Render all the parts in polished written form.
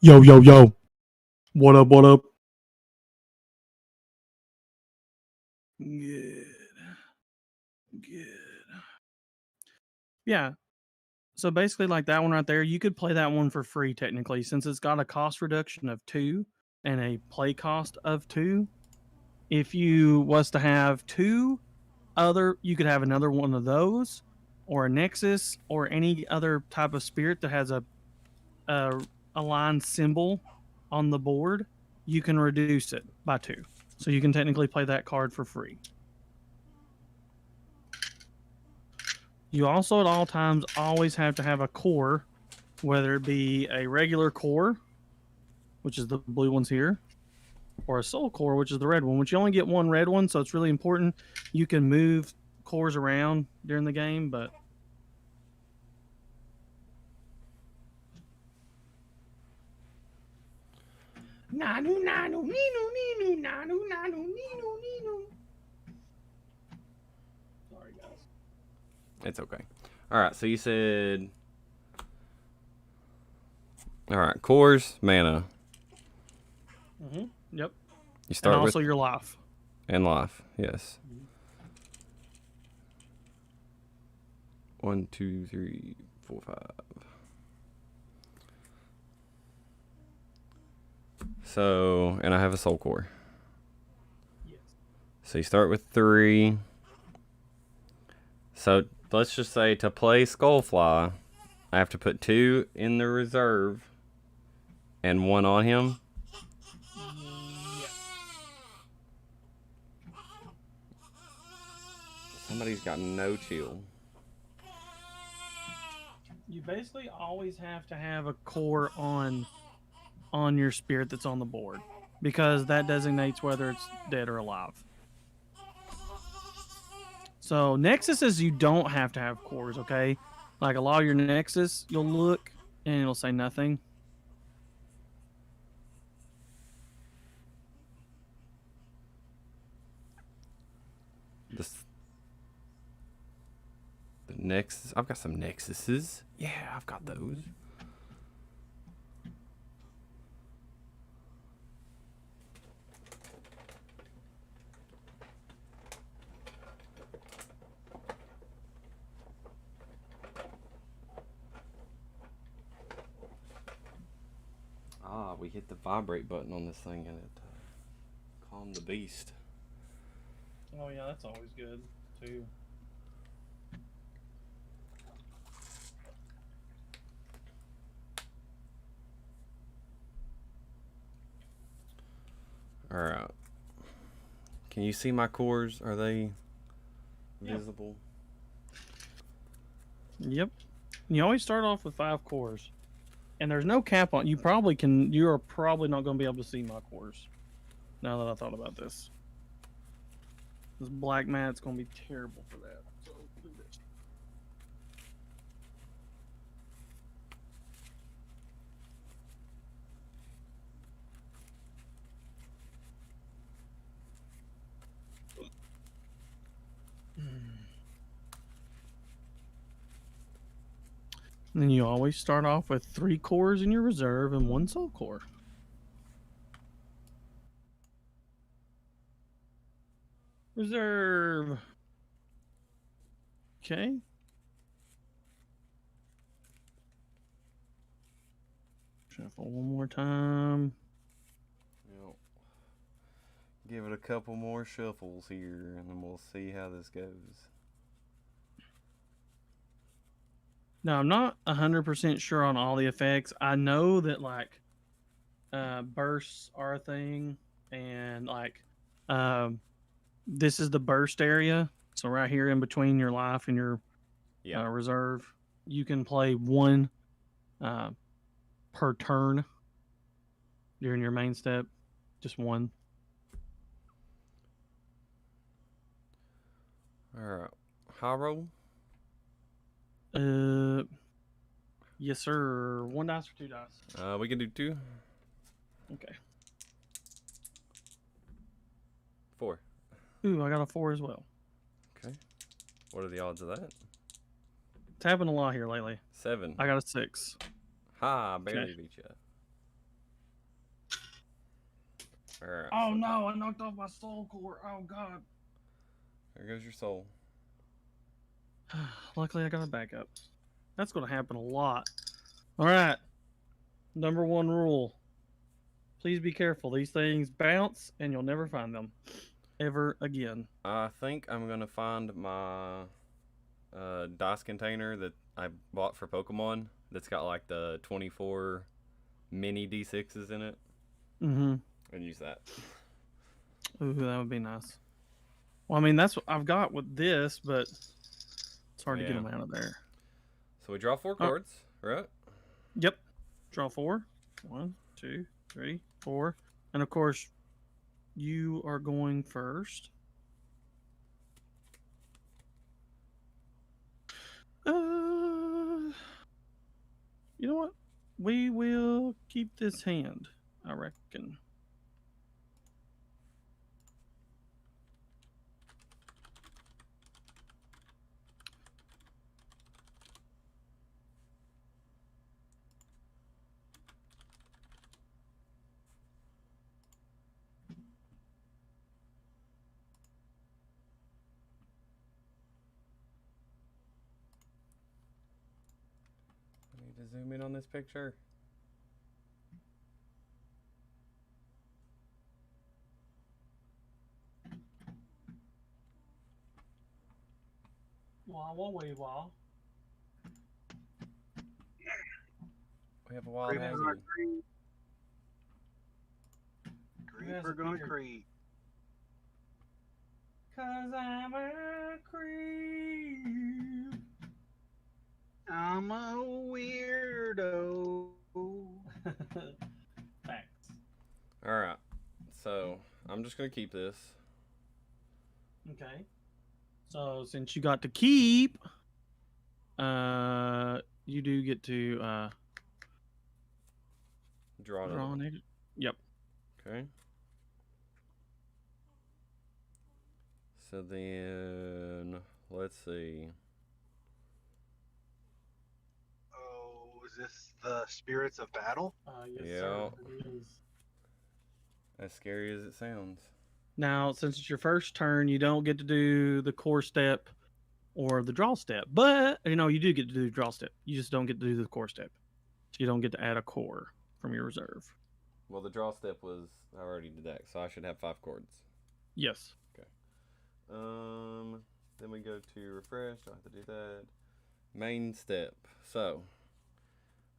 Yo, yo, yo. What up, what up? Good. Good. Yeah. So basically, like that one right there, you could play that one for free technically, since it's got a cost reduction of 2 and a play cost of 2. If you was to have two other, you could have another one of those, or a Nexus, or any other type of spirit that has a aligned symbol on the board. You can reduce it by 2, so you can technically play that card for free. You also at all times always have to have a core, whether it be a regular core, which is the blue ones here, or a soul core, which is the red one, which you only get one red one, so it's really important. You can move cores around during the game, but nanu nanu ninu ninu nanu nanu ninu ninu. Sorry guys. It's okay. Alright, so you said... Alright, cores, mana. Yep. You start and also with... your life. And life, yes. 1, 2, 3, 4, 5. So, and I have a soul core. Yes. So you start with 3. So let's just say to play Skullfly, I have to put 2 in the reserve and 1 on him. Yeah. Somebody's got no chill. You basically always have to have a core on your spirit that's on the board, because that designates whether it's dead or alive. So Nexuses, you don't have to have cores, okay? Like a lot of your Nexus, you'll look and it'll say nothing. The Nexus, I've got some Nexuses. Yeah, I've got those. Ah, we hit the vibrate button on this thing and it calmed the beast. Oh yeah, that's always good too. Alright. Can you see my cores? Are they visible? Yep. You always start off with 5 cores. And there's no cap on. You are probably not going to be able to see my cores. Now that I thought about this. This black mat's going to be terrible for that. So do this. And then you always start off with 3 cores in your reserve and 1 soul core. Reserve. Okay. Shuffle one more time. Yep. Give it a couple more shuffles here and then we'll see how this goes. Now, I'm not 100% sure on all the effects. I know that, like, bursts are a thing, and, like, this is the burst area. So right here in between your life and your reserve, you can play 1 per turn during your main step. Just 1. Alright. High roll? Yes, sir. 1 dice or 2 dice? We can do 2. Okay. 4. Ooh, I got a 4 as well. Okay. What are the odds of that? It's happened a lot here lately. 7. I got a 6. Ha, barely beat you. Alright, Oh so no, I knocked off my soul core. Oh god. there goes your soul. Luckily, I got a backup. That's going to happen a lot. All right. Number one rule. Please be careful. These things bounce and you'll never find them ever again. I think I'm gonna find my dice container that I bought for Pokemon that's got like the 24 mini D6s in it Mm-hmm. and use that. Ooh, that would be nice. Well, I mean, that's what I've got with this, but it's hard to get Yeah. them out of there. So we draw 4 Oh, cards, right? yep. Draw 4. 1, 2, 3, 4. And of course, you are going first. You know what? We will keep this hand, I reckon. I need to zoom in on this picture. Wah, wah, wah, wah. We have a wild Creep is Aggie. gonna creep. Who has Creep are a gonna beard? creep. Cause I'm a creep. I'm a weirdo. Facts. Alright, so I'm just gonna keep this. Okay. So since you got to keep, you do get to Draw another draw one. an. Yep. Okay. So then, let's see. Oh, is this the spirits of battle? Yes, Yeah. sir. It is. As scary as it sounds. Now, since it's your first turn, you don't get to do the core step or the draw step, but you know you do get to do the draw step. You just don't get to do the core step. So you don't get to add a core from your reserve. Well, the draw step was I already did that, so I should have 5 chords. Yes. Then we go to refresh. Don't have to do that. Main step. So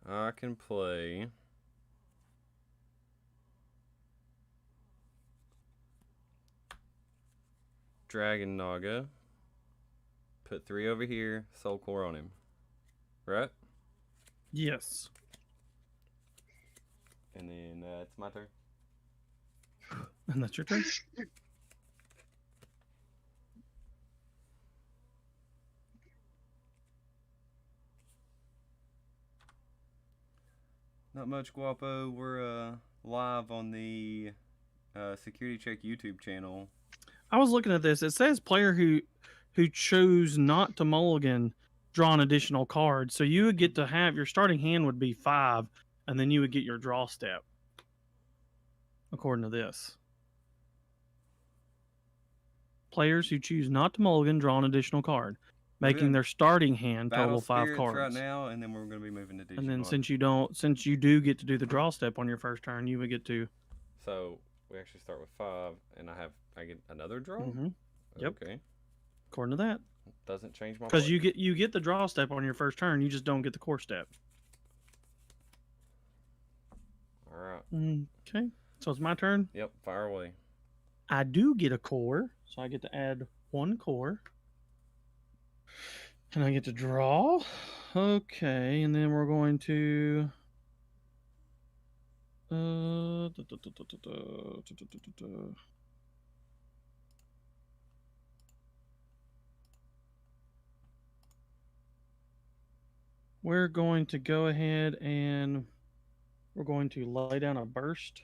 I can play Dragon Naga. Put 3 over here. Soul Core on him. Right? Yes. And then it's my turn. And that's your turn. Not much, Guapo. We're live on the Security Check YouTube channel. I was looking at this. It says player who chose not to mulligan draw an additional card. So you would get to have your starting hand would be 5, and then you would get your draw step. According to this. Players who choose not to mulligan draw an additional card, making their starting hand Battle total 5 Spirits cards. right now, and then we're going to be moving to Digimon. And then since you do get to do the draw step on your first turn, you would get to. So we actually start with 5, and I get another draw. Mm-hmm. Yep. Okay. According to that, Doesn't change my. because you get the draw step on your first turn, you just don't get the core step. All right. Okay, so it's my turn. Yep. Fire away. I do get a core, so I get to add 1 core. And I get to draw. Okay, and then we're going to. We're going to go ahead and we're going to lay down a burst.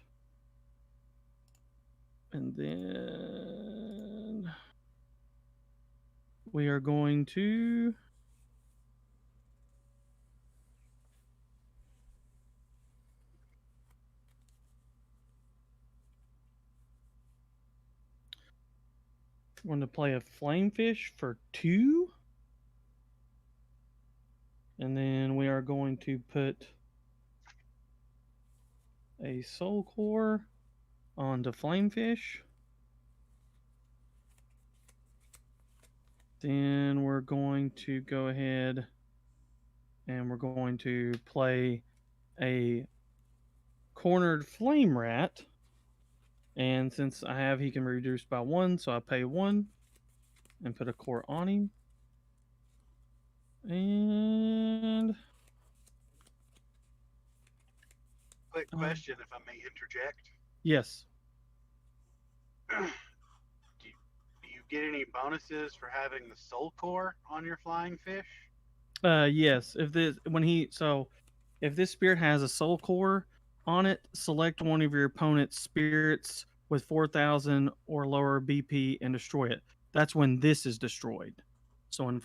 And then we are going to going to play a Flamefish for 2. And then we are going to put a Soul Core onto Flamefish. Then we're going to go ahead and we're going to play a Cornered Flame Rat. And since I have, he can be reduced by 1, so I pay 1 and put a core on him. And Quick question, if I may interject. yes. Do you get any bonuses for having the soul core on your flying fish? Yes. If this spirit has a soul core on it, select one of your opponent's spirits with 4,000 or lower BP and destroy it. That's when this is destroyed. So when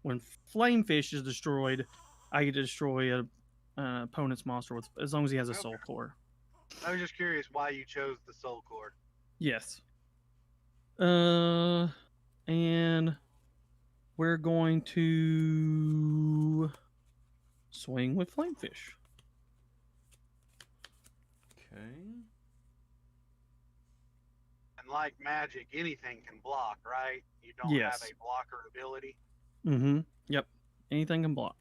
when Flamefish is destroyed, I get to destroy a opponent's monster with as long as he has a soul core. I was just curious why you chose the soul core. Yes. And we're going to swing with Flamefish. Okay. And like magic, anything can block, right? You don't Yes. have a blocker ability. Mm-hmm. Yep. Anything can block.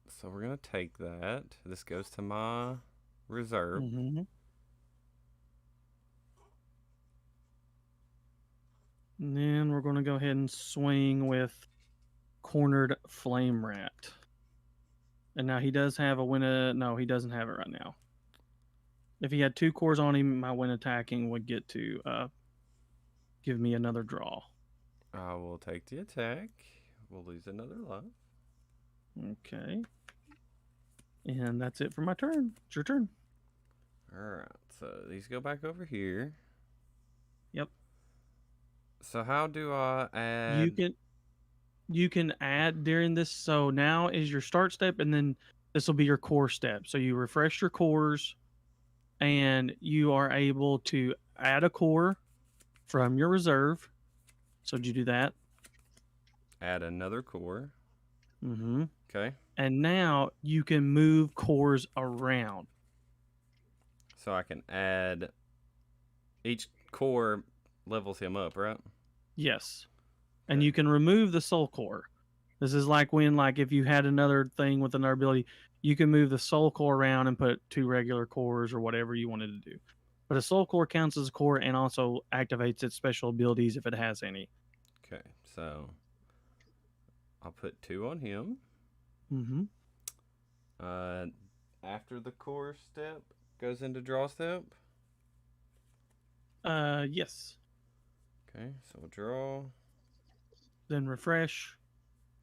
So we're gonna take that. This goes to my reserve. Mm-hmm. And then we're going to go ahead and swing with Cornered Flame Rat. And now he does have a win. No, he doesn't have it right now. If he had 2 cores on him, my win attacking would get to give me another draw. I will take the attack. We'll lose another life. Okay. And that's it for my turn. It's your turn. Alright, so these go back over here. Yep. So how do I add... You can add during this. So now is your start step, and then this will be your core step. So you refresh your cores, and you are able to add a core from your reserve. So did you do that? Add another core. Mm-hmm. Okay. And now you can move cores around. So I can add... Each core levels him up, right? Yes. And you can remove the soul core. This is like when, if you had another thing with another ability, you can move the soul core around and put 2 regular cores or whatever you wanted to do. But a soul core counts as a core and also activates its special abilities if it has any. Okay, so I'll put 2 on him. Mm-hmm. After the core step goes into draw step. Yes. Okay, so we'll draw. Then refresh,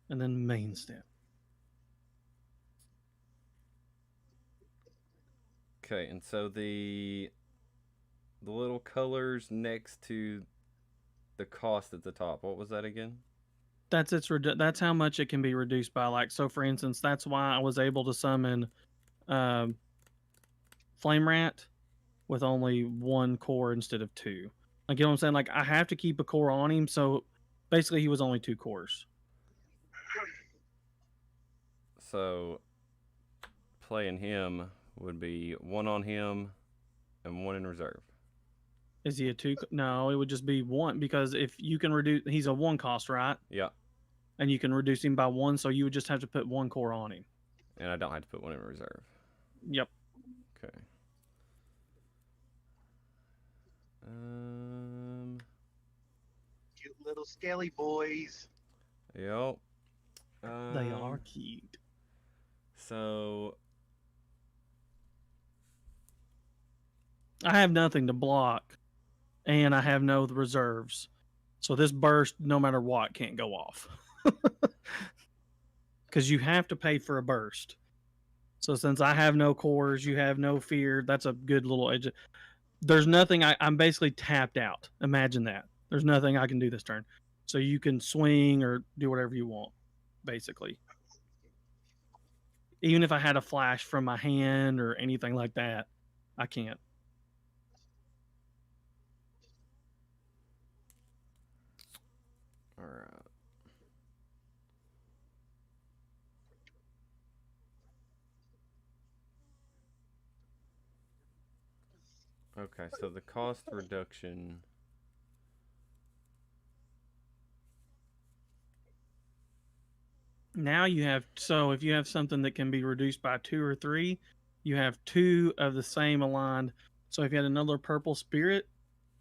and then main step. Okay, and so the little colors next to the cost at the top. What was that again? That's how much it can be reduced by. So for instance, that's why I was able to summon Flame Rat with only 1 core instead of 2. You know what I'm saying? I have to keep a core on him, so basically he was only 2 cores. So playing him would be 1 on him and 1 in reserve. Is he a 2? No, it would just be 1, because if you can reduce, he's a 1 cost, right? Yeah. And you can reduce him by 1, so you would just have to put 1 core on him. And I don't have to put 1 in reserve. Yep. Okay. Cute little scaly boys. Yep. They are cute. So I have nothing to block, and I have no reserves. So this burst, no matter what, can't go off. Because you have to pay for a burst. So since I have no cores, you have no fear, that's a good little edge. There's nothing, I'm basically tapped out. Imagine that. There's nothing I can do this turn. So you can swing or do whatever you want, basically. Even if I had a flash from my hand or anything like that, I can't. All right. Okay, so the cost reduction. Now you have, so if you have something that can be reduced by 2 or 3, you have 2 of the same aligned. So if you had another purple spirit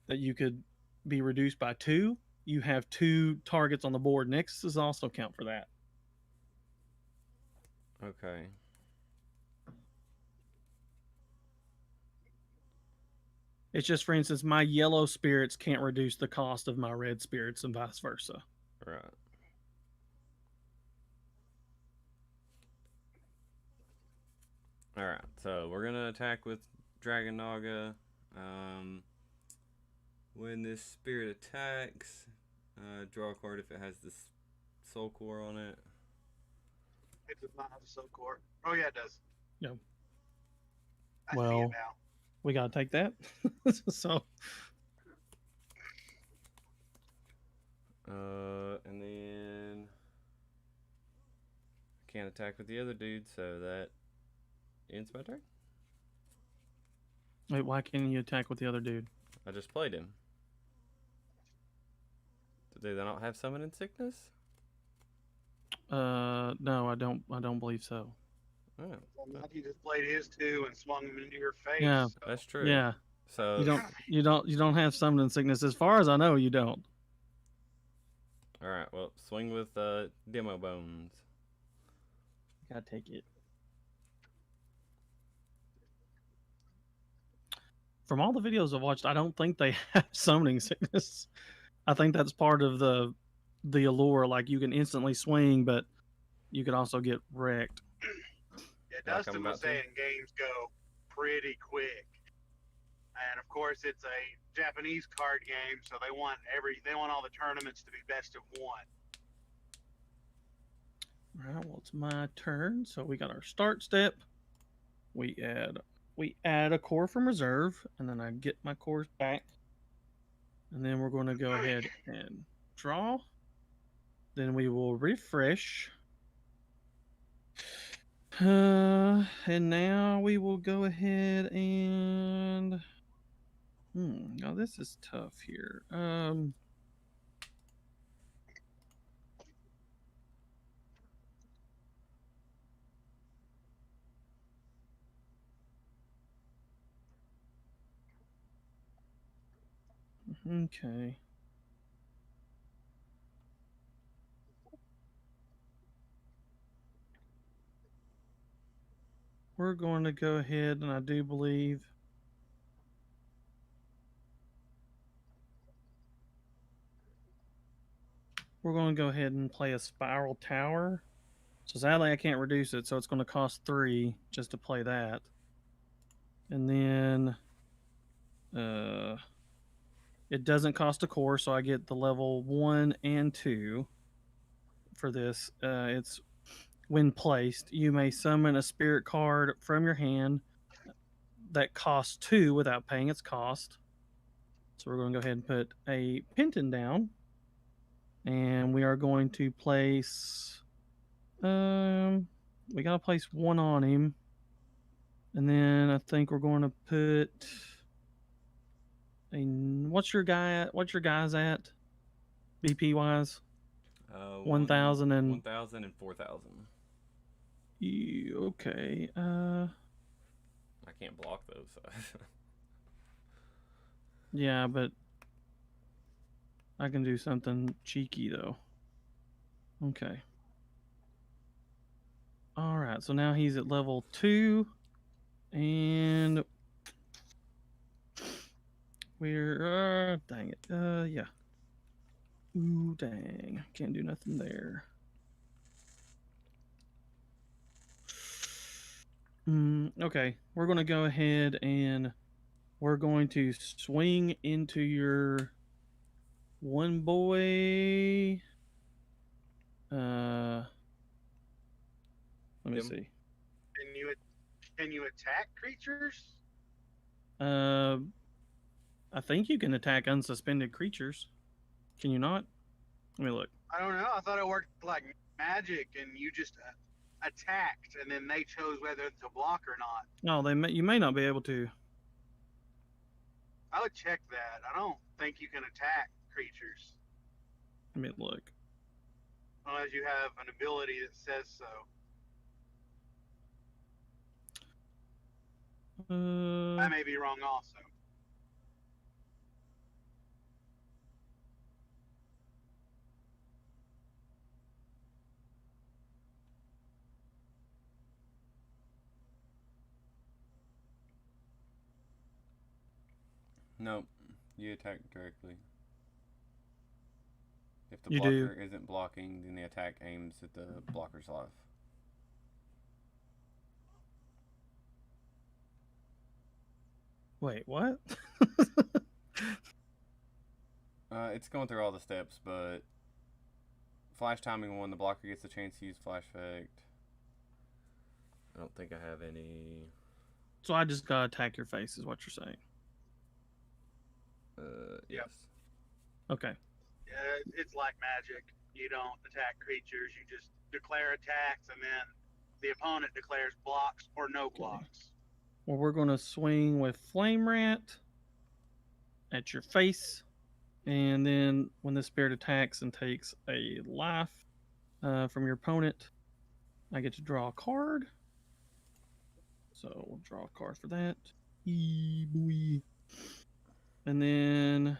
that you could be reduced by 2, you have 2 targets on the board. Nexuses also count for that. Okay. It's just, for instance, my yellow spirits can't reduce the cost of my red spirits and vice versa. Right. All right. So we're gonna attack with Dragon Naga. When this spirit attacks, draw a card if it has this soul core on it. It does not have a soul core. Oh yeah, it does. Yep. I see Well, it now. we got to take that. So, And then I can't attack with the other dude, so that ends my turn. wait, why can't you attack with the other dude? I just played him. Do they not have summon and sickness? No, I don't. I don't believe so. Oh, Well, he just played his 2 and swung them into your face. Yeah. So. that's true. Yeah, So you don't have summoning sickness. As far as I know, you don't. all right. Well, swing with demo bones. Gotta take it. From all the videos I've watched, I don't think they have summoning sickness. I think that's part of the allure. Like you can instantly swing, but you could also get wrecked. Yeah, Like I'm Dustin was about to. saying games go pretty quick, and of course it's a Japanese card game, so they want all the tournaments to be best of 1. All right, well, it's my turn. So we got our start step. We add a core from reserve, and then I get my cores back. And then we're going to go ahead and draw. Then we will refresh. And now we will go ahead and. Now this is tough here. Okay. We're going to go ahead, and I do believe we're going to go ahead and play a Spiral Tower. So sadly, I can't reduce it, so it's going to cost 3 just to play that. And then it doesn't cost a core, so I get the level 1 and 2 for this. It's when placed, you may summon a spirit card from your hand that costs 2 without paying its cost. So we're going to go ahead and put a Penton down. And we are going to place we gotta place 1 on him. And then I think we're going to put a what's your guys at? BP wise? 1,000 and 1,000 and 4,000. Okay. I can't block those. Yeah, but I can do something cheeky though. Okay. All right. So now he's at level 2, and we're dang it. Yeah. Ooh, dang. Can't do nothing there. Okay. We're going to go ahead and we're going to swing into your one boy. Let me see. Can you attack creatures? Uh, I think you can attack unsuspended creatures. Can you not? Let me look. I don't know. I thought it worked like magic, and you just attacked, and then they chose whether to block or not. No, you may not be able to. I would check that. I don't think you can attack creatures Let me look. unless you have an ability that says so. I may be wrong also. Nope, you attack directly. If the You blocker do. isn't blocking, then the attack aims at the blocker's life. Wait, what? It's going through all the steps, but flash timing 1, the blocker gets a chance to use flash effect. I don't think I have any. So I just gotta attack your face, is what you're saying. Yes. Okay. Yeah, it's like magic. You don't attack creatures. You just declare attacks, and then the opponent declares blocks or no blocks. Well, we're gonna swing with Flame Rat at your face, and then when the spirit attacks and takes a life from your opponent, I get to draw a card. So we'll draw a card for that. Boy. And then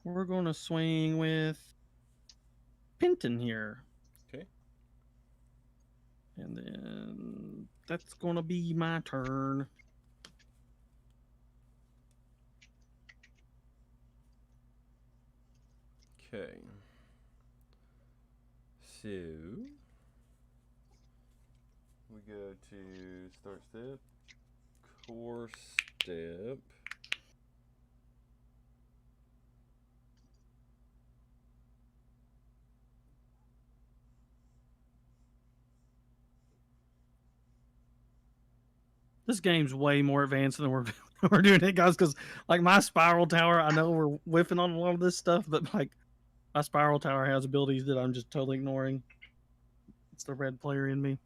we're gonna swing with Penton here. Okay. And then that's gonna be my turn. Okay. So we go to start step, core step. This game's way more advanced than we're doing it, guys. Because like my spiral tower, I know we're whiffing on a lot of this stuff, but like my spiral tower has abilities that I'm just totally ignoring. It's the red player in me.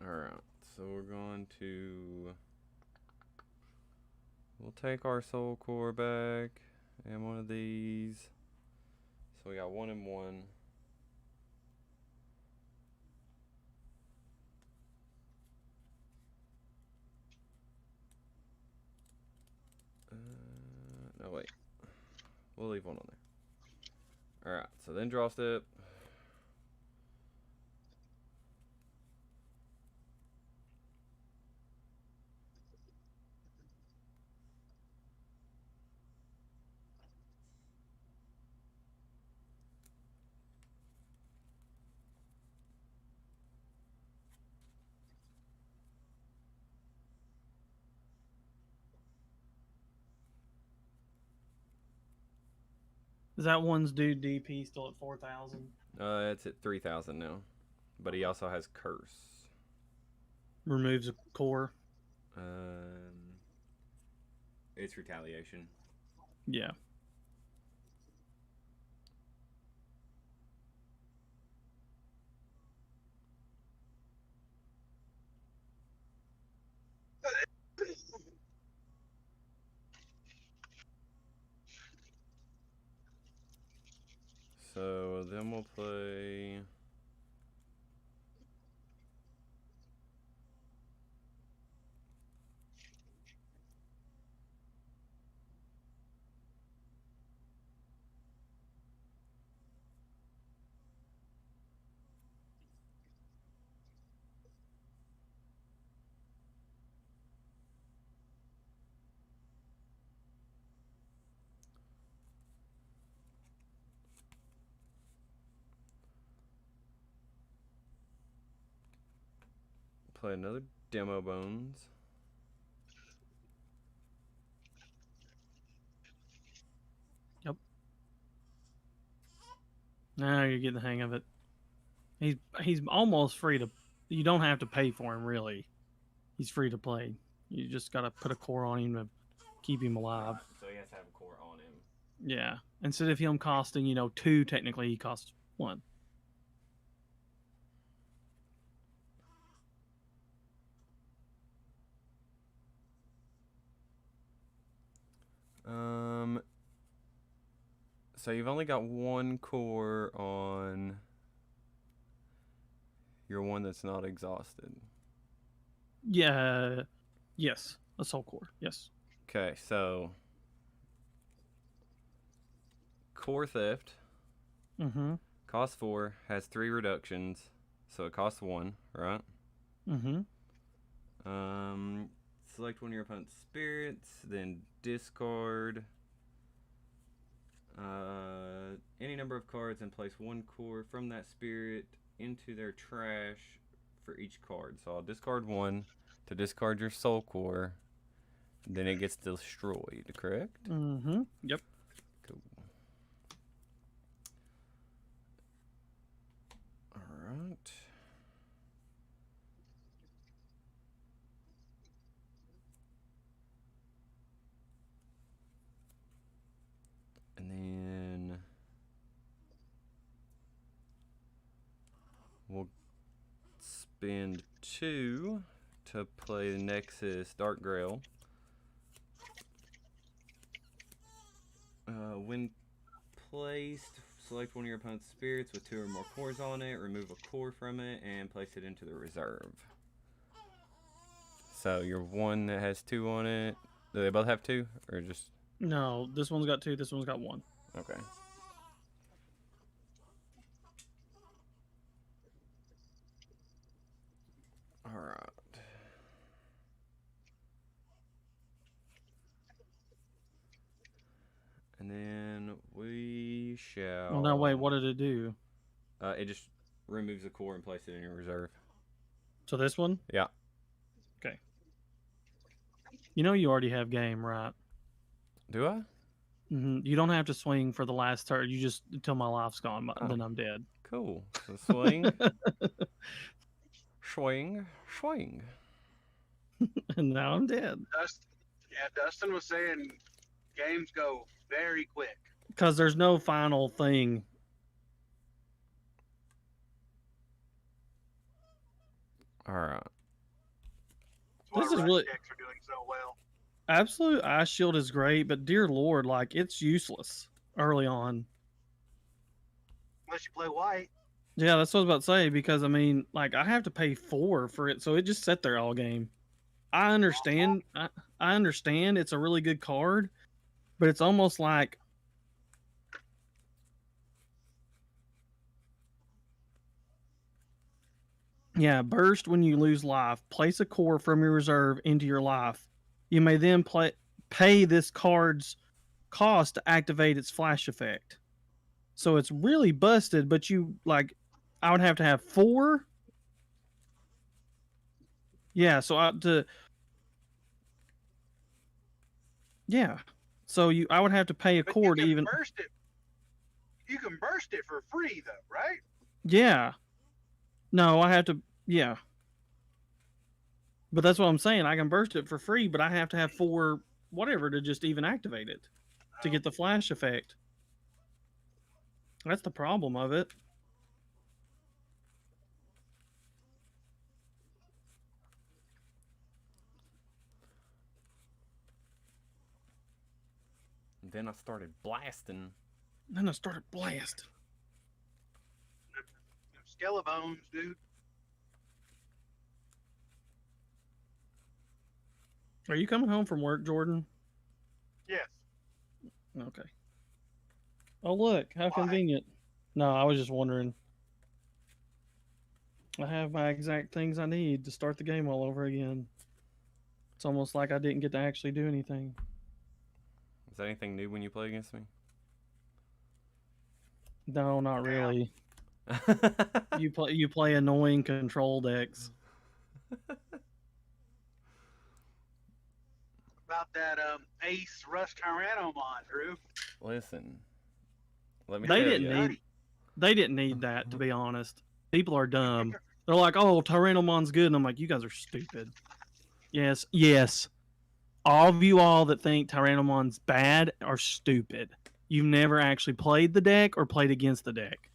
Alright, so we're going to. We'll take our soul core back and one of these. So we got 1 and 1. No, wait. We'll leave 1 on there. Alright, so then draw step. Is that one's dude DP still at 4,000? It's at 3,000 now. But he also has curse. Removes a core. It's retaliation. Yeah. So then we'll play. Play another Demo Bones. Yep. Now you're getting the hang of it. He's almost free to. You don't have to pay for him really. He's free to play. You just got to put a core on him to keep him alive. Right, so he has to have a core on him. Yeah. Instead of him costing 2, technically he costs 1. So you've only got 1 core on your one that's not exhausted. Yeah. Yes. A soul core. Yes. Okay, so core theft. Mm-hmm. Costs 4, has 3 reductions, so it costs 1, right? Mm-hmm. Select one of your opponent's spirits, then discard any number of cards and place 1 core from that spirit into their trash for each card. So I'll discard 1 to discard your soul core, then it gets destroyed, correct? Mm-hmm. Yep. Cool. Alright. And then we'll spend 2 to play the Nexus Dark Grail. When placed, select one of your opponent's spirits with 2 or more cores on it, remove a core from it, and place it into the reserve. So your one that has 2 on it, do they both have 2? Or just... No, this one's got 2, this one's got 1. Okay. Alright. And then we shall... Well, now wait, what did it do? It just removes a core and places it in your reserve. So this one? Yeah. Okay. You already have game, right? Do I? Mm-hmm. You don't have to swing for the last turn. You just until my life's gone, then I'm dead. Cool. So swing. Swing. Swing. And now I'm dead. Dustin was saying games go very quick. Because there's no final thing. Alright. This is really... Decks are doing so well. Absolute Ice Shield is great, but dear Lord, like, it's useless early on. Unless you play white. Yeah, that's what I was about to say, because, I mean, like, I have to pay 4 for it, so it just sat there all game. I understand. I understand it's a really good card, but it's almost like... Yeah, burst when you lose life. Place a core from your reserve into your life. You may then pay this card's cost to activate its flash effect. So it's really busted, but I would have to have 4. Yeah, so yeah. So I would have to pay a core to even burst it. You can burst it for free though, right? Yeah. No, I have to. Yeah. But that's what I'm saying. I can burst it for free, but I have to have 4 whatever to just even activate it to get the flash effect. That's the problem of it. Then I started blasting. Then I started blast. Skelebones, dude. Are you coming home from work, Jordan? Yes. Okay. Oh, look, how Why? convenient. No, I was just wondering. I have my exact things I need to start the game all over again. It's almost like I didn't get to actually do anything. Is that anything new when you play against me? No, not really. You play annoying control decks. About that Ace Rush Tyrannomon, Drew. Listen, let me They tell didn't you. need they didn't need that, to be honest. People are dumb. They're like, "Oh, Tyrannomon's good," and I'm like, "You guys are stupid." Yes. All of you all that think Tyrannomon's bad are stupid. You've never actually played the deck or played against the deck.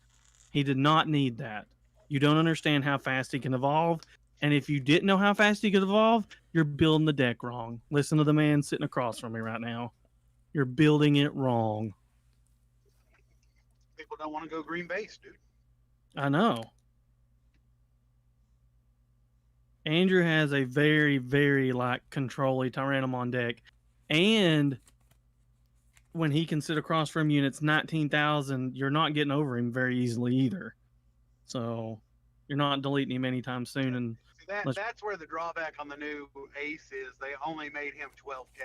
He did not need that. You don't understand how fast he can evolve. And if you didn't know how fast he could evolve, you're building the deck wrong. Listen to the man sitting across from me right now. You're building it wrong. People don't want to go green base, dude. I know. Andrew has a very, very controlly Tyrannomon deck. And when he can sit across from you and it's 19,000, you're not getting over him very easily either. So you're not deleting him anytime soon. And See, that's where the drawback on the new Ace is. They only made him 12K.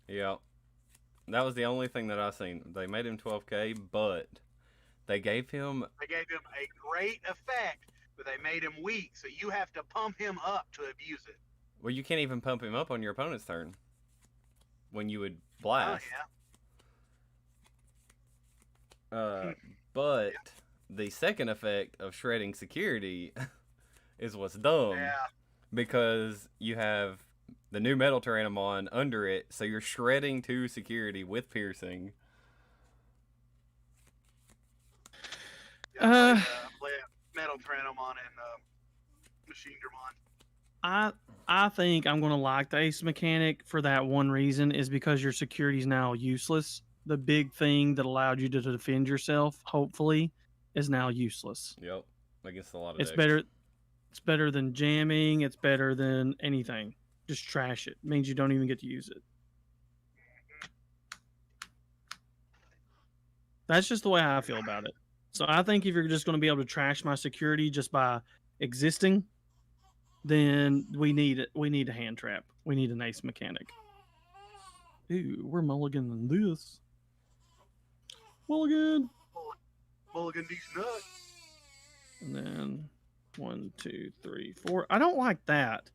Yeah. That was the only thing that I seen. They made him 12K, but they gave him a great effect, but they made him weak, so you have to pump him up to abuse it. Well, you can't even pump him up on your opponent's turn when you would blast. Oh, yeah. But the second effect of shredding security is what's dumb. Yeah. Because you have the new Metal Tyrannomon under it, so you're shredding 2 security with piercing. Yeah, play Metal Tyrannomon and Machine Dramon. I think I'm going to like the Ace mechanic for that one reason is because your security is now useless. The big thing that allowed you to defend yourself, hopefully, is now useless. Yep, against a lot of it's decks. better. It's better than jamming. It's better than anything. Just trash it. Means you don't even get to use it. That's just the way I feel about it. So I think if you're just going to be able to trash my security just by existing, then we need it. We need a hand trap. We need an ace mechanic. Ooh, we're mulliganing this. Mulligan. Mulligan these nuts. And then 1, 2, 3, 4. I don't like that.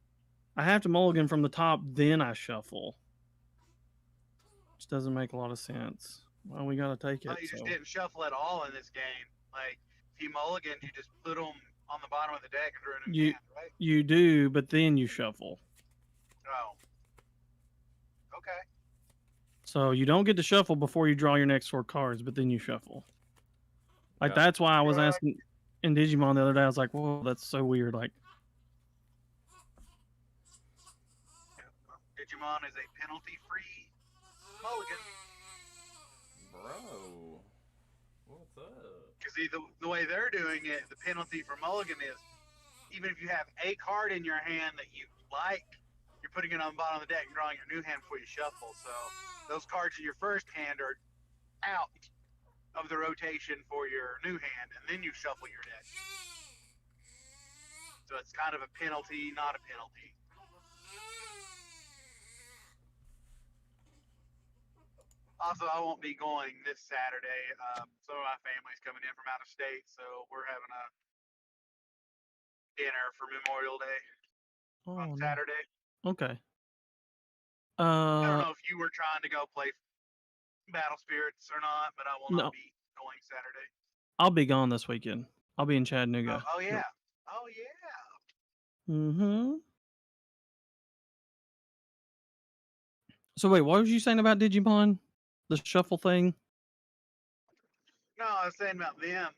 I have to mulligan from the top, then I shuffle. Which doesn't make a lot of sense. Well, we gotta take it. You just didn't shuffle at all in this game. Like, if you mulliganed, you just put them on the bottom of the deck and drew a new hand, right? You do, but then you shuffle. Oh. Okay. So you don't get to shuffle before you draw your next 4 cards, but then you shuffle. Like, that's why I was asking in Digimon the other day. I was like, whoa, that's so weird. Like, Digimon is a penalty-free mulligan. Bro, what's up? Because the way they're doing it, the penalty for mulligan is even if you have a card in your hand that you like, you're putting it on the bottom of the deck and drawing your new hand before you shuffle. So those cards in your first hand are out of the rotation for your new hand, and then you shuffle your deck. So it's kind of a penalty, not a penalty. Also, I won't be going this Saturday. Some of my family's coming in from out of state, so we're having a dinner for Memorial Day on Saturday. Okay. I don't know if you were trying to go play Battle Spirits or not, but I will not be going Saturday. I'll be gone this weekend. I'll be in Chattanooga. Oh yeah. Oh yeah. Mm-hmm. So wait, what was you saying about Digimon? The shuffle thing? No, I was saying about them.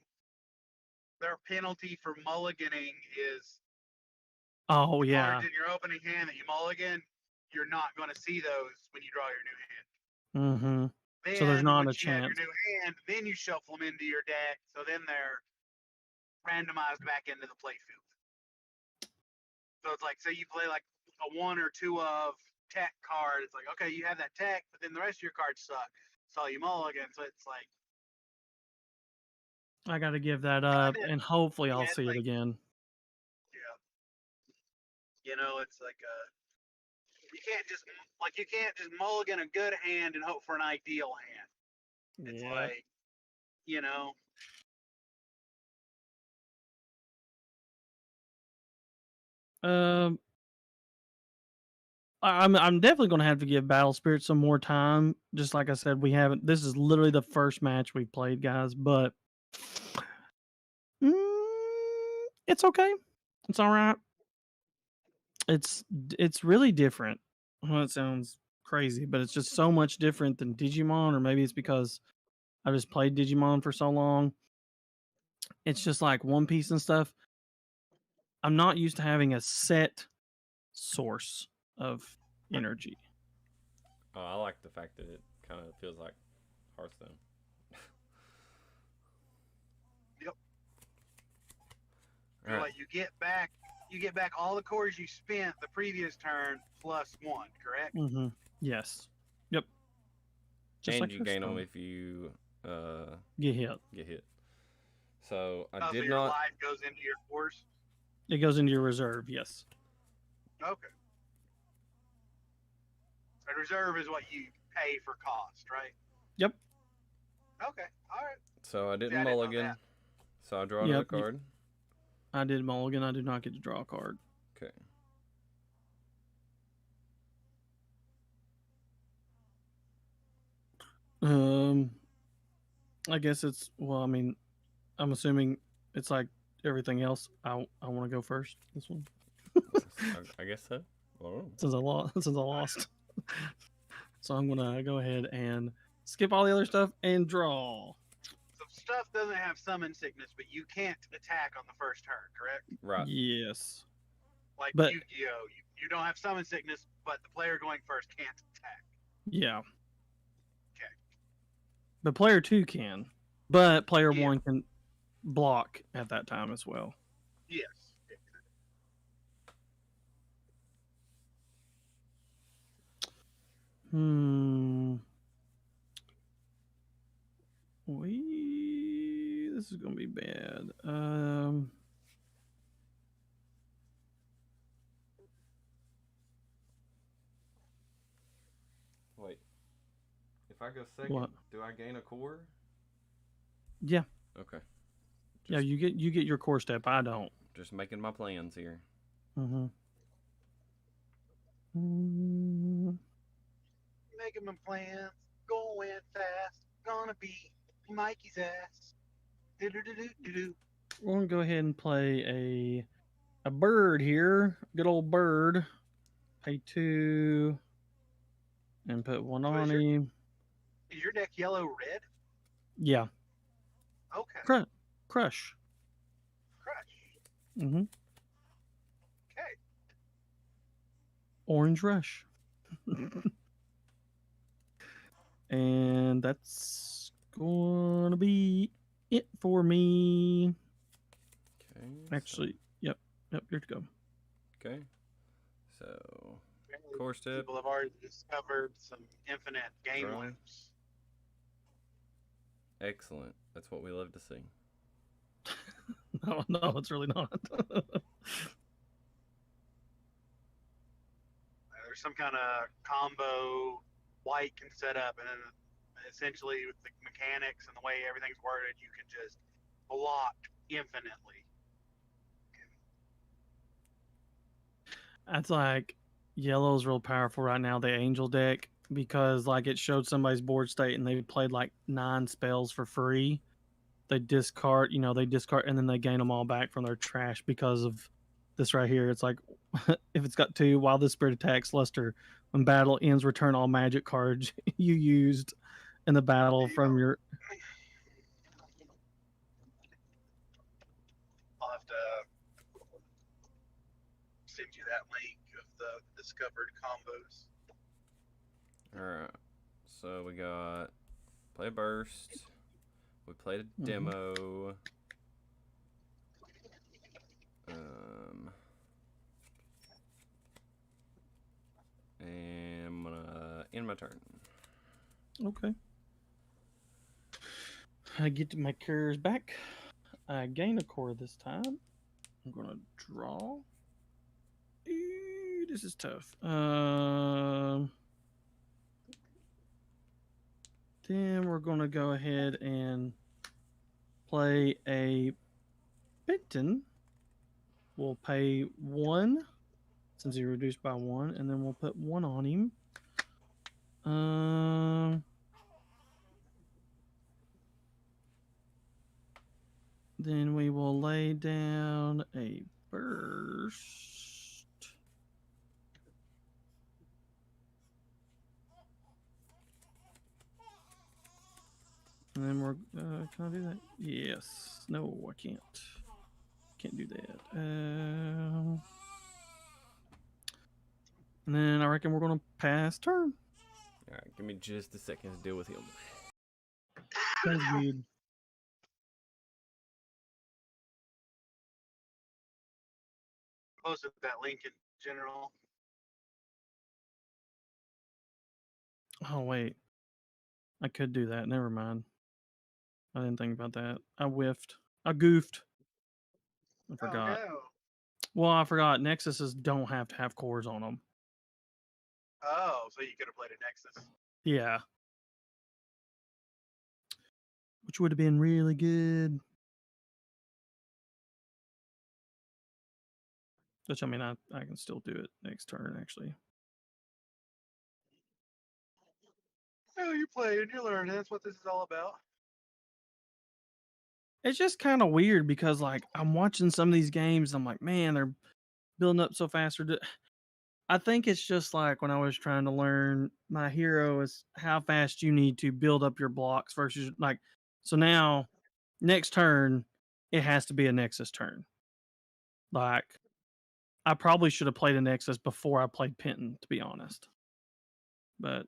Their penalty for mulliganing is cards in your opening hand that you mulligan, you're not going to see those when you draw your new hand. Mm-hmm. Then, so there's not a chance. You have chance. your new hand, then you shuffle them into your deck, so then they're randomized back into the playfield. So it's like, say you play like a 1 or 2 of tech card. It's like, okay, you have that tech, but then the rest of your cards suck. So you mulligan. So it's like, I got to give that up, and hopefully I'll see it again. Yeah. You know, it's like you can't just mulligan a good hand and hope for an ideal hand. It's like, you know. I'm definitely going to have to give Battle Spirit some more time. Just like I said, we haven't. This is literally the first match we've played, guys. But it's okay. It's all right. It's really different. Well, it sounds crazy, but it's just so much different than Digimon, or maybe it's because I just played Digimon for so long. It's just like One Piece and stuff. I'm not used to having a set source of energy. Oh, I like the fact that it kind of feels like Hearthstone. Yep. All right. Like you get back all the cores you spent the previous turn plus 1, correct? Mm-hmm. Yes. Yep. Just And like you gain them Hearthstone. if you Get hit. get hit. So I So did your not. life goes into your cores. It goes into your reserve. Yes. Okay. A reserve is what you pay for cost, right? Yep. Okay. All right. So I didn't I didn't know mulligan. that. So I draw another Yep. card. I did mulligan. I do not get to draw a card. Okay. I guess it's well. I mean, I'm assuming it's like everything else. I want to go first. This one. I guess so. Oh. Since I lost. Since I lost. So I'm gonna go ahead and skip all the other stuff and draw. So stuff doesn't have summon sickness, but you can't attack on the first turn, correct? Right. Yes. Like But Yu-Gi-Oh, you don't have summon sickness, but the player going first can't attack. yeah. Okay. But player 2 can. But player Yeah. 1 can block at that time as well. Yes. This is gonna be bad. Wait. If I go second, What? do I gain a core? Yeah. Okay. Yeah, you get your core step. I don't. Just making my plans here. Mm-hmm. Making my plans, going fast, gonna beat Mikey's ass. Do-do-do-do-do-do. We're gonna go ahead and play a bird here. Good old bird. Pay 2 and put 1 So on him. Is your deck yellow red? Yeah. Okay. Crush. Crush. Mm-hmm. Okay. Orange Rush. And that's gonna be it for me. Okay. Actually, yep, here to go. Okay. So core step. People have already discovered some infinite game Draw. loops. Excellent. That's what we love to see. No, it's really not. There's some kind of combo white can set up, and then essentially with the mechanics and the way everything's worded, you can just block infinitely. That's like yellow's real powerful right now, the angel deck, because like it showed somebody's board state and they played like 9 spells for free. They discard, and then they gain them all back from their trash because of this right here. It's like if it's got 2, while this spirit attacks Luster, when battle ends, return all magic cards you used in the battle from your. I'll have to send you that link of the discovered combos. Alright. So we got play a burst. We played a demo. And I'm gonna end my turn. Okay. I get my cures back. I gain a core this time. I'm gonna draw. This is tough. Then we're gonna go ahead and play a Benton. We'll pay 1, since he reduced by 1, and then we'll put 1 on him. Then we will lay down a burst. And then we're, can I do that? Yes. No, I can't. Can't do that. And then I reckon we're going to pass turn. All right, give me just a second to deal with him. Sounds good. Posted that link in general. Oh, wait. I could do that. Never mind. I didn't think about that. I whiffed. I goofed. I forgot. Oh, no. Well, I forgot. Nexuses don't have to have cores on them. Oh, so you could have played a Nexus. Yeah. Which would have been really good. Which, I mean, I can still do it next turn, actually. Oh, you play and you learn. That's what this is all about. It's just kind of weird because, like, I'm watching some of these games. I'm like, man, they're building up so fast. I think it's just like when I was trying to learn my hero is how fast you need to build up your blocks versus, like, so now next turn, it has to be a Nexus turn. Like, I probably should have played a Nexus before I played Penton, to be honest. But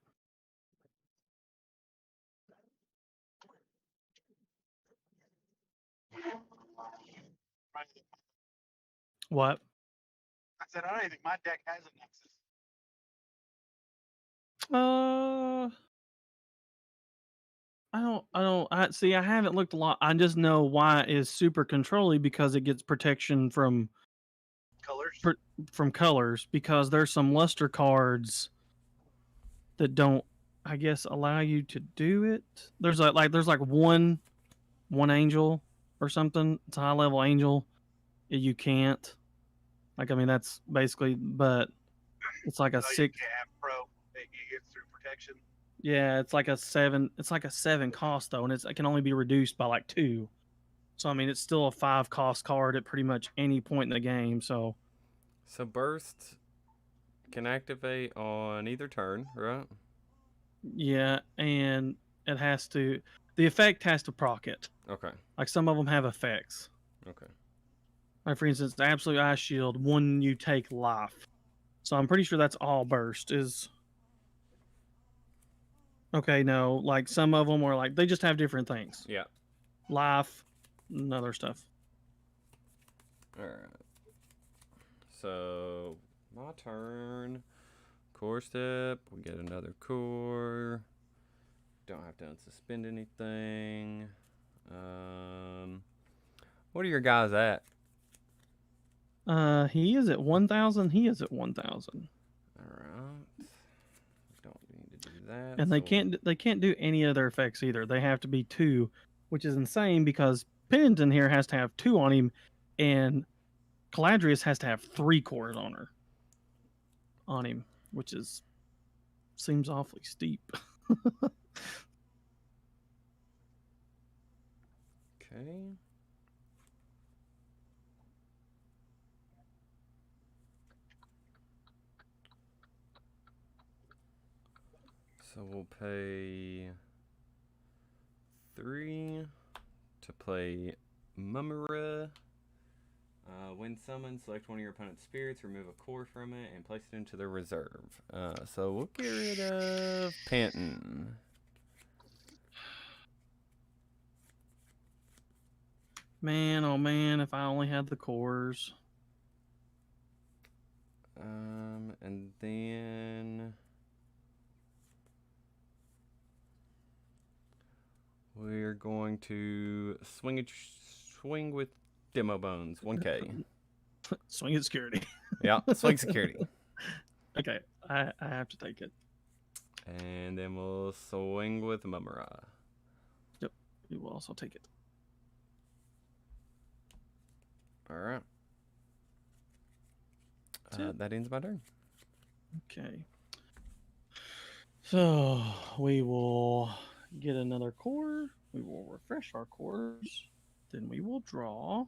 Right. what? I said, I don't even think my deck has a Nexus. I haven't looked a lot. I just know why is super controlly because it gets protection from Colors. colors because there's some luster cards that don't, I guess, allow you to do it. There's like one angel or something. It's a high level angel. You can't. Like, I mean, that's basically, but it's like a Oh, you 6. can't have pro. It gets through protection. Yeah, it's like a 7. It's like a 7 cost though, and it can only be reduced by like 2. So I mean, it's still a 5 cost card at pretty much any point in the game. So burst can activate on either turn, right? yeah, and it has to. The effect has to proc it. Okay. Like some of them have effects. Okay. Like for instance, the Absolute Eye Shield. When you take life, so I'm pretty sure that's all burst is. Okay, no, like some of them are like they just have different things. Yeah. Life, and other stuff. All right. So my turn. Core step. We get another core. Don't have to unsuspend anything. What are your guys at? He is at 1,000. He is at 1,000. All right. Don't need to do that. And they can't do any other effects either. They have to be 2, which is insane because Pennington here has to have 2 on him, and Caladrius has to have 3 cores on him, which seems awfully steep. Okay. So we'll pay 3 to play Mumura. When summoned, select one of your opponent's spirits, remove a core from it, and place it into the reserve. So we'll get rid of Penton. Man, oh man, if I only had the cores. And then we're going to swing with Demo Bones, 1K. Swing at security. Yeah, swing security. Okay, I have to take it. And then we'll swing with Mumura. Yep, we will also take it. All right. That's it. That ends my turn. Okay. So we will get another core. We will refresh our cores. Then we will draw.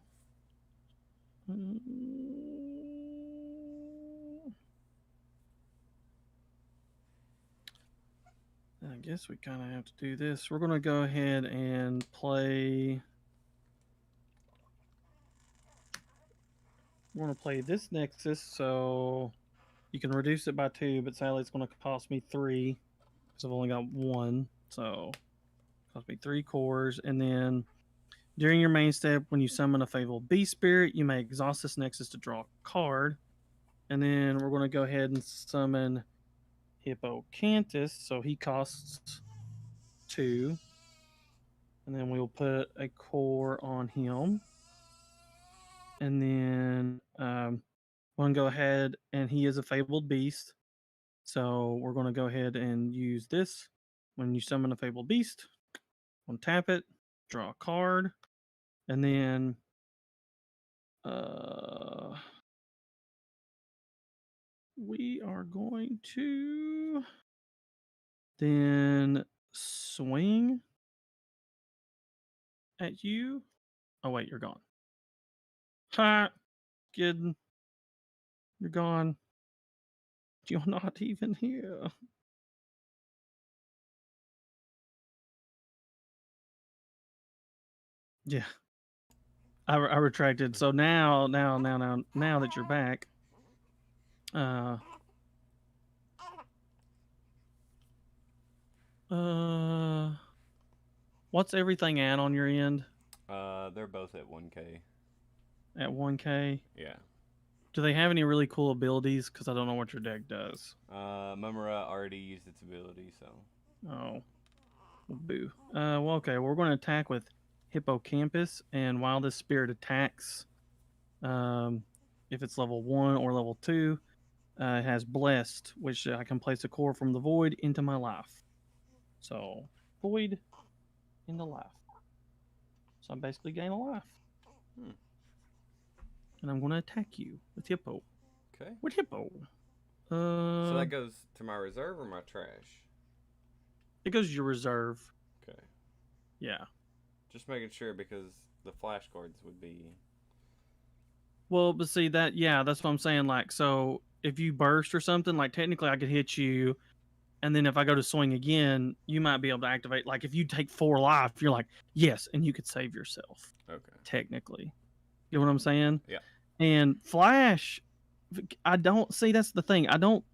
I guess we kind of have to do this. We're going to go ahead and play. We're going to play this Nexus, so you can reduce it by 2, but sadly it's going to cost me 3 because I've only got 1. So it cost me 3 cores. And then during your main step, when you summon a Fabled Beast Spirit, you may exhaust this Nexus to draw a card. And then we're going to go ahead and summon Hippocantus, so he costs 2. And then we'll put a core on him. And then we're going to go ahead, and he is a Fabled Beast. So we're going to go ahead and use this. When you summon a Fabled Beast, untap it, draw a card, and then we are going to then swing at you. Oh, wait, you're gone. Ha! Kidding. You're gone. You're not even here. Yeah. I retracted. So now that you're back, what's everything at on your end? They're both at 1K. At 1K? Yeah. Do they have any really cool abilities? Because I don't know what your deck does. Mumra already used its ability, so. Oh. Well, boo. Well, okay. We're going to attack with Hippocampus, and while this spirit attacks, if it's level 1 or level 2, it has Blessed, which I can place a core from the void into my life. So, void into life. So I basically gain a life. And I'm going to attack you with Hippo. Okay. With Hippo. So that goes to my reserve or my trash? It goes to your reserve. Okay. Yeah. Just making sure because the flash cards would be. Well, but see that, yeah, that's what I'm saying. Like, so if you burst or something, like technically I could hit you, and then if I go to swing again, you might be able to activate. Like if you take 4 life, you're like, yes, and you could save yourself. Okay. Technically. You know what I'm saying? Yeah. And Flash, I don't see, that's the thing. I don't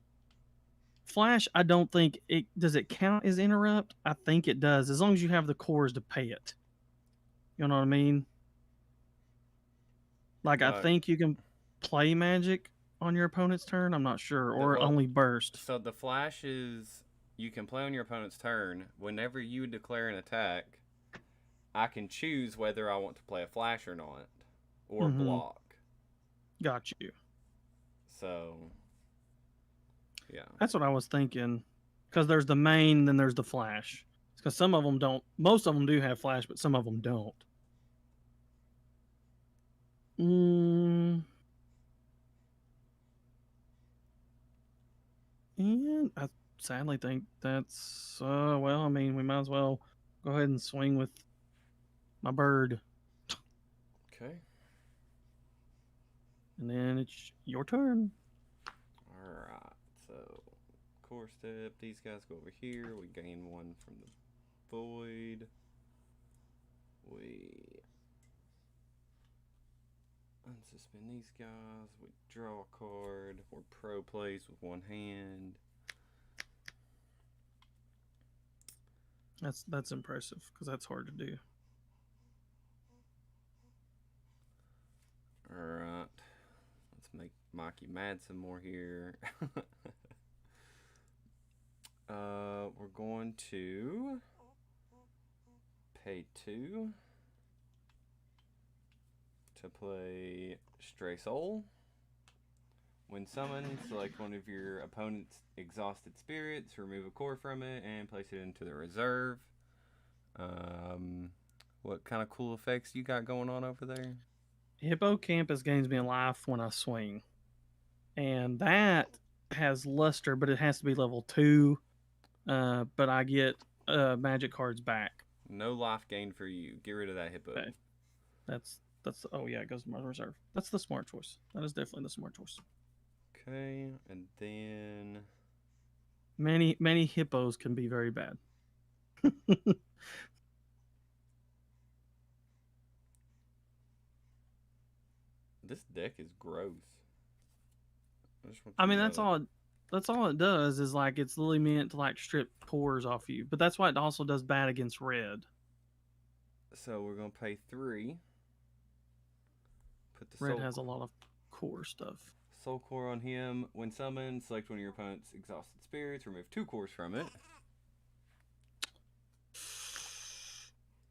think it does it count as interrupt? I think it does, as long as you have the cores to pay it. You know what I mean? Like I think you can play magic on your opponent's turn. I'm not sure, or only burst. So the flash is you can play on your opponent's turn. Whenever you declare an attack, I can choose whether I want to play a flash or not, or block. Got you. So, yeah. That's what I was thinking. Because there's the main, then there's the flash. Because some of them don't. Most of them do have flash, but some of them don't. And I sadly think that's well. I mean, we might as well go ahead and swing with my bird. Okay. And then it's your turn. All right. So, core step. These guys go over here. We gain 1 from the void. We unsuspend these guys. We draw a card. We're pro plays with 1 hand. That's impressive because that's hard to do. All right. Let's make Mikey mad some more here. We're going to pay 2 to play Stray Soul. When summoned, select one of your opponent's exhausted spirits, remove a core from it, and place it into the reserve. What kind of cool effects you got going on over there? Hippocampus gains me a life when I swing. and that has luster, but it has to be level 2. But I get magic cards back. No life gain for you. Get rid of that hippo. Okay. That's oh yeah, it goes to my reserve. That's the smart choice. That is definitely the smart choice. Okay, and then Many hippos can be very bad. this deck is gross. I mean, that's all it does is like it's literally meant to like strip cores off you. But that's why it also does bad against red. So we're gonna pay 3. Put the Red has a lot of core stuff. soul core on him. When summoned, select one of your opponent's exhausted spirits. Remove 2 cores from it.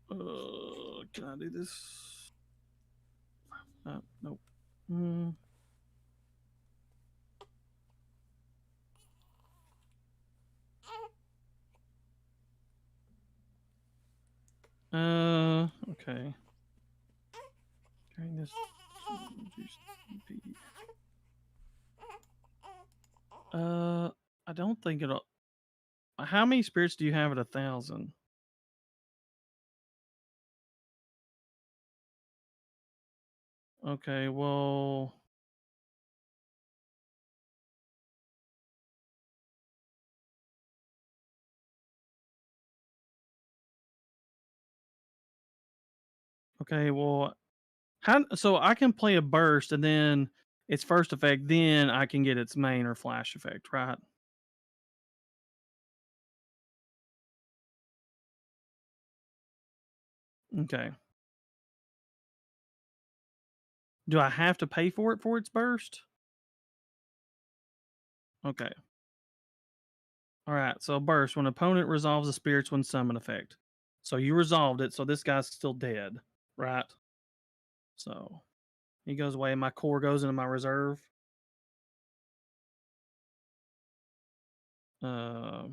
Can I do this? Nope. Okay. During this, I don't think it'll. How many spirits do you have at 1,000? Okay, well. Okay, well, so I can play a burst and then its first effect, then I can get its main or flash effect, right? Okay. Do I have to pay for it for its burst? Okay. All right. So burst when opponent resolves a spirits when summon effect. So you resolved it, so this guy's still dead, right? So he goes away, and my core goes into my reserve. We're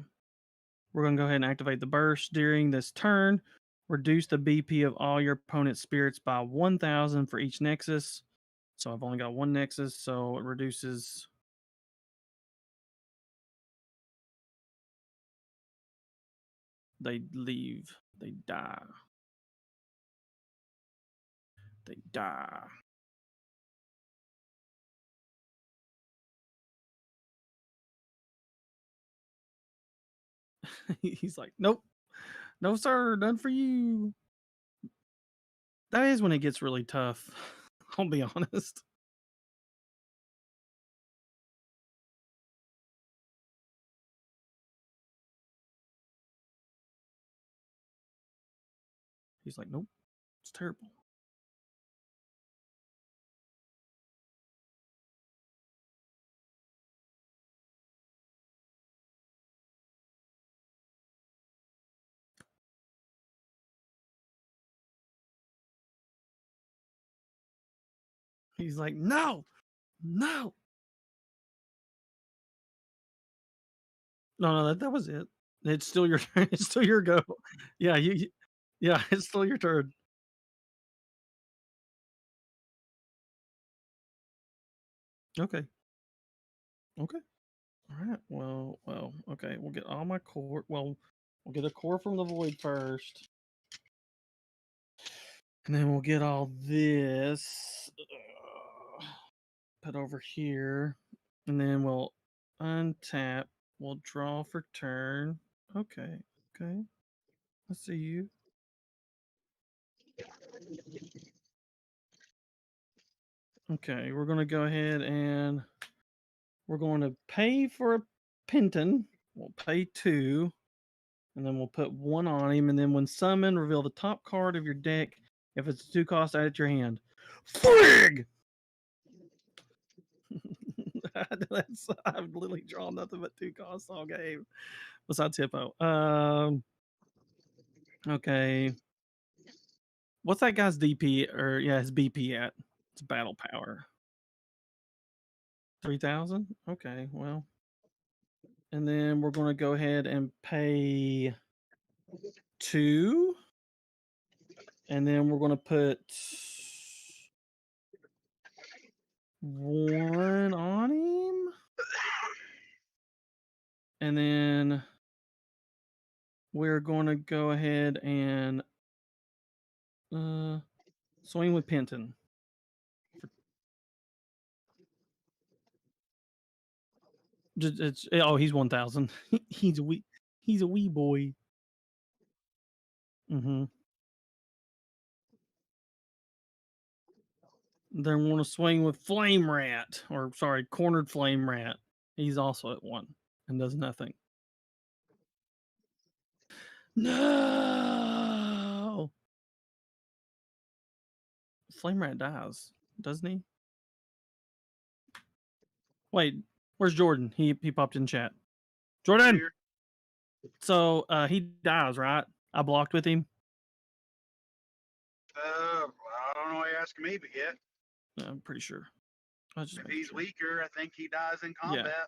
gonna go ahead and activate the burst during this turn. Reduce the BP of all your opponent's spirits by 1,000 for each nexus. So I've only got one nexus, so it reduces. They leave. They die. They die. He's like, nope. No, sir. None for you. That is when it gets really tough. I'll be honest. He's like, nope. It's terrible. He's like, no, no. No, that was it. It's still your turn. It's still your go. Yeah, yeah, it's still your turn. Okay. Okay. All right. Well. Okay. We'll get all my core. Well, we'll get a core from the void first, and then we'll get all this put over here, and then we'll untap. We'll draw for turn. Okay. Okay. I see you. Okay, we're gonna go ahead and we're going to pay for a Penton. We'll pay 2, and then we'll put 1 on him. And then when summoned, reveal the top card of your deck. If it's 2 cost, add it to your hand. Frig! I've literally drawn nothing but 2 costs all game. Besides Hippo. Okay. What's that guy's DP or his BP at? It's battle power. 3,000? Okay, well. And then we're going to go ahead and pay 2. And then we're going to put 1 on him. And then we're going to go ahead and swing with Penton. He's 1,000. He's a wee boy. Mm-hmm. Then want to swing with Flame Rat, or sorry, Cornered Flame Rat. He's also at 1 and does nothing. No! Flame Rat dies, doesn't he? Wait, where's Jordan? He popped in chat. Jordan! Here. So he dies, right? I blocked with him. I don't know why you're asking me, but yeah. I'm pretty sure. If he's weaker, I think he dies in combat. Yeah.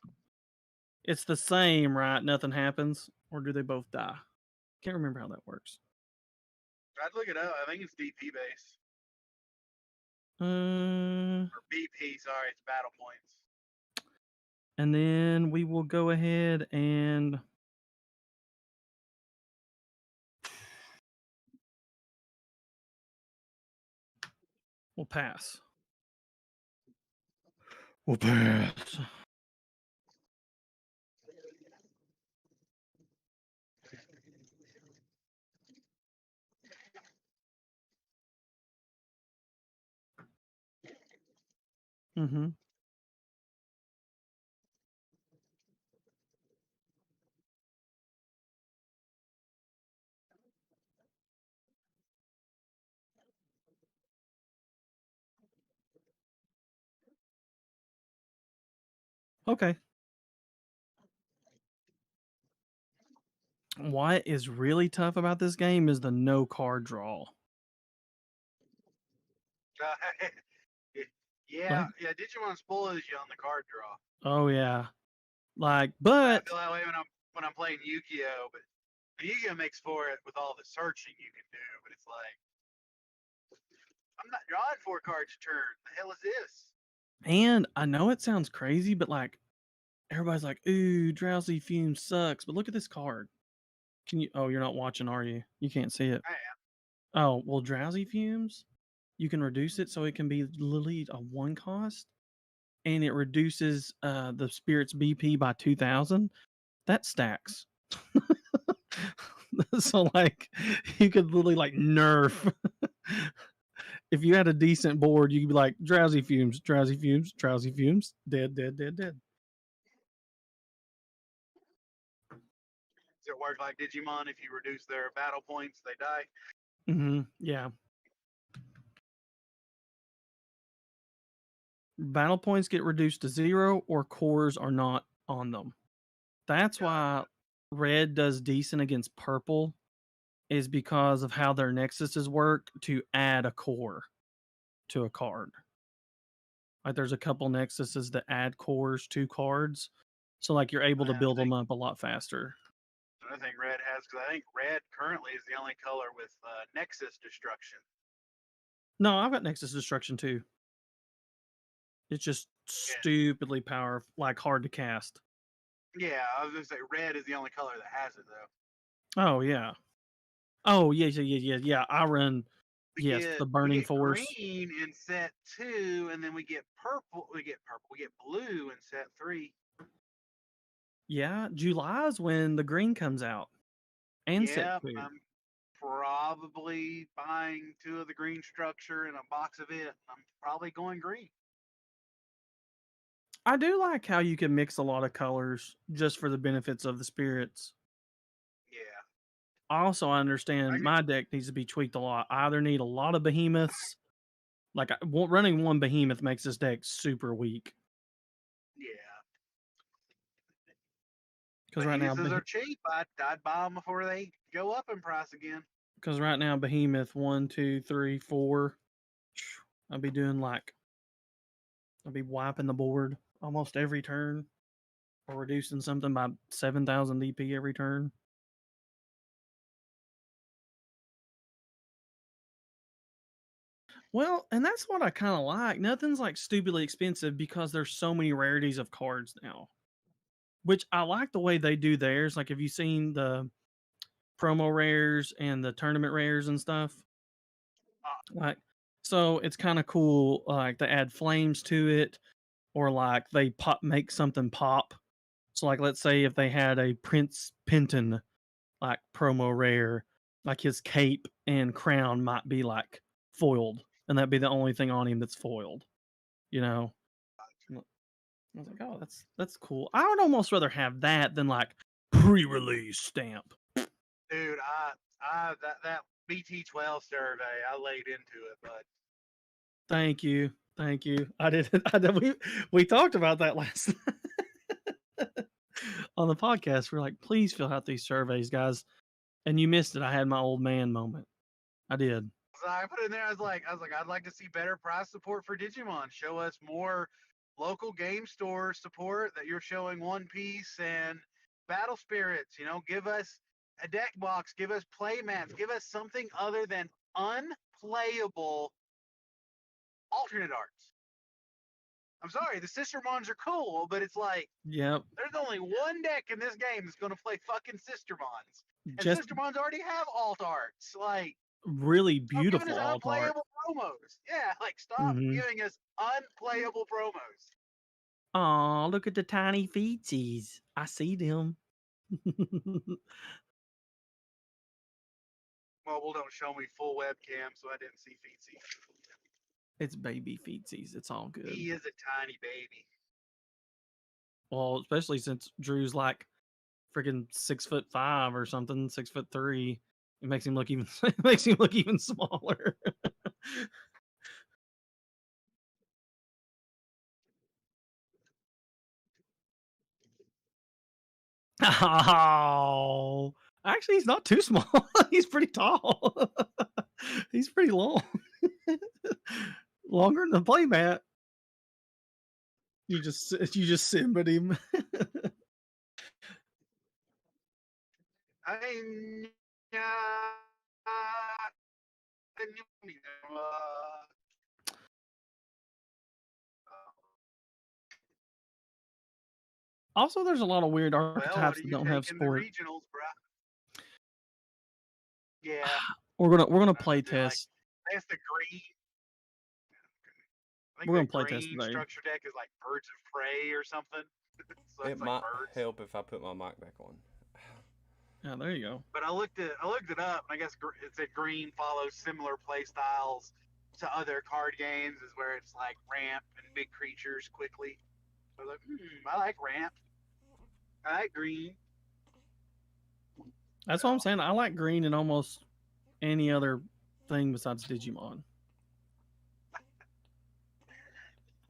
It's the same, right? Nothing happens, or do they both die? Can't remember how that works. I'd look it up. I think it's DP based. Or BP, sorry, it's battle points. And then we will go ahead and we'll pass. We'll pass. Mm-hmm. Okay. What is really tough about this game is the no card draw. Yeah, Digimon spoils you on the card draw. Oh yeah. Like, I but feel that way when I'm playing Yu-Gi-Oh, but Yu-Gi-Oh makes for it with all the searching you can do, but it's like I'm not drawing 4 cards a turn. The hell is this? and I know it sounds crazy, but like everybody's like, ooh, Drowsy Fume sucks. But look at this card. Can you you're not watching, are you? You can't see it. I am. Oh, well, Drowsy Fumes, you can reduce it so it can be literally a 1 cost, and it reduces the spirit's BP by 2,000. That stacks. So like you could literally like nerf. If you had a decent board, you could be like drowsy fumes, drowsy fumes, drowsy fumes, dead, dead, dead, dead. Does it work like Digimon? If you reduce their battle points, they die. Mm-hmm. Yeah. Battle points get reduced to 0, or cores are not on them. That's why red does decent against purple, is because of how their nexuses work to add a core to a card. Like there's a couple nexuses that add cores to cards, so like you're able to build them up a lot faster. I think red has, because I think red currently is the only color with Nexus destruction. No, I've got Nexus Destruction too. It's just stupidly powerful, like hard to cast. Yeah, I was gonna say red is the only color that has it though. Oh yeah. Oh yeah. I run. The Burning Force. Green in set 2, and then we get purple. We get blue in set 3. Yeah, July's when the green comes out. And set 2. I'm probably buying 2 of the green structure and a box of it. I'm probably going green. I do like how you can mix a lot of colors just for the benefits of the spirits. Yeah. Also, I understand my deck needs to be tweaked a lot. I either need a lot of behemoths. Like running 1 behemoth makes this deck super weak. Yeah. Because right now are cheap. I'd buy them before they go up in price again. Because right now behemoth 1, 2, 3, 4. I'll be wiping the board almost every turn, or reducing something by 7,000 DP every turn. Well, and that's what I kind of like. Nothing's like stupidly expensive because there's so many rarities of cards now. which I like the way they do theirs. Like, have you seen the promo rares and the tournament rares and stuff? Like, so it's kind of cool. Like, they add flames to it, or like they make something pop. So, like, let's say if they had a Prince Penton like promo rare, like his cape and crown might be like foiled, and that'd be the only thing on him that's foiled. You know, I was like, oh, that's cool. I would almost rather have that than like pre-release stamp. Dude, that BT12 survey, I laid into it, but Thank you, thank you. I did. We talked about that last on the podcast. We're like, please fill out these surveys, guys. And you missed it. I had my old man moment. I did. so I put in there. I was like, I'd like to see better price support for Digimon. Show us more local game store support that you're showing One Piece and Battle Spirits. You know, give us a deck box, give us play mats, give us something other than unplayable alternate arts. I'm sorry, the Sistermons are cool, but it's like Yep. there's only one deck in this game that's going to play fucking Sistermons, and Just Sistermons already have alt arts. Like, really stop giving beautiful us alt art. unplayable promos. Yeah, like stop giving us unplayable promos. Oh, look at the tiny feetsies. I see them. Mobile don't show me full webcam, so I didn't see Feetsy. It's baby feetsies. It's all good. He is a tiny baby. Well, especially since Drew's like freaking 6'5" or something, 6'3". It makes him look even. It makes him look even smaller. Oh, actually, he's not too small. He's pretty tall. He's pretty long. Longer than the playmat. You just simbered him. Also, there's a lot of weird archetypes that don't have support. The regionals, bro? Yeah, We're gonna play test. Like, that's the green. I think We're the gonna play test green today. structure deck is like Birds of Prey or something. So it it's might like birds. help if I put my mic back on. Yeah, there you go. But I looked it up, and I guess it said green follows similar play styles to other card games, is where it's like ramp and big creatures quickly. So I was like, I like ramp. I like green. That's what I'm saying. I like green in almost any other thing besides Digimon.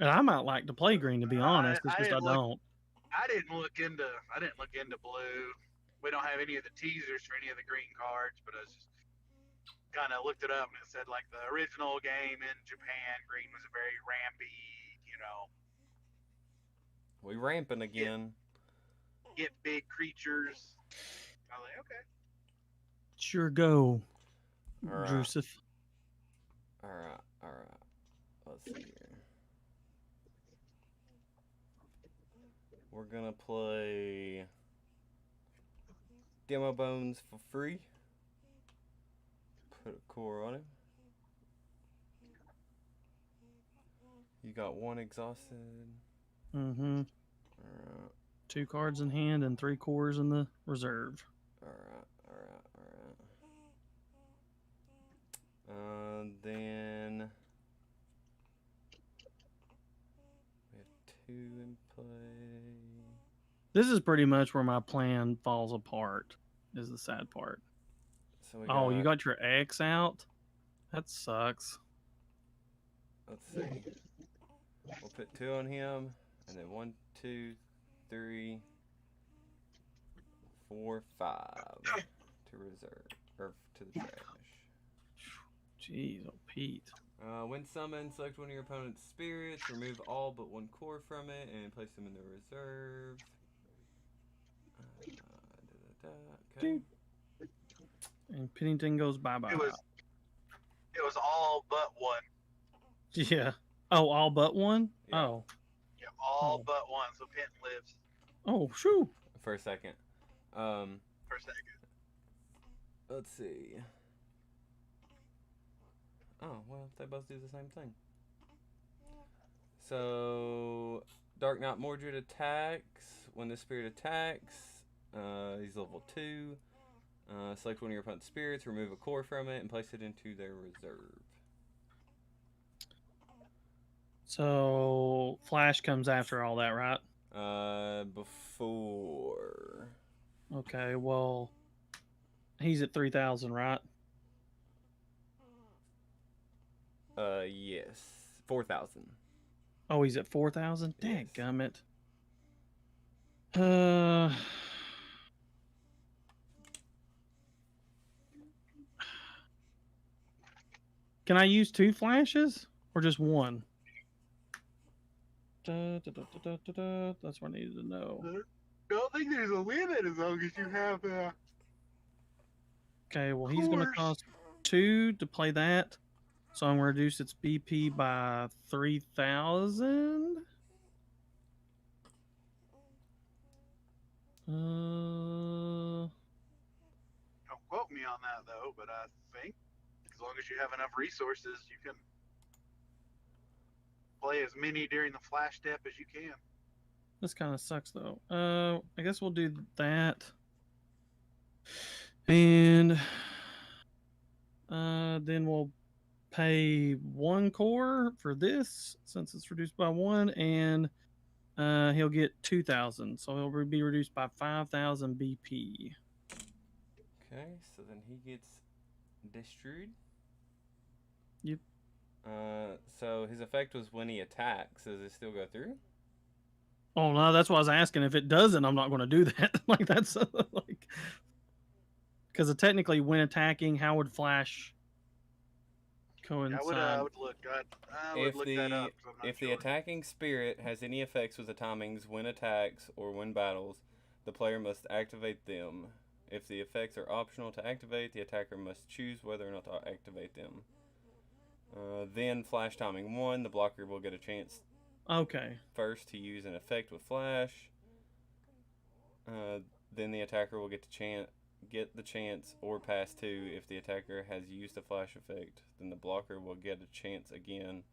And I might like to play green, to be honest. It's just I don't. I didn't look into blue. We don't have any of the teasers for any of the green cards, but I just kind of looked it up, and it said like the original game in Japan, green was a very rampy, you know. We ramping again. Get big creatures. I was like, okay. Sure go, Alright. Drusif. Alright. Let's see here. We're gonna play Demo Bones for free. Put a core on him. You got one exhausted. Mm-hmm. Alright. 2 cards in hand and 3 cores in the reserve. Alright. Then we have 2 in play. This is pretty much where my plan falls apart, is the sad part. So you got your X out? That sucks. Let's see. We'll put 2 on him, and then 1, 2, 3, 4, 5 to reserve, or to the trash. Jeez, oh Pete. When summoned, select one of your opponent's spirits, remove all but 1 core from it, and place them in the reserve. Okay. And Pennington goes bye-bye. It was all but 1. Yeah. Oh, all but 1? Yeah. Oh. Yeah, all but 1, so Penton lives. Oh, shoo. for a second. For a second. Let's see. Oh, well, they both do the same thing. So, Dark Knight Mordred attacks. When the spirit attacks, he's level 2. Select one of your opponent's spirits, remove a core from it, and place it into their reserve. So Flash comes after all that, right? Before. Okay, well, he's at 3,000, right? Yes. 4,000. Oh, he's at 4,000? Yes. Dadgummit. Can I use 2 flashes or just 1? That's what I needed to know. I don't think there's a limit as long as you have Okay, well, he's going to cost 2 to play that. So I'm going to reduce its BP by 3,000. Don't quote me on that though, but I think as long as you have enough resources, you can play as many during the flash step as you can. This kind of sucks though. I guess we'll do that. And then we'll pay 1 core for this since it's reduced by 1, and he'll get 2,000. So he'll be reduced by 5,000 BP. Okay, so then he gets destroyed. Yep. So his effect was when he attacks. Does it still go through? Oh no, that's what I was asking. If it doesn't, I'm not going to do that. Like that's like because technically, when attacking, how would Flash coincide? I would look. I would look that up. 'Cause I'm not If sure. the attacking spirit has any effects with the timings when attacks or when battles, the player must activate them. If the effects are optional to activate, the attacker must choose whether or not to activate them. Then Flash timing 1, the blocker will get a chance Okay. first to use an effect with Flash. Then the attacker will get the chance or pass 2. If the attacker has used a Flash effect, then the blocker will get a chance again,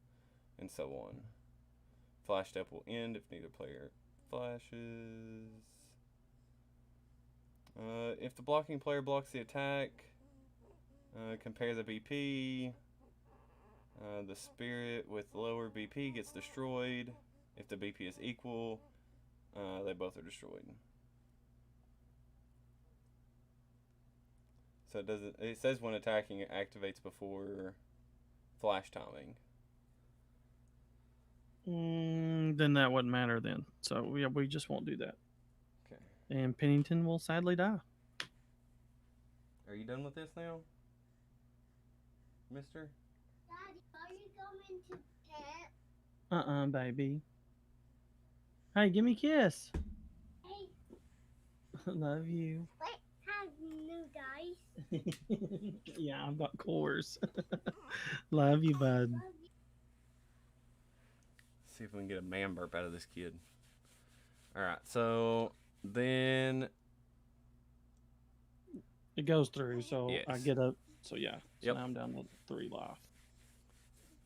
and so on. Flash step will end if neither player flashes. If the blocking player blocks the attack, compare the BP. The spirit with lower BP gets destroyed. If the BP is equal, they both are destroyed. So it says when attacking, it activates before flash timing. Then that wouldn't matter then. So yeah, we just won't do that. Okay. And Pennington will sadly die. Are you done with this now, mister? Daddy, are you going to pet? Baby. Hey, give me a kiss. Hey, Love you. let's have new dice. Yeah, I've got cores. Love you, bud. See if we can get a man burp out of this kid. Alright, so then It goes through, so Yes. I get up. So yeah, so Yep. now I'm down to 3 life.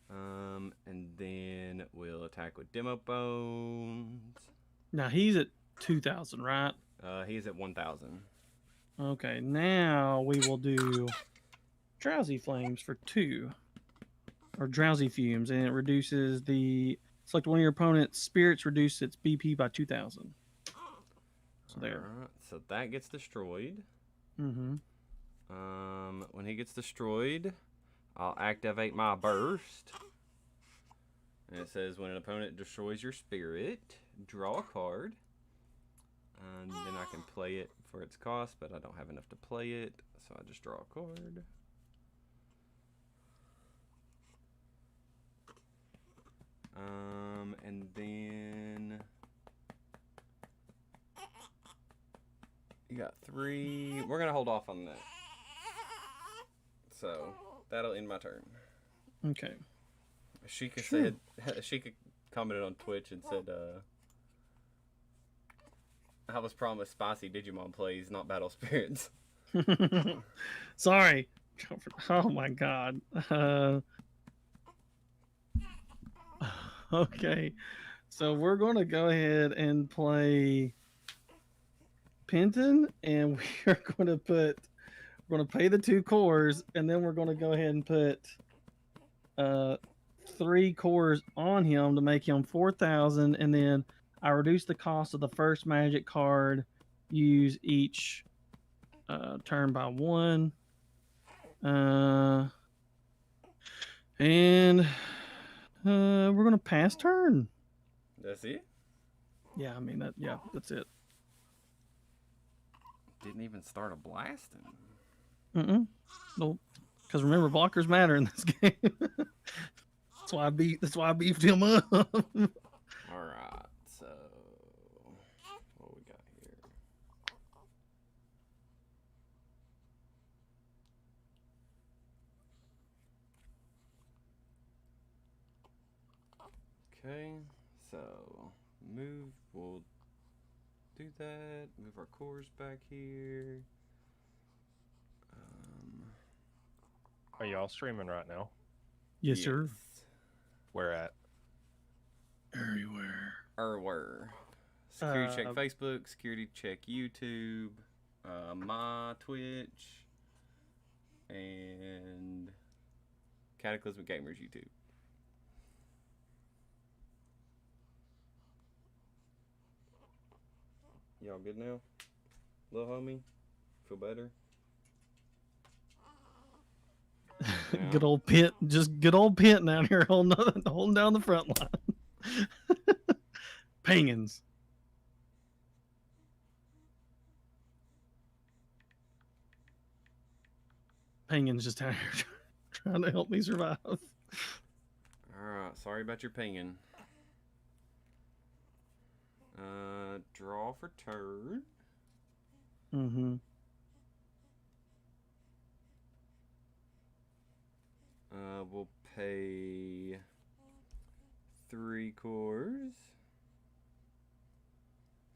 and then we'll attack with Demo Bones. Now he's at 2,000, right? He is at 1,000. Okay, now we will do Drowsy Flames for 2. Or Drowsy Fumes, and it reduces the... Select one of your opponent's spirits, reduce its BP by 2,000. So there. Alright, so that gets destroyed. Mm-hmm. When he gets destroyed, I'll activate my burst. And it says when an opponent destroys your spirit, draw a card. And then I can play it for its cost, but I don't have enough to play it, so I just draw a card. And then you got 3. We're gonna hold off on that. So that'll end my turn. Okay. Sheikah commented on Twitch and said, I was promised spicy Digimon plays, not battle spirits. Sorry. Oh my god. Okay. So we're gonna go ahead and play Penton, and we're gonna pay the 2 cores, and then we're gonna go ahead and put 3 cores on him to make him 4,000, and then I reduce the cost of the first magic card use each turn by 1. And we're gonna pass turn. That's it? Yeah, I mean that's it. Didn't even start a blasting. Well, because remember, blockers matter in this game. That's why I beefed him up. Alright, so what we got here? Okay, so we'll do that. Move our cores back here. Are y'all streaming right now? Yes, sir. Where at? Everywhere. Where? Security check Facebook, security check YouTube, my Twitch, and Cataclysmic Gamers YouTube. Y'all good now? Little homie? Feel better? Yeah. Good old Pit, just good old Pit out here holding down the front line. Pangins. Pangins just out here trying to help me survive. Alright, sorry about your pinging. Draw for turn. Mm-hmm. We'll pay 3 cores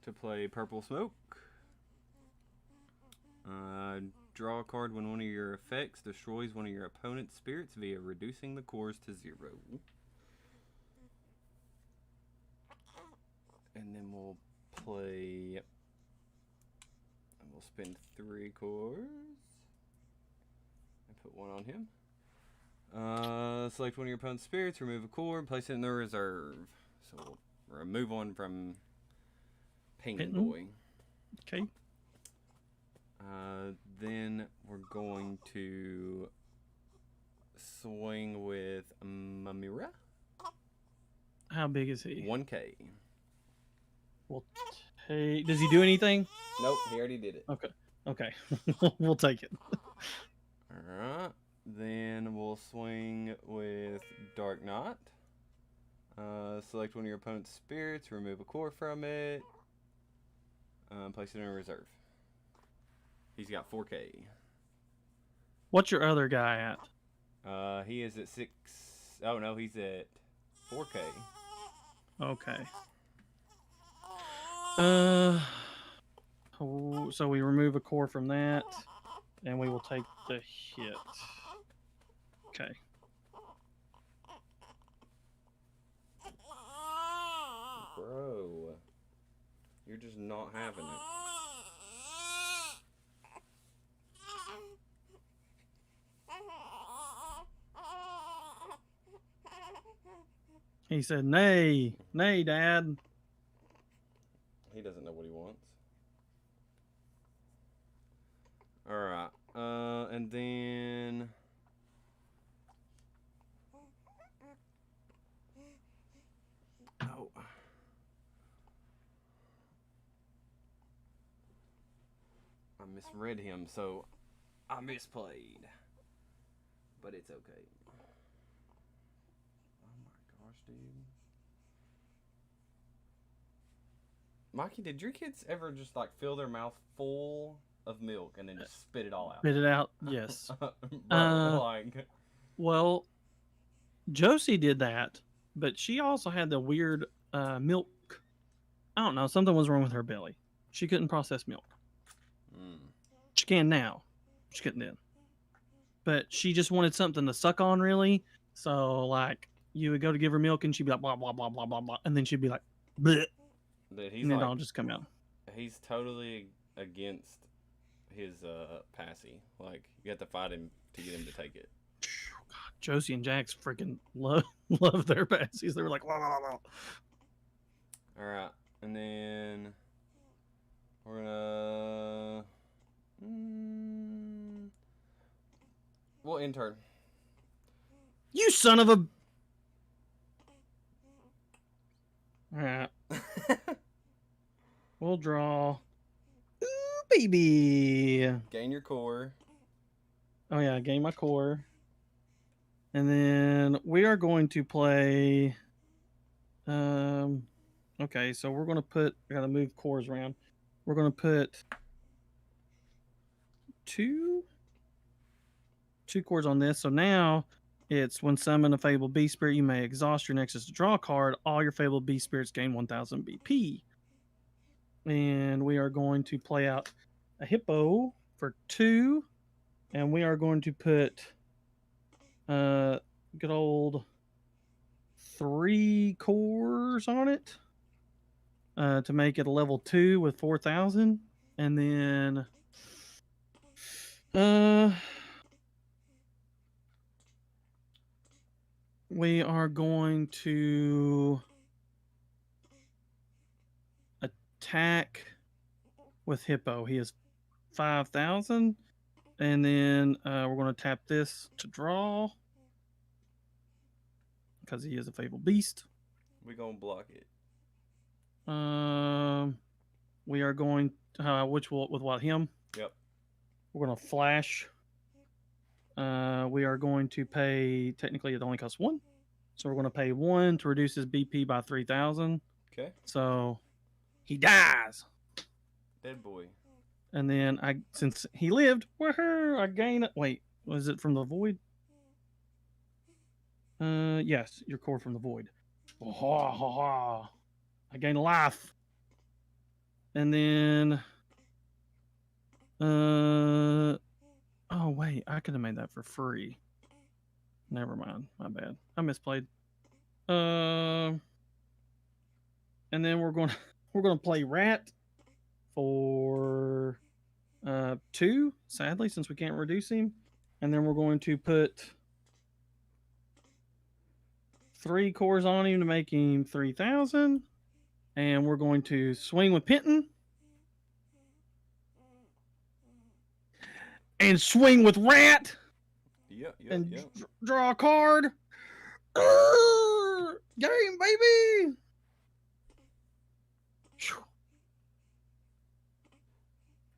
to play Purple Smoke. Draw a card when one of your effects destroys one of your opponent's spirits via reducing the cores to 0. And then we'll play, and we'll spend 3 cores and put 1 on him. Select one of your opponent's spirits, remove a core, and place it in the reserve. So we'll remove one from Penguin Boy. Okay. Then we're going to swing with Mamira. How big is he? 1K. We'll take. Does he do anything? Nope, he already did it. Okay. We'll take it. Alright. Then we'll swing with Dark Knot. Select one of your opponent's spirits, remove a core from it, place it in a reserve. He's got 4K. What's your other guy at? He is at 6. Oh no, he's at 4K. Okay. So we remove a core from that, and we will take the hit. Okay. Bro, you're just not having it. He said, "Nay, nay, Dad." He doesn't know what he wants. Alright, and then... Oh. I misread him, so I misplayed. But it's okay. Oh my gosh, dude. Mikey, did your kids ever just like fill their mouth full of milk and then just spit it all out? Spit it out. Yes. Bro, like... Well, Josie did that, but she also had the weird milk. I don't know. Something was wrong with her belly. She couldn't process milk. Mm. She can now. She couldn't then. But she just wanted something to suck on, really. So, like, you would go to give her milk, and she'd be like, blah, blah, blah, blah, blah, blah. And then she'd be like, bleh. But he's And then like, it'll just come out. he's totally against his passy. Like, you have to fight him to get him to take it. God, Josie and Jax freaking love their patsies. They were like, la, la, la. All right, and then we're gonna. We'll intern. You son of a. All right. We'll draw. Ooh, baby. Gain your core. Oh, yeah. Gain my core. And then we are going to play. Okay, so we're going to put. I got to move cores around. We're going to put two cores on this. So now it's when summon a Fabled Beast Spirit, you may exhaust your Nexus to draw a card. All your Fabled Beast Spirits gain 1,000 BP. And we are going to play out a Hippo for 2. And we are going to put good old 3 cores on it to make it a level 2 with 4,000. And then we are going to attack with Hippo. He is 5,000. And then we're going to tap this to draw because he is a Fabled Beast. We're gonna block it. We are going with what him? Yep. We're going to flash. We are going to pay. Technically, it only costs 1, so we're going to pay 1 to reduce his BP by 3,000. Okay. So he dies. Dead boy. And then since he lived, I gain it. Wait, was it from the void? Yes, your core from the void. I gain a life. And then, oh wait, I could have made that for free. Never mind, my bad. I misplayed. And then we're gonna play Rat for 2, sadly, since we can't reduce him. And then we're going to put 3 cores on him to make him 3,000. And we're going to swing with Penton. And swing with Rat. Yep. And draw a card. Game, baby.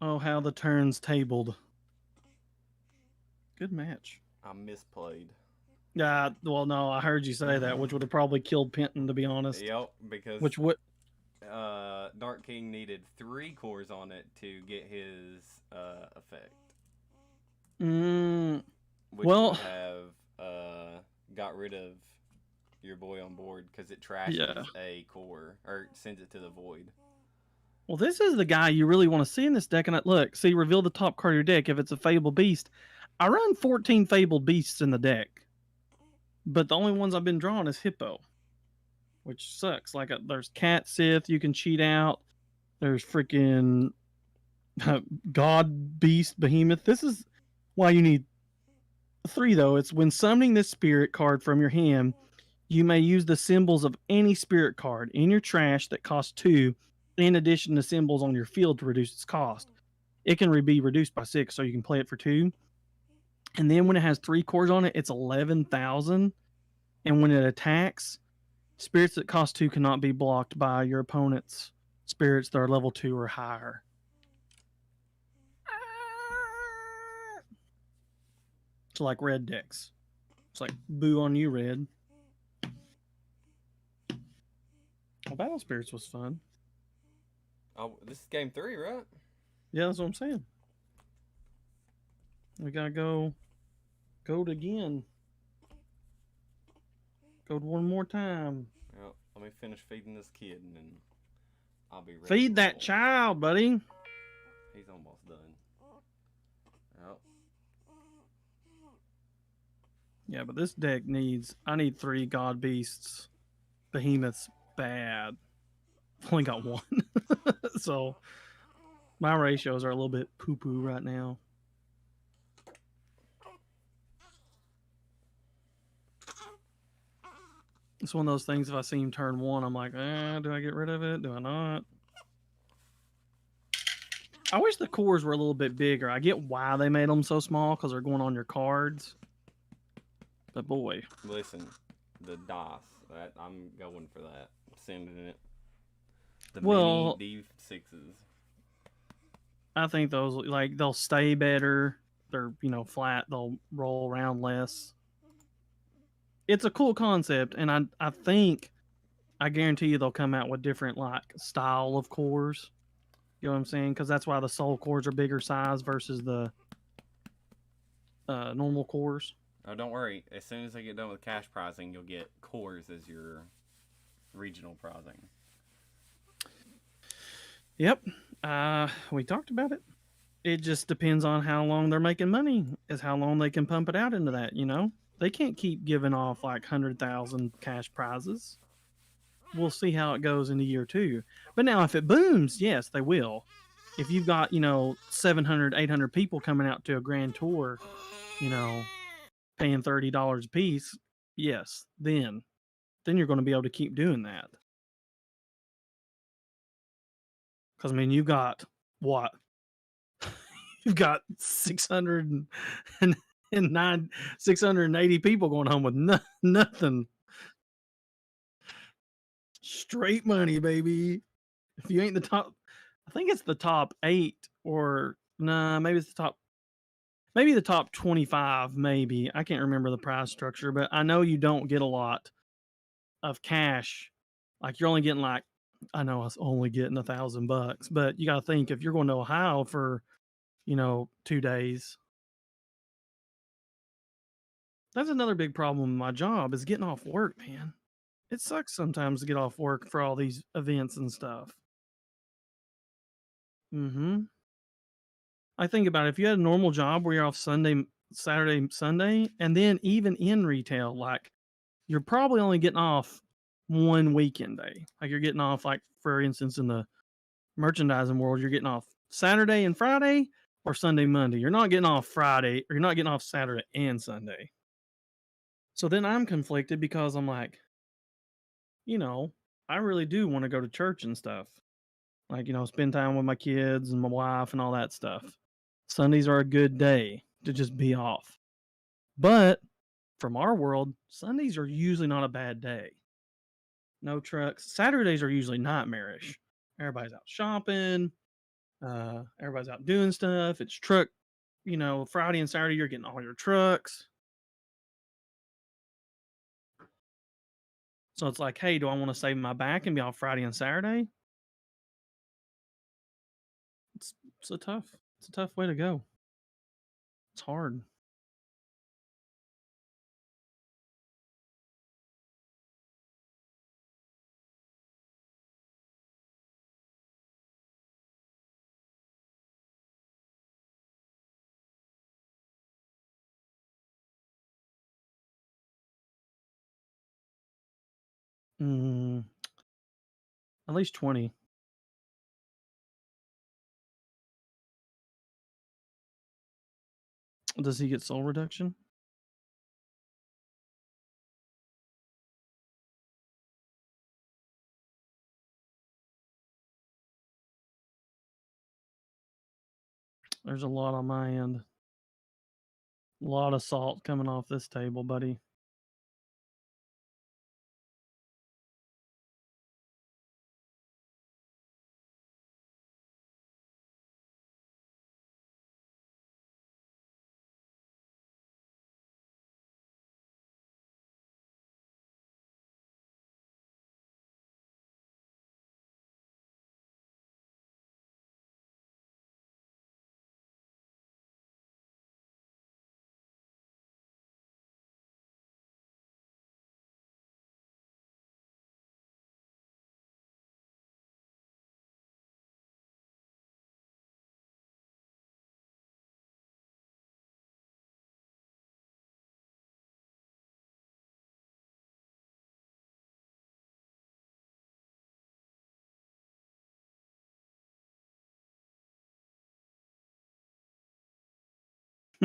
Oh, how the turns tabled. Good match. I misplayed. Yeah, well, no, I heard you say that, which would have probably killed Penton, to be honest. Yep, because Which would. Dark King needed 3 cores on it to get his effect. Which Well, would have got rid of your boy on board because it trashes a core or sends it to the void. well, this is the guy you really want to see in this deck. And look, see, reveal the top card of your deck if it's a Fabled Beast. I run 14 Fabled Beasts in the deck, but the only ones I've been drawing is Hippo, which sucks. Like, there's Cat Sith you can cheat out. There's freaking God Beast Behemoth. This is why you need 3, though. It's when summoning this spirit card from your hand, you may use the symbols of any spirit card in your trash that costs 2, in addition to symbols on your field to reduce its cost. It can be reduced by 6, so you can play it for 2. And then when it has 3 cores on it, it's 11,000. And when it attacks, spirits that cost 2 cannot be blocked by your opponent's spirits that are level 2 or higher. It's like red decks. It's like boo on you, red. Well, Battle Spirits was fun. Oh, this is game 3, right? Yeah, that's what I'm saying. We gotta go code again. Code one more time. Well, let me finish feeding this kid and then I'll be ready. Feed to that roll. child, buddy. He's almost done. Oh, Yeah, but this deck needs. I need 3 God Beasts, Behemoths bad. I've only got 1, so my ratios are a little bit poo poo right now. It's one of those things. If I see him turn 1, I'm like, do I get rid of it? Do I not? I wish the cores were a little bit bigger. I get why they made them so small because they're going on your cards. But boy, listen, the DOS. I'm going for that. Sending it. The Well- mini D6s. I think those like they'll stay better. They're flat. They'll roll around less. It's a cool concept, and I think I guarantee you they'll come out with different like style of cores. You know what I'm saying? Because that's why the soul cores are bigger size versus the normal cores. Oh, don't worry. As soon as I get done with cash prizing, you'll get cores as your regional prizing. Yep. We talked about it. It just depends on how long they're making money, is how long they can pump it out into that, They can't keep giving off like 100,000 cash prizes. We'll see how it goes in year 2. But now if it booms, yes, they will. If you've got, 700, 800 people coming out to a grand tour, paying $30 a piece, yes, then you're going to be able to keep doing that. Because, I mean, you've got what? You've got 680 people going home with nothing. Straight money, baby. If you ain't the top, I think it's the top 8 or nah, maybe it's the top 25, maybe. I can't remember the price structure, but I know you don't get a lot of cash. Like you're only getting I know I was only getting $1,000, but you got to think if you're going to Ohio for, 2 days. That's another big problem with my job is getting off work, man. It sucks sometimes to get off work for all these events and stuff. I think about it. If you had a normal job where you're off Sunday, Saturday, Sunday, and then even in retail, like you're probably only getting off one weekend day. Like you're getting off, like for instance, in the merchandising world, you're getting off Saturday and Friday or Sunday, Monday. You're not getting off Friday or you're not getting off Saturday and Sunday. So then I'm conflicted because I'm like, I really do want to go to church and stuff. Like, spend time with my kids and my wife and all that stuff. Sundays are a good day to just be off. But from our world, Sundays are usually not a bad day. No trucks. Saturdays are usually nightmarish. Everybody's out shopping. Everybody's out doing stuff. It's truck, Friday and Saturday, you're getting all your trucks. So it's like, hey, do I want to save my back and be off Friday and Saturday? It's a tough way to go. It's hard. At least 20. Does he get soul reduction? There's a lot on my end. A lot of salt coming off this table, buddy.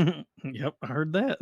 Yep, I heard that.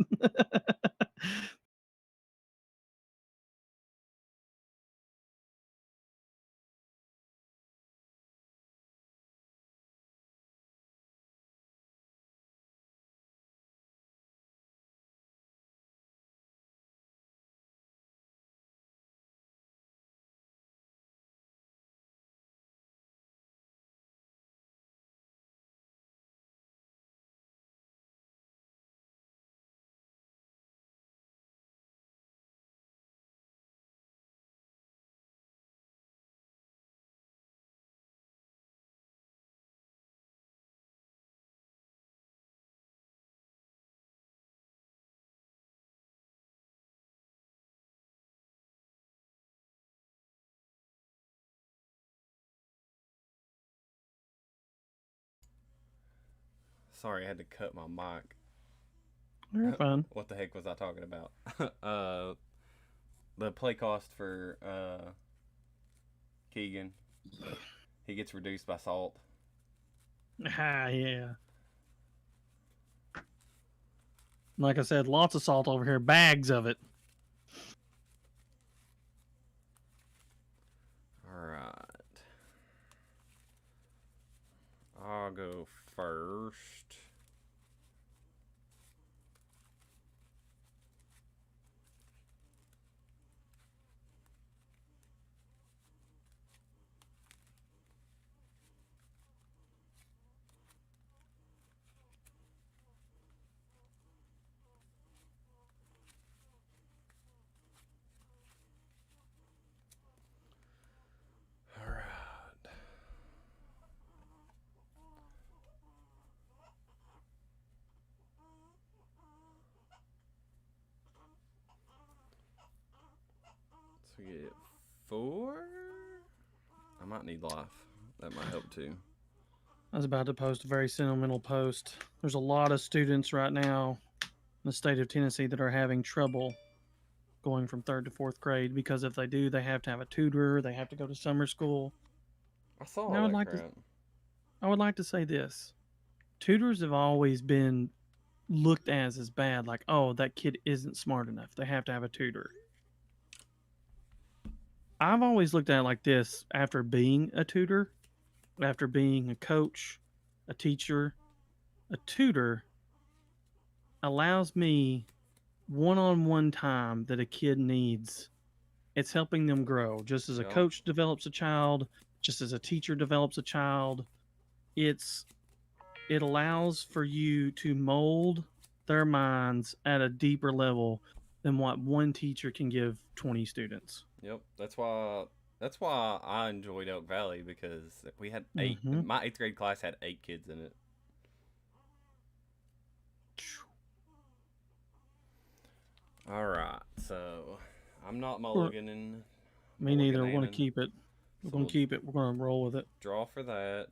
Sorry, I had to cut my mic. You're fine. What the heck was I talking about? The play cost for Keegan. He gets reduced by salt. Ah, yeah. Like I said, lots of salt over here, bags of it. Alright. I'll go first. Alright. So we get 4. I might need life. That might help too. I was about to post a very sentimental post. There's a lot of students right now in the state of Tennessee that are having trouble going from 3rd to 4th grade because if they do, they have to have a tutor, they have to go to summer school. I saw And all that crap. I would like to say this. Tutors have always been looked as bad, like, oh, that kid isn't smart enough. They have to have a tutor. I've always looked at it like this after being a tutor, after being a coach, a teacher, a tutor allows me one-on-one time that a kid needs. It's helping them grow. Just as a Yep. coach develops a child, just as a teacher develops a child, it allows for you to mold their minds at a deeper level than what one teacher can give 20 students. Yep. That's why I enjoyed Elk Valley, because we had 8. Mhm. My 8th grade class had 8 kids in it. Alright, so I'm not mulliganing. Me neither. We're going to mulliganing. keep it. We're So going we'll to keep it. We're going to roll with it. draw for that.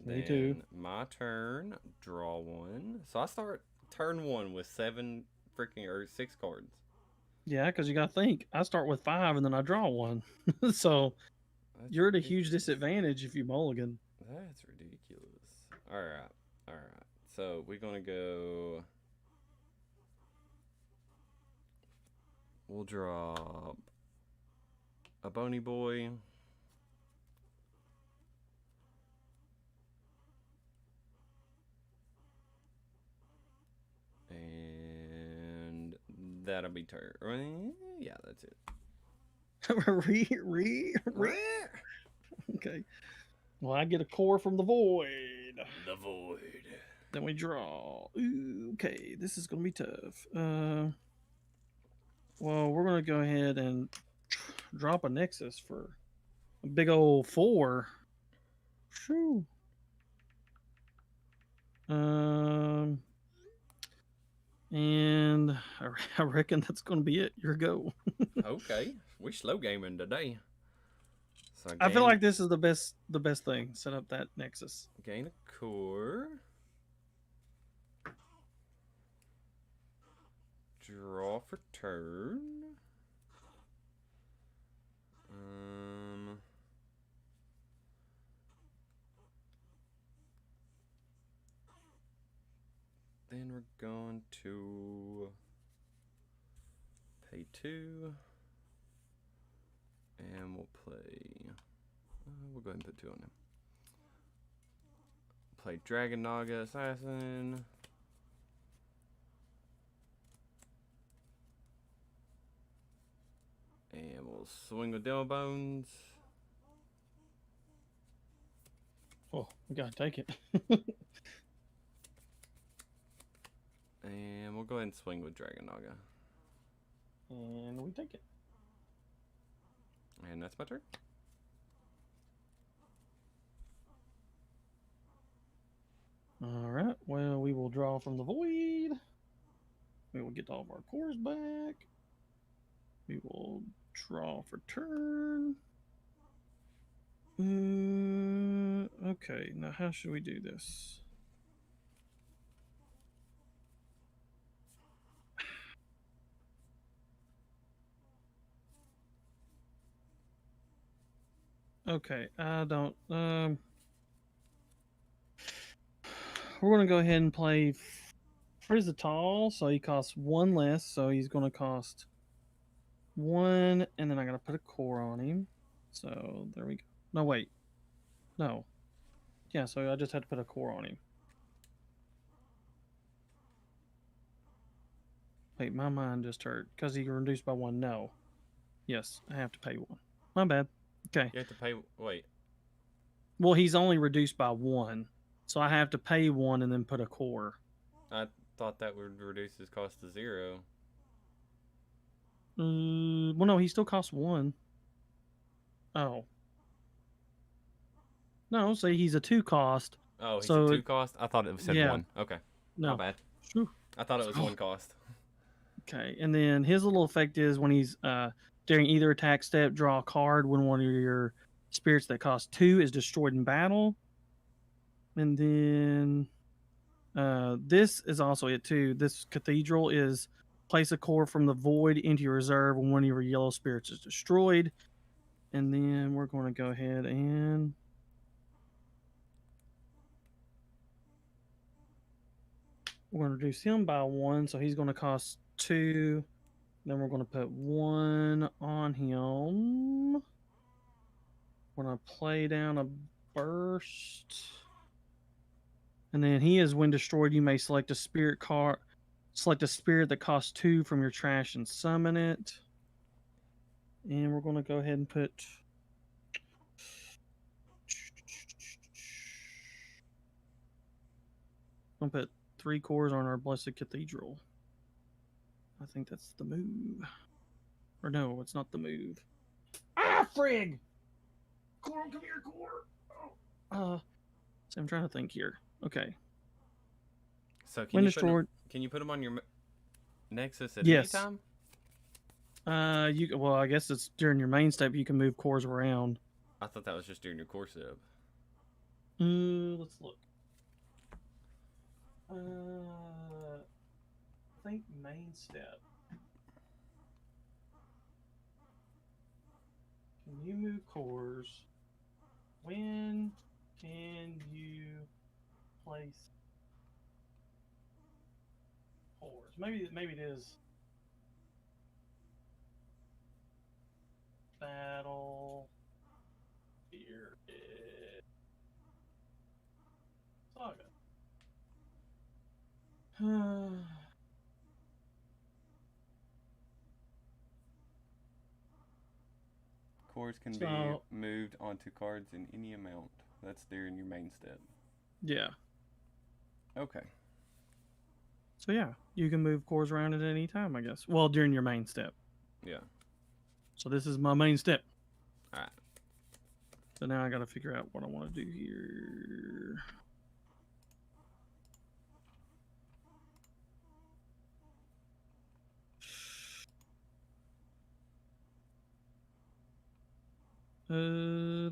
Me Then too. my turn, draw 1. So I start turn 1 with 7 or 6 cards. Yeah, because you got to think. I start with 5 and then I draw 1. So That's you're at a huge ridiculous. disadvantage if you mulligan. That's ridiculous. Alright, alright. So we're gonna go. We'll drop a Bony Boy. And that'll be turn. Yeah, that's it. Okay. Well, I get a core from the void. The Void. Then we draw. Ooh, okay, this is gonna be tough. Well, we're gonna go ahead and drop a Nexus for a big old 4. Shoo. And I reckon that's gonna be it. Your go. Okay, we slow gaming today. So I feel like this is the best thing. Set up that Nexus. gain a core. Draw for turn. Then we're going to pay 2. And we'll play. We'll go ahead and put 2 on him. Play Dragon Naga Assassin. And we'll swing with Demo Bones. Oh, we gotta take it. And we'll go ahead and swing with Dragon Naga. And we take it. And that's my turn. All right. Well, we will draw from the void. We will get all of our cores back. We will draw for turn. Okay. Now, how should we do this? Okay. I don't. We're gonna go ahead and play Frizzatol, so he costs 1 less, so he's gonna cost 1, and then I gotta put a core on him. So there we go. No, wait. No. Yeah, so I just had to put a core on him. Wait, my mind just hurt. Because he reduced by 1. No. Yes, I have to pay 1. My bad. Okay. You have to pay. Wait. Well, he's only reduced by 1. So I have to pay 1 and then put a core. I thought that would reduce his cost to 0. Well, no, he still costs 1. Oh. No, see, he's a 2 cost. Oh, he's So a 2 cost? I thought it said yeah. 1. Okay. No. My bad. Whew. I thought it was Oh. 1 cost. Okay, and then his little effect is when he's during either attack step, draw a card when one of your spirits that cost 2 is destroyed in battle. And then this is also it too. This cathedral is place a core from the void into your reserve when one of your yellow spirits is destroyed. And then we're going to go ahead and we're going to reduce him by 1, so he's going to cost 2. Then we're going to put 1 on him. We're going to play down a burst. And then he is when destroyed, you may select a spirit card. Select a spirit that costs 2 from your trash and summon it. And we're going to go ahead and put. I'm going to put 3 cores on our Blessed Cathedral. I think that's the move. Or no, it's not the move. Ah, frig! Coral, come here, Core. So I'm trying to think here. Okay. So When destroyed. Can you put him on your Nexus at Yes. any time? Well, I guess it's during your main step you can move cores around. I thought that was just during your core step. Let's look. I think main step. Can you move cores? When can you place cores? Maybe it is battle here is Saga. Cores can be So- moved onto cards in any amount. That's during your main step. Yeah. Okay. So yeah, you can move cores around at any time, I guess. Well, during your main step. Yeah. So this is my main step. Alright. So now I got to figure out what I want to do here.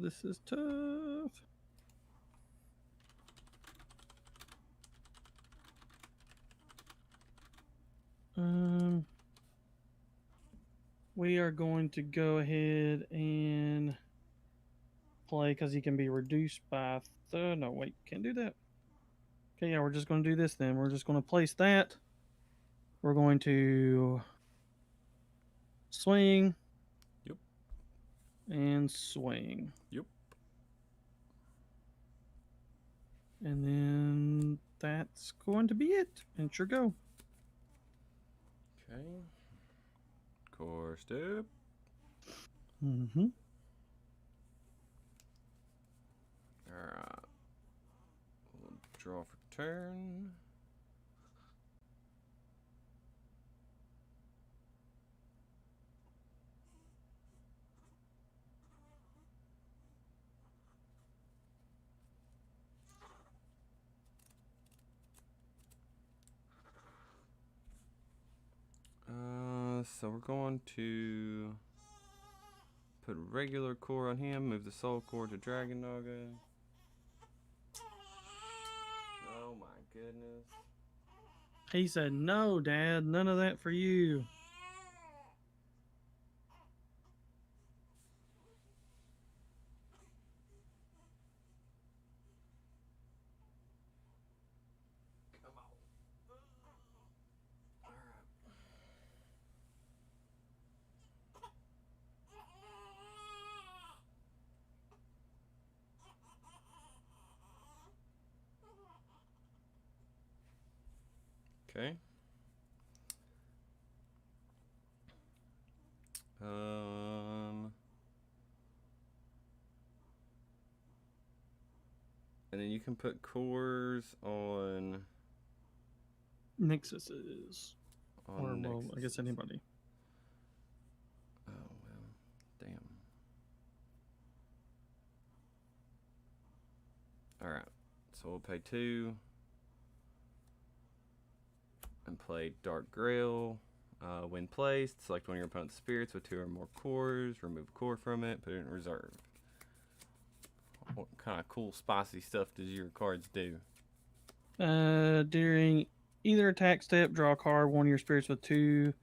This is tough. We are going to go ahead and play because he can be reduced by no, wait, can't do that. Okay, yeah, we're just going to do this then. We're just going to place that. We're going to swing. Yep. And swing. Yep. And then that's going to be it. And sure go. Okay. Core step. Mm-hmm. Alright. We'll draw for turn. So we're going to put regular core on him, move the soul core to Dragon Naga. Oh my goodness. He said, no, Dad, none of that for you. Come on. Okay. And then you can put cores on Nixuses. Or, well, I guess Nexuses. anybody. Oh well, damn. All right, so we'll pay 2 and play Dark Grail. When placed, select one of your opponent's spirits with 2 or more cores. Remove a core from it. Put it in reserve. What kind of cool, spicy stuff does your cards do? During either attack step, draw a card. One of your spirits with 2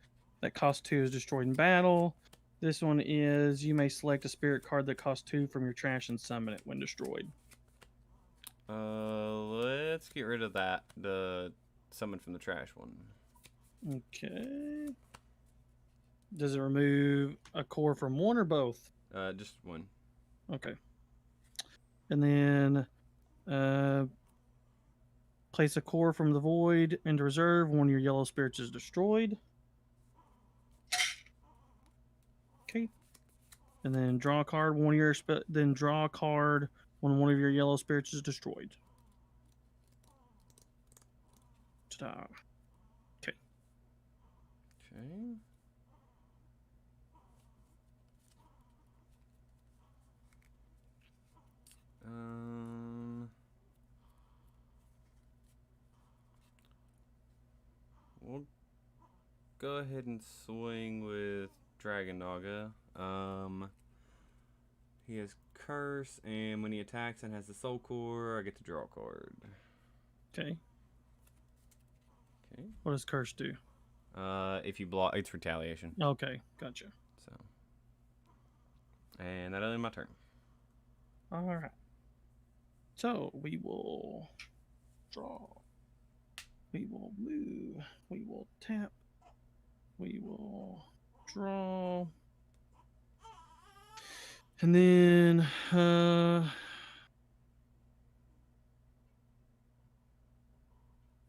that costs 2 is destroyed in battle. This one is you may select a spirit card that costs 2 from your trash and summon it when destroyed. Let's get rid of that. The summon from the trash one. Okay. Does it remove a core from one or both? Just one. Okay. And then place a core from the void into reserve. One of your yellow spirits is destroyed. Okay. And then draw a card. One of your then draw a card when one of your yellow spirits is destroyed. Ta-da. Okay. Okay. We'll go ahead and swing with Dragon Naga. He has Curse, and when he attacks and has the Soul Core, I get to draw a card. Okay. Okay. What does curse do? If you block, it's retaliation. Okay, gotcha. So, and that'll end my turn. All right. So we will draw. We will move. We will tap. We will draw. And then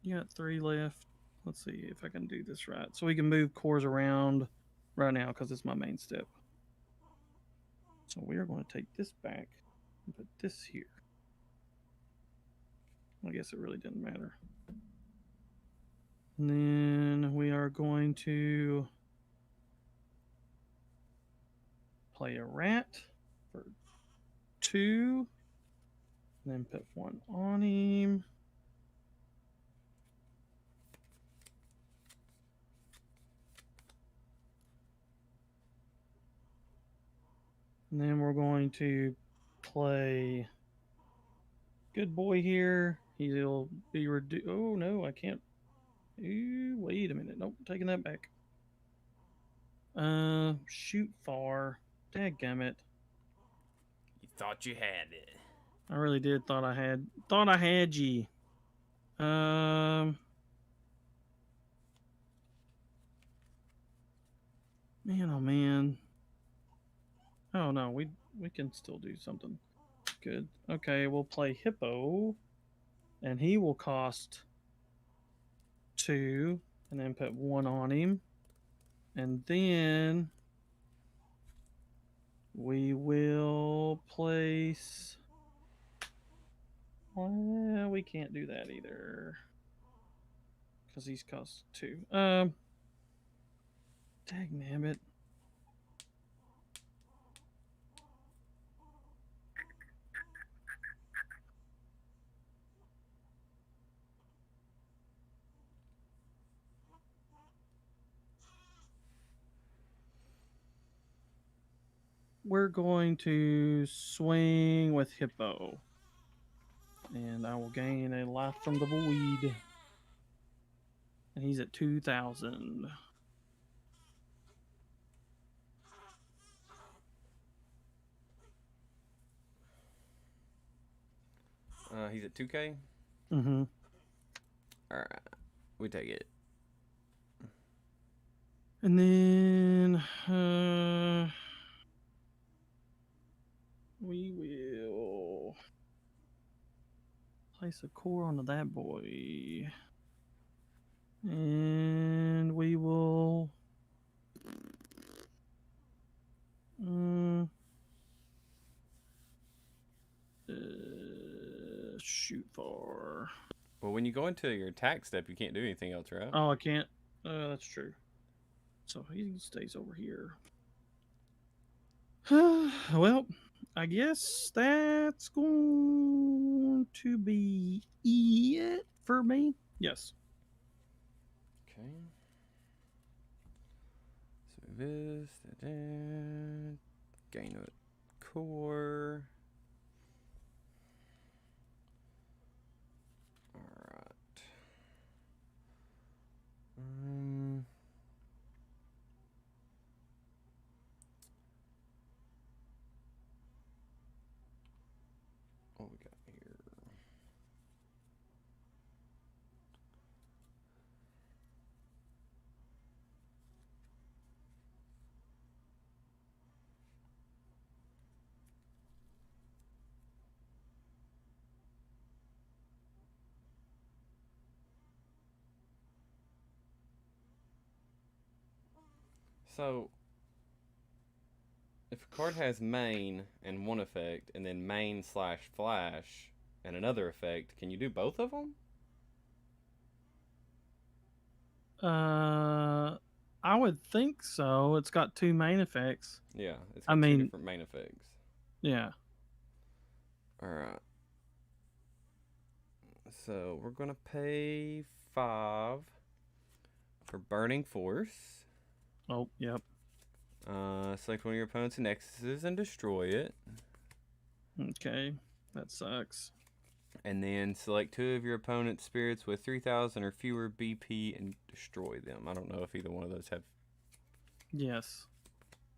you got 3 left. Let's see if I can do this right. So we can move cores around right now because it's my main step. So we are going to take this back and put this here. I guess it really didn't matter. And then we are going to play a rat for 2. And then put 1 on him. And then we're going to play good boy here. He'll be reduced. Oh, no, I can't. Ooh, wait a minute. Nope, taking that back. Shoot far. Dadgummit. You thought you had it. I really did thought I had ye. Man, oh man. Oh no, we can still do something good. Okay, we'll play Hippo, and he will cost 2, and then put 1 on him, and then we will place. Well, we can't do that either because he's cost 2. Dagnabbit. We're going to swing with Hippo. And I will gain a life from the void. And he's at 2,000. He's at 2K. Mm-hmm. All right, we take it. And then we will place a core onto that boy. And we will shoot for. Well, when you go into your attack step, you can't do anything else, right? Oh, I can't. That's true. So he stays over here. Well, I guess that's going to be it for me. Yes. Okay. So this, gain a core. All right. What we got here? So, if a card has main and one effect, and then main slash flash and another effect, can you do both of them? I would think so. It's got 2 main effects. Yeah, it's I got 2 mean- different main effects. Yeah. All right. So we're gonna pay 5 for Burning Force. Oh, yep. Select one of your opponent's nexuses and destroy it. Okay. That sucks. And then select 2 of your opponent's spirits with 3,000 or fewer BP and destroy them. I don't know if either one of those have. Yes.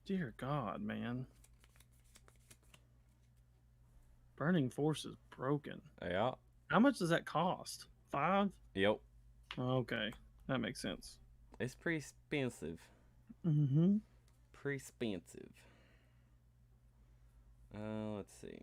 Dear God, man. Burning Force is broken. Yeah. How much does that cost? 5? Yep. Okay. That makes sense. It's pretty expensive. Mm-hmm. Pretty expensive. Let's see.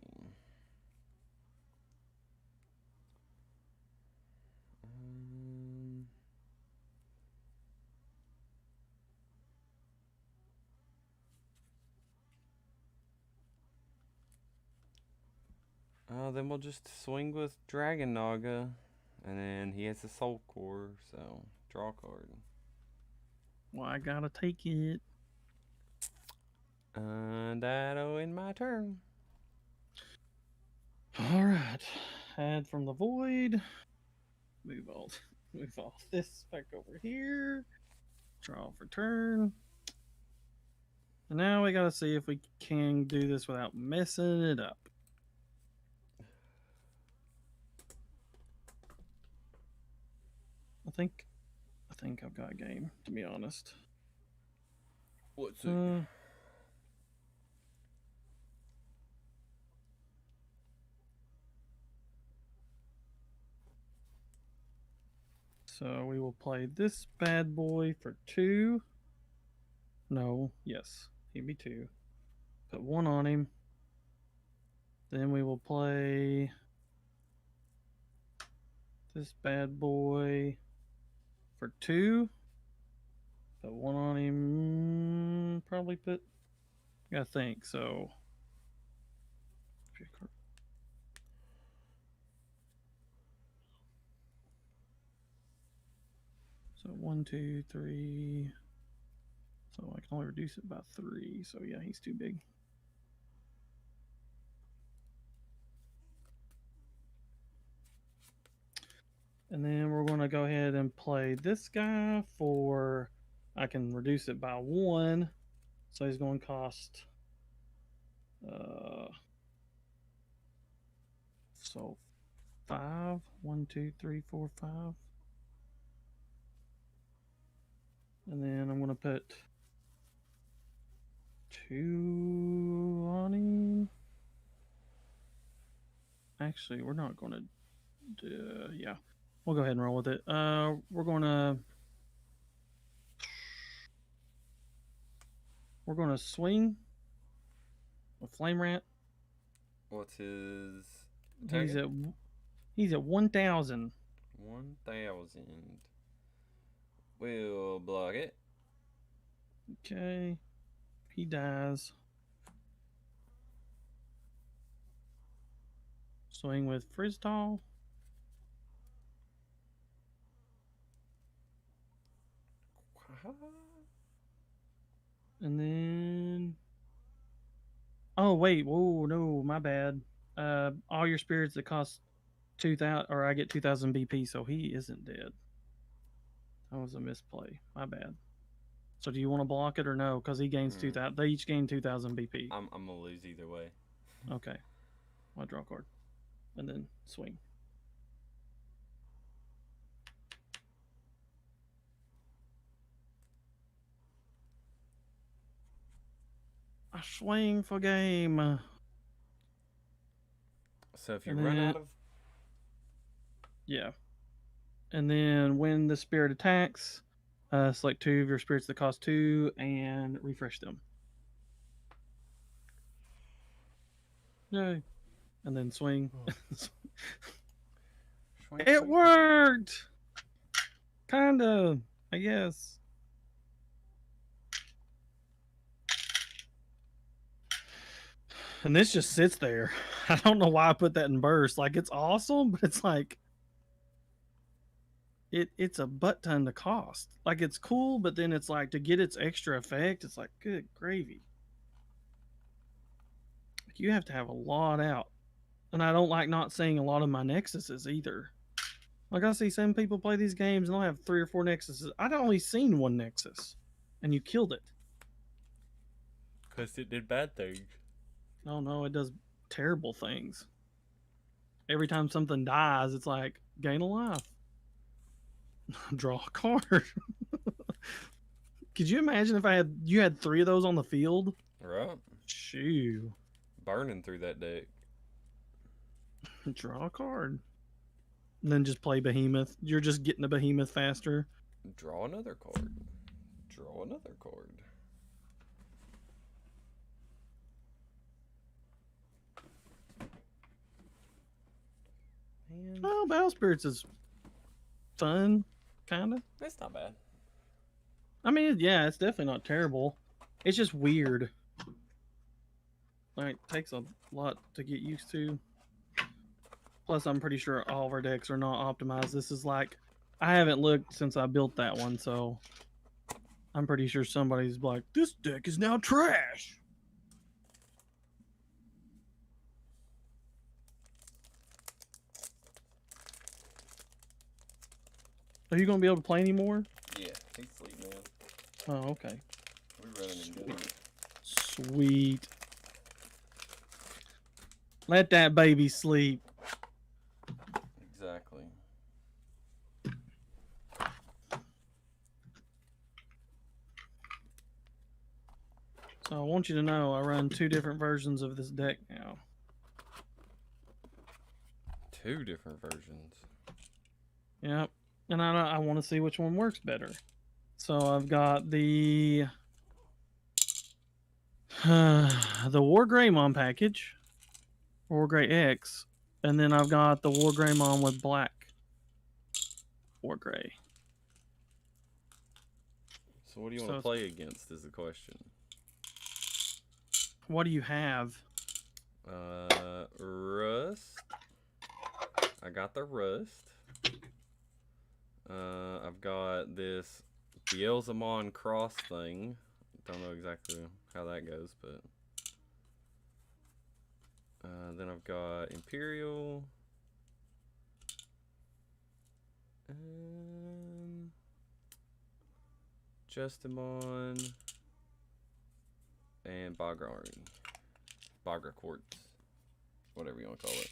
Then we'll just swing with Dragon Naga, and then he has a Soul Core, so draw a card. Well, I gotta take it. That'll end my turn. All right. Add from the void. Move all this back over here. Draw for turn. And now we gotta see if we can do this without messing it up. I think I've got a game, to be honest. What's it? So we will play this bad boy for 2. No, yes, he'd be 2. Put 1 on him. Then we will play this bad boy for 2. Put 1 on him. Probably put. I think so. So 1, 2, 3. So I can only reduce it by 3. So yeah, he's too big. And then we're going to go ahead and play this guy for. I can reduce it by 1. So he's going to cost. So 5. 1, 2, 3, 4, 5. And then I'm going to put 2 on him. Actually, we're not going to do. Yeah, we'll go ahead and roll with it. We're going to swing with Flame Rat. What's his He's target? He's at 1,000. 1,000. We'll block it. Okay. He dies. Swing with Frizztall. And then. Oh, wait. Whoa, no, my bad. All your spirits that cost 2,000, or I get 2,000 BP, so he isn't dead. That was a misplay. My bad. So do you want to block it or no? Because he gains 2,000. They each gain 2,000 BP. I'm gonna lose either way. Okay. I'll draw a card. And then swing. I swing for game. So if you And run then- out of Yeah. And then when the spirit attacks, select 2 of your spirits that cost 2 and refresh them. Yay. And then swing. It worked! Kinda, I guess. And this just sits there. I don't know why I put that in burst. Like, it's awesome, but it's like it's a butt ton to cost. Like, it's cool, but then it's like to get its extra effect, it's like good gravy. Like, you have to have a lot out. And I don't like not seeing a lot of my nexuses either. Like, I see some people play these games and they'll have 3 or 4 nexuses. I'd only seen 1 nexus, and you killed it. because it did bad things. Oh no, it does terrible things. Every time something dies, it's like gain a life. Draw a card. Could you imagine if you had 3 of those on the field? Right. Shoo. Burning through that deck. Draw a card. And then just play Behemoth. You're just getting a Behemoth faster. Draw another card. Draw another card. Man, Oh, Battle Spirits is fun, kind of. that's not bad. I mean, yeah, it's definitely not terrible. It's just weird. Like, takes a lot to get used to. Plus, I'm pretty sure all of our decks are not optimized. This is like, I haven't looked since I built that one, so I'm pretty sure somebody's like, this deck is now trash. Are you going to be able to play anymore? Yeah, he's sleeping man. Oh, okay. We're running and gunning. Sweet. Let that baby sleep. Exactly. So I want you to know I run 2 different versions of this deck now. 2 different versions. Yep. and I want to see which one works better. So I've got the War Greymon package, War Grey X, and then I've got the War Greymon with black War Grey. So what do you want So to play against is the question. what do you have? Rust. I got the Rust. I've got this Beelzemon cross thing. Don't know exactly how that goes, but then I've got Imperial. Justimon. And Bagrari. Bagra Quartz. Whatever you want to call it.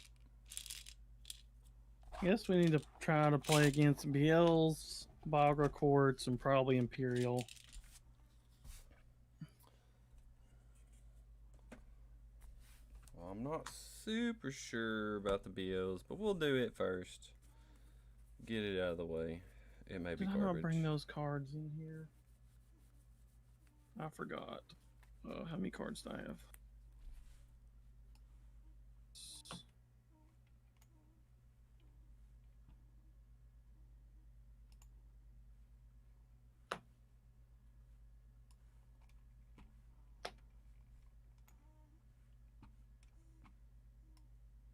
I guess we need to try to play against BLs, Bagra Quartz, and probably Imperial. Well, I'm not super sure about the BOs, but we'll do it first. Get it out of the way. It may be Did I garbage. not bring those cards in here? I forgot. How many cards do I have?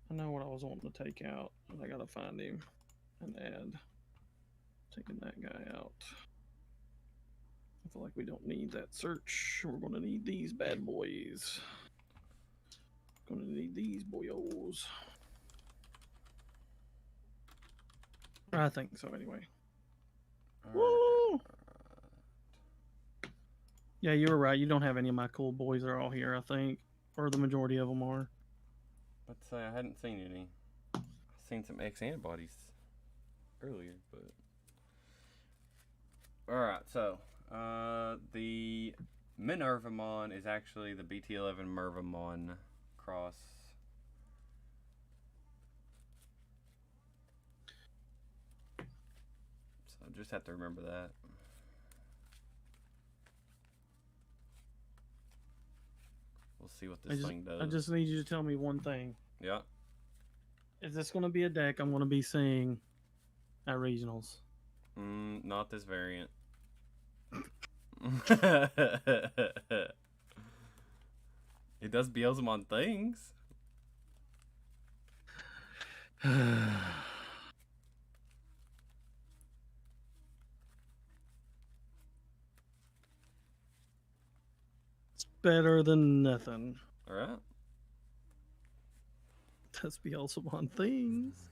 I know what I was wanting to take out, but I gotta find him and add. Taking that guy out. I feel like we don't need that search. We're gonna need these bad boys. Gonna need these boyos. I think so anyway. Woo! Yeah, you were right. You don't have any of my cool boys. They're all here, I think. Or the majority of them are. Let's say I hadn't seen any. I've seen some X antibodies earlier, but alright, so the Minervamon is actually the BT11 Mervamon cross. So I just have to remember that. We'll see what this thing does. I just need you to tell me one thing. Yeah. Is this going to be a deck I'm going to be seeing at regionals? Not this variant. It does Beelzemon things. It's better than nothing. Alright. Does Beelzebub things.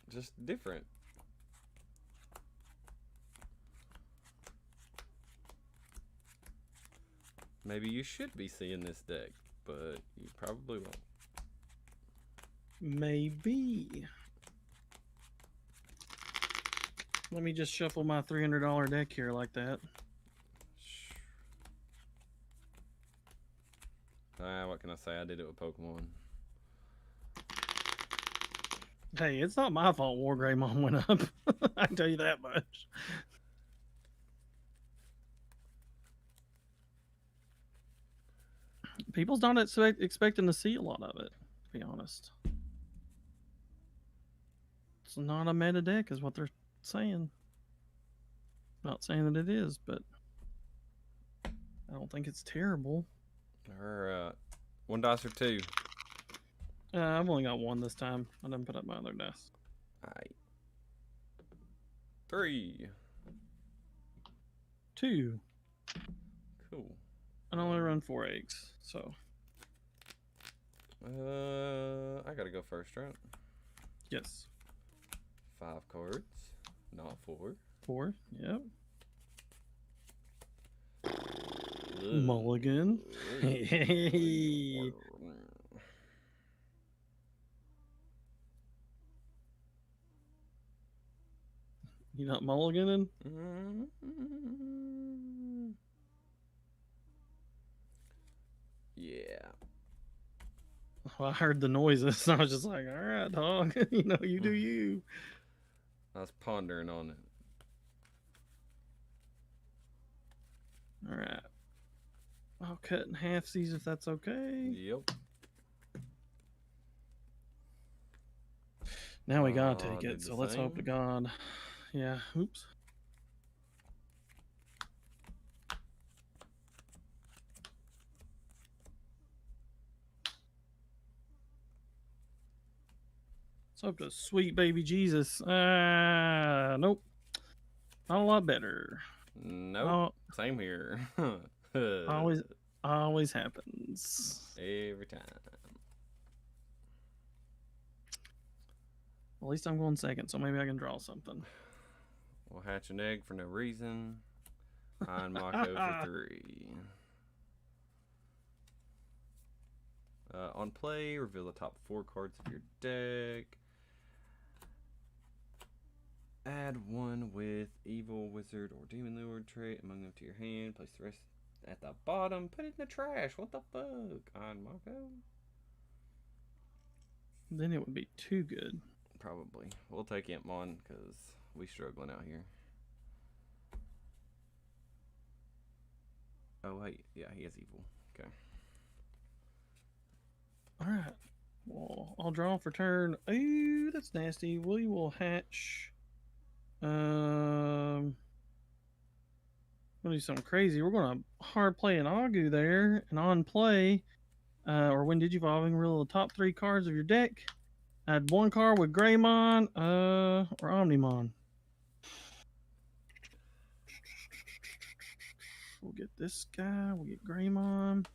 Just different. Maybe you should be seeing this deck, but you probably won't. Maybe. Let me just shuffle my $300 deck here like that. What can I say? I did it with Pokemon. Hey, it's not my fault War Greymon went up. I can tell you that much. People's not expecting to see a lot of it, to be honest. It's not a meta deck, is what they're saying. Not saying that it is, but I don't think it's terrible. Alright. One dice or two? I've only got one this time. I didn't put up my other dice. Alright. 3. 2. Cool. I only run 4 eggs, so. I gotta go first, right? Yes. 5 cards, not 4. 4, yep. Ugh. Mulligan. Hey. You not mulliganing? Yeah. Well, I heard the noises, and I was just like, all right, dog. You know, you do you. I was pondering on it. All right. I'll cut in half these if that's okay. Yep. Now we gotta I'll take do it, the so let's hope to same. God. Yeah, oops. Let's hope to sweet baby Jesus. Nope. Not a lot better. Nope. Same here. Always happens. Every time. At least I'm going second, so maybe I can draw something. We'll hatch an egg for no reason. On Mako for 3. On play, reveal the top 4 cards of your deck. Add 1 with Evil, Wizard, or Demon Lord trait among them to your hand. Place the rest at the bottom. Put it in the trash. What the fuck? On Mako? Then it would be too good. Probably. We'll take Impmon because we struggling out here. Oh, wait. Yeah, he has Evil. Okay. Alright. Well, I'll draw for turn. Ooh, that's nasty. We will hatch. We'll do something crazy. We're gonna hard play an Agu there, and on play, or when Digivolving, reveal the top 3 cards of your deck. Add 1 card with Greymon, or Omnimon. We'll get this guy. We'll get Greymon,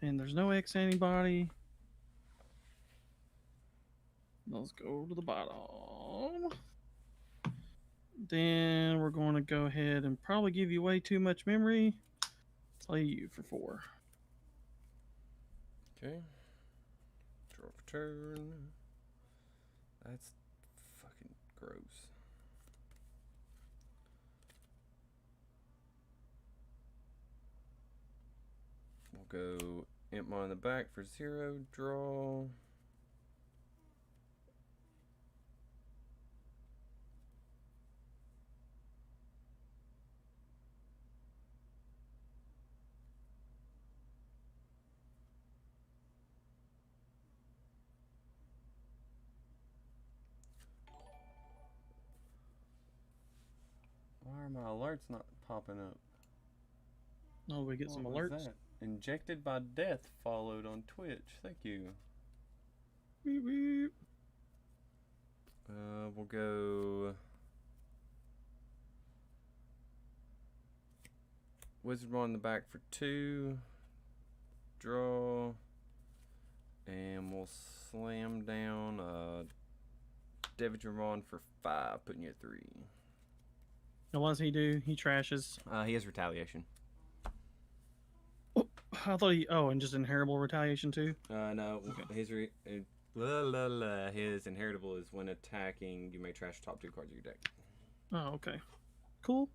and there's no X antibody. Let's go to the bottom. Then we're going to go ahead and probably give you way too much memory. Play you for 4. Okay. Draw for turn. That's fucking gross. We'll go Impmon in the back for 0. Draw. Why are my alerts not popping up? Oh, we get some What was alerts. that? Injected by death followed on Twitch. Thank you. Beep, beep. We'll go Wizardmon in the back for 2. Draw. And we'll slam down Digimon for 5, putting you at 3. And what does he do? He trashes. He has retaliation. Oh, I thought he. Oh, and just inheritable retaliation too. No, Okay. his inheritable is when attacking, you may trash the top 2 cards of your deck. Oh, okay. Cool.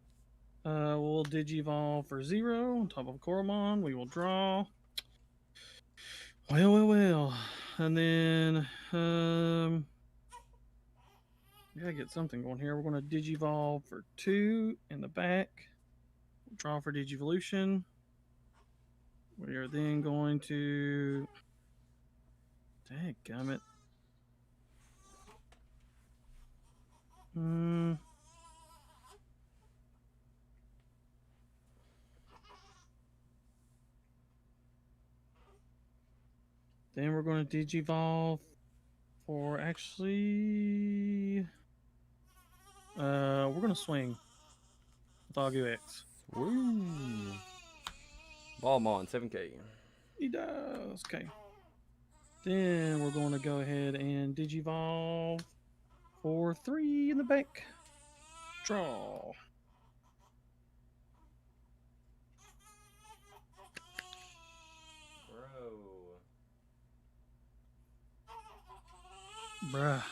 We'll Digivolve for 0 on top of Koromon. We will draw. Well. And then, gotta get something going here. We're going to Digivolve for 2 in the back. Draw for Digivolution. We are then going to. Dadgummit. Then we're going to Digivolve for actually. We're going to swing with Agu X. Woo! Ballmon, 7K. He does. Okay. Then we're going to go ahead and Digivolve for 3 in the back. Draw. Bruh.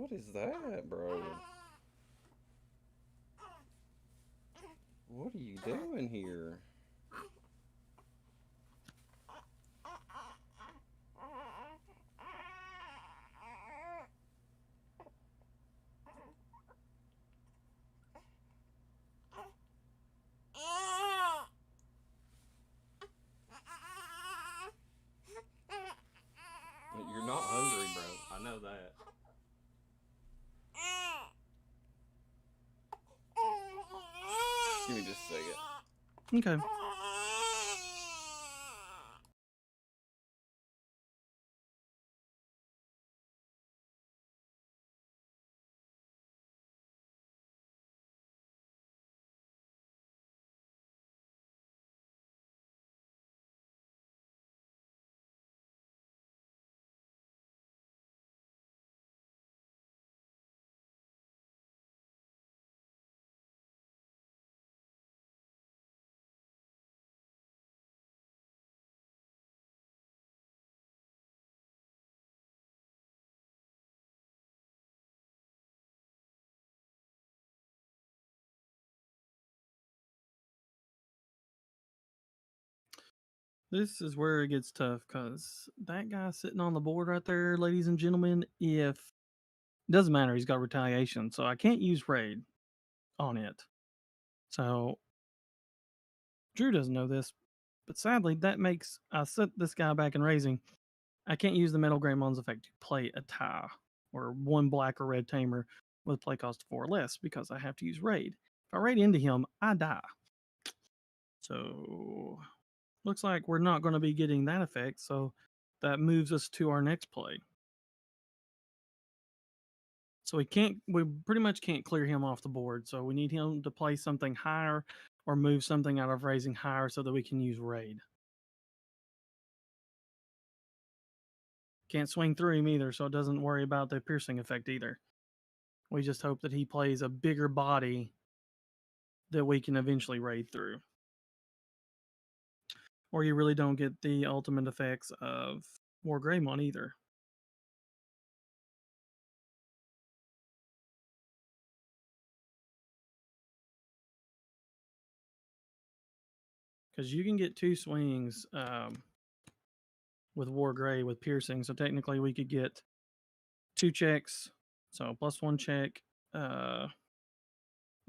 What is that, bro? What are you doing here? You're not hungry, bro. I know that. Give me just a second. Okay. This is where it gets tough because that guy sitting on the board right there, ladies and gentlemen, if doesn't matter, he's got retaliation, so I can't use raid on it. So Drew doesn't know this, but sadly, that makes I set this guy back in raising. I can't use the Metal Greymon's effect to play a tie or one black or red tamer with play cost 4 or less because I have to use raid. If I raid into him, I die. So looks like we're not going to be getting that effect, so that moves us to our next play. So we pretty much can't clear him off the board, so we need him to play something higher or move something out of raising higher so that we can use raid. Can't swing through him either, so it doesn't worry about the piercing effect either. We just hope that he plays a bigger body that we can eventually raid through. Or you really don't get the ultimate effects of War Greymon either. Because you can get 2 swings with War Grey with piercing, so technically we could get 2 checks, so +1 check,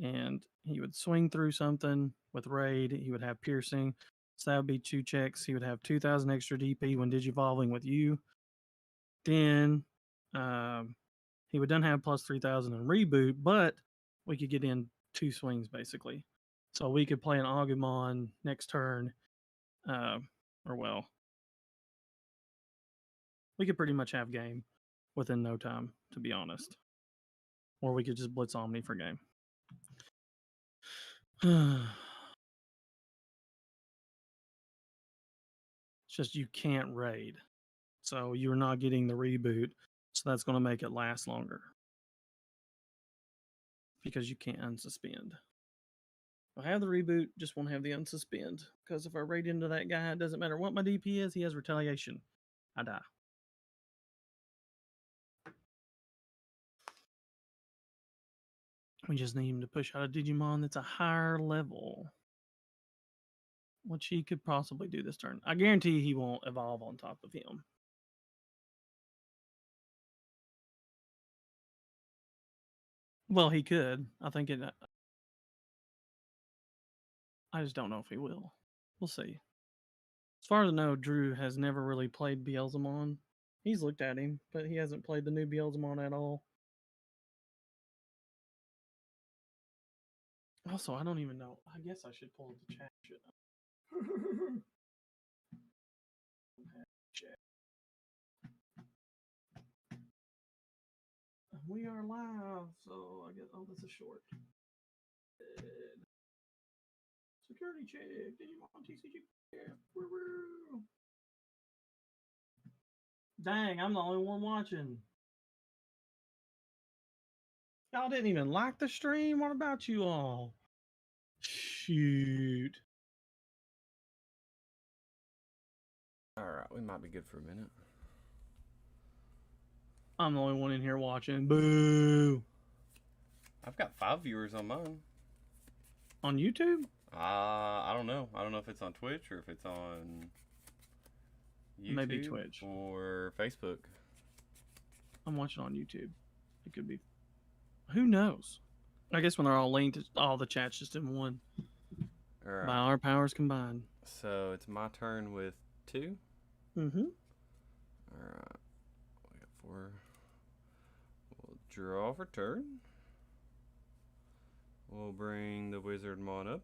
and he would swing through something with raid. He would have piercing, so that would be 2 checks. He would have 2,000 extra DP when digivolving with you. Then he would then have +3,000 in reboot, but we could get in 2 swings basically. So we could play an Agumon next turn, or well, we could pretty much have game within no time, to be honest. Or we could just blitz Omni for game. It's just you can't raid. So you're not getting the reboot. So that's going to make it last longer. Because you can't unsuspend. I have the reboot, just won't have the unsuspend. Because if I raid into that guy, it doesn't matter what my DP is, he has retaliation. I die. We just need him to push out a Digimon that's a higher level. Which he could possibly do this turn. I guarantee he won't evolve on top of him. Well, he could. I think it. I just don't know if he will. We'll see. As far as I know, Drew has never really played Beelzemon. He's looked at him, but he hasn't played the new Beelzemon at all. Also, I don't even know. I guess I should pull up the chat, shouldn't I? Chat. We are live, so I guess. Oh, that's a short. Security check. Digimon TCG. Yeah. Woo-woo. Dang, I'm the only one watching. Y'all didn't even like the stream? What about you all? Shoot. Alright, we might be good for a minute. I'm the only one in here watching. Boo! I've got 5 viewers on mine. On YouTube? I don't know. I don't know if it's on Twitch or if it's on YouTube Maybe Twitch. or Facebook. I'm watching on YouTube. It could be. Who knows? I guess when they're all linked, all the chats just in one. All right. By our powers combined. So it's my turn with 2. Mm-hmm. All right. We got 4. We'll draw for turn. We'll bring the Wizardmon up.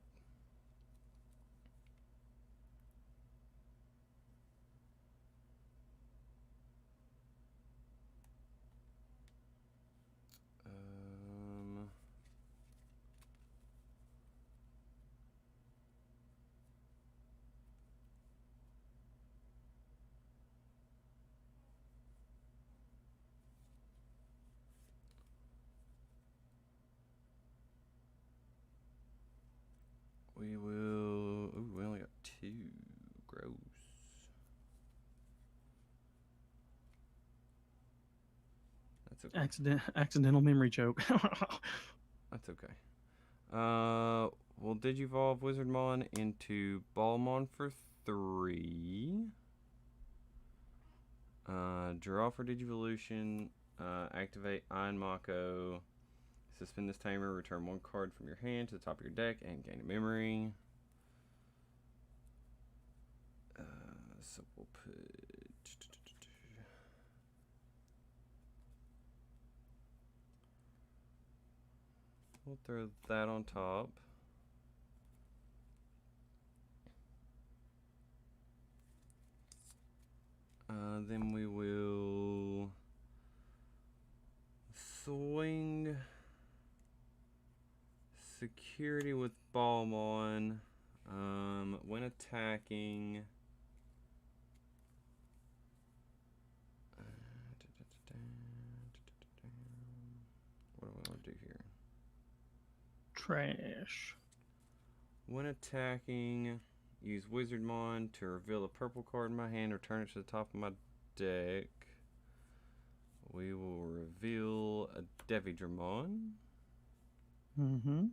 We will. Ooh, we only got 2. Gross. That's okay. Accidental memory choke. That's okay. We'll Digivolve Wizardmon into Ballmon for 3. Draw for Digivolution. Activate Iron Mako. Suspend this timer. Return 1 card from your hand to the top of your deck and gain a memory. So we'll put. We'll throw that on top. Then we will swing security with Ballmon. When attacking. What do I want to do here? Trash. When attacking, use Wizardmon to reveal a purple card in my hand, return it to the top of my deck. We will reveal a Devidramon. Mm-hmm.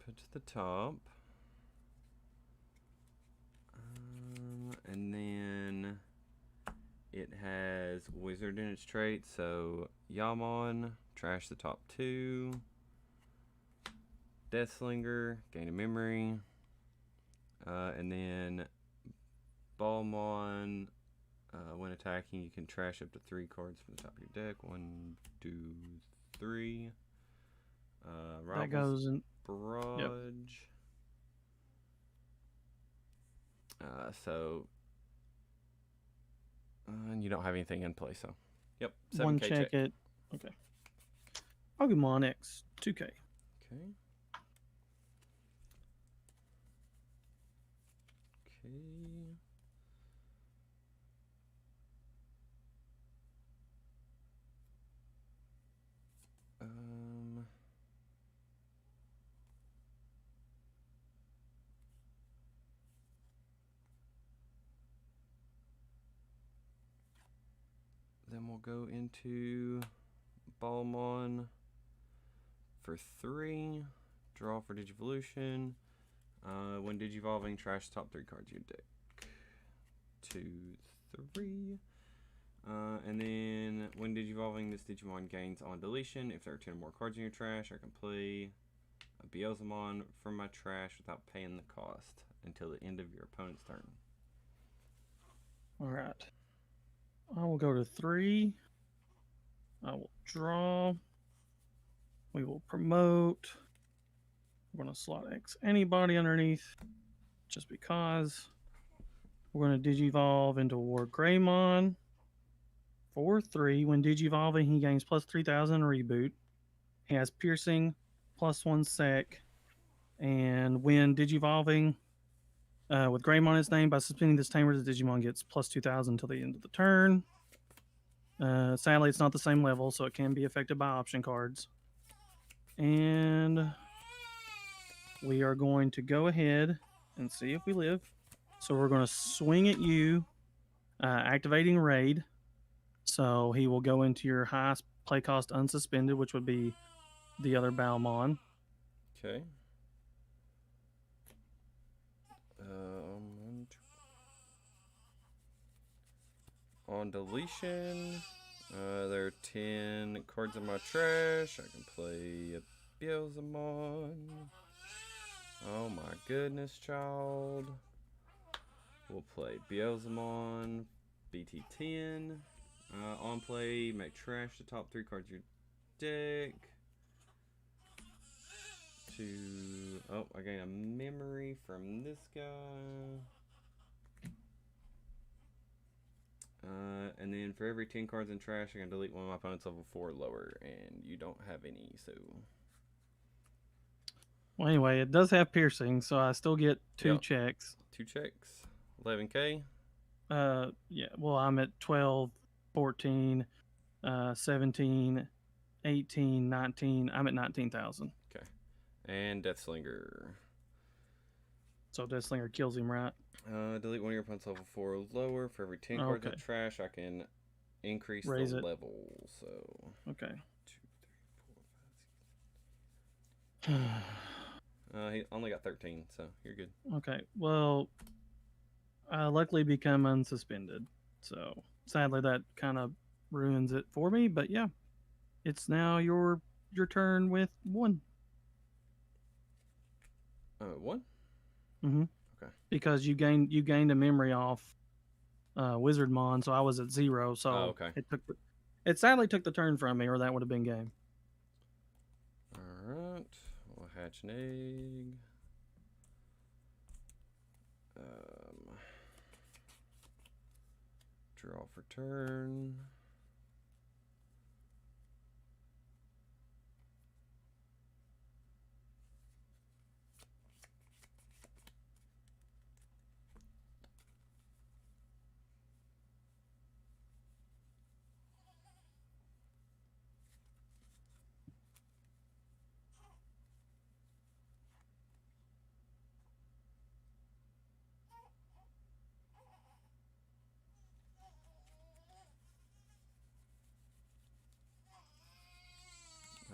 Put to the top. And then it has Wizard in its trait, so Yamon, trash the top 2. Deathslinger, gain a memory. And then Ballmon, when attacking, you can trash up to 3 cards from the top of your deck. 1, 2, 3. That goes in. Barrage. Yep. And you don't have anything in play, so. Yep. 1 7K check it. Okay. Pokemon X 2K. Okay. Okay. Then we'll go into Ballmon for 3. Draw for Digivolution. When Digivolving, trash the top 3 cards of your deck. 2, 3. And then when Digivolving, this Digimon gains on deletion. If there are 10 or more cards in your trash, I can play a Beelzemon from my trash without paying the cost until the end of your opponent's turn. Alright. I will go to 3. I will draw. We will promote. We're going to slot X anybody underneath just because. We're going to Digivolve into War Greymon for 3. When Digivolving, he gains plus 3,000 reboot. He has piercing, plus 1 sec. And when Digivolving with Greymon its name, by suspending this tamer, the Digimon gets plus 2,000 until the end of the turn. Sadly, it's not the same level, so it can be affected by option cards. And we are going to go ahead and see if we live. So we're going to swing at you, activating Raid. So he will go into your highest play cost unsuspended, which would be the other Balmon. Okay. Um, on deletion, there are 10 cards in my trash. I can play a Beelzemon. Oh my goodness, child. We'll play Beelzemon, BT10. On play, make trash the top 3 cards of your deck. Oh, I gain a memory from this guy. And then for every 10 cards in trash, I can delete one of my opponent's level 4 or lower, and you don't have any, so. Well, anyway, it does have piercing, so I still get 2 Yep. checks. 2 checks. 11k. Yeah, well, I'm at 12, 14, 17, 18, 19. I'm at 19,000. Okay. And Deathslinger. So Deathslinger kills him, right? Delete one of your opponent's level 4 or lower. For every 10 cards Okay. of trash, I can increase Raise the it. level. So. Okay. 2, 3, 4, 5, 6. He only got 13, so you're good. Okay. Well, I luckily become unsuspended. So sadly, that kind of ruins it for me. But yeah, it's now your turn with 1. 1? Mm-hmm. Okay. Because you gained a memory off Wizardmon, so I was at 0. So okay. It sadly took the turn from me, or that would have been game. Alright. We'll hatch an egg. Draw for turn.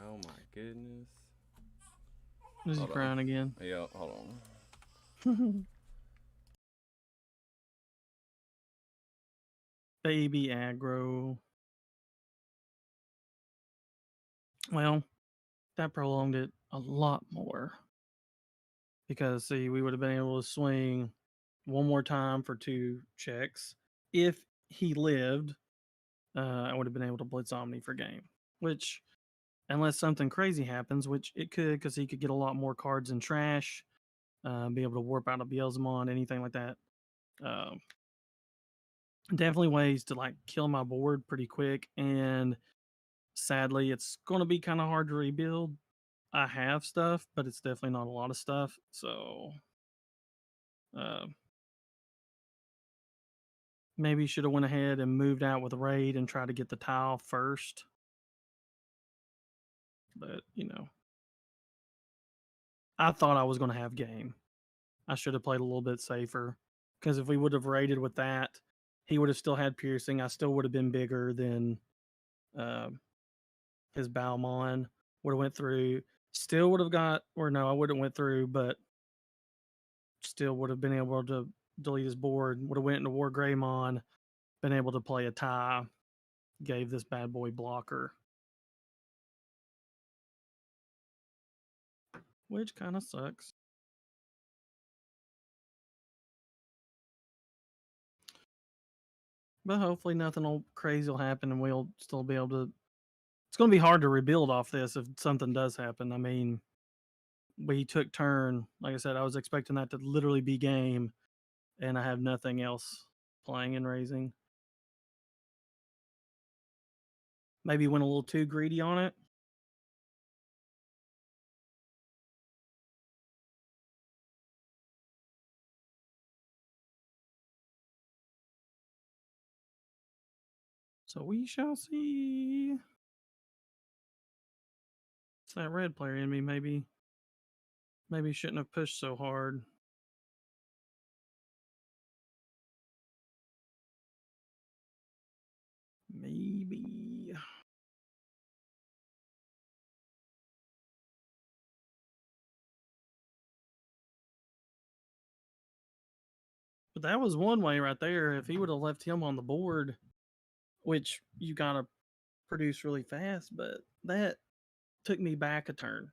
Oh my goodness. Is he Hold on. crying again? Yeah, hold on. Baby aggro. Well, that prolonged it a lot more. Because, see, we would have been able to swing one more time for 2 checks. If he lived, I would have been able to Blitz Omni for game. Which, unless something crazy happens, which it could, because he could get a lot more cards in trash, be able to warp out of Beelzemon, anything like that. Definitely ways to like kill my board pretty quick, and sadly, it's going to be kind of hard to rebuild. I have stuff, but it's definitely not a lot of stuff. So, maybe should have went ahead and moved out with raid and tried to get the tile first. But I thought I was going to have game. I should have played a little bit safer, because if we would have raided with that, he would have still had piercing. I still would have been bigger than his Balmon. Would have went through. Still would have got, or no, I wouldn't went through, but still would have been able to delete his board. Would have went into War Greymon, been able to play a tie, gave this bad boy blocker, which kind of sucks. But hopefully nothing crazy will happen, and we'll still be able to. It's going to be hard to rebuild off this if something does happen. I mean, we took turn. Like I said, I was expecting that to literally be game, and I have nothing else playing and raising. Maybe went a little too greedy on it. So we shall see. It's that red player in me. Maybe shouldn't have pushed so hard. Maybe. But that was one way right there. If he would have left him on the board, which you gotta produce really fast, but that took me back a turn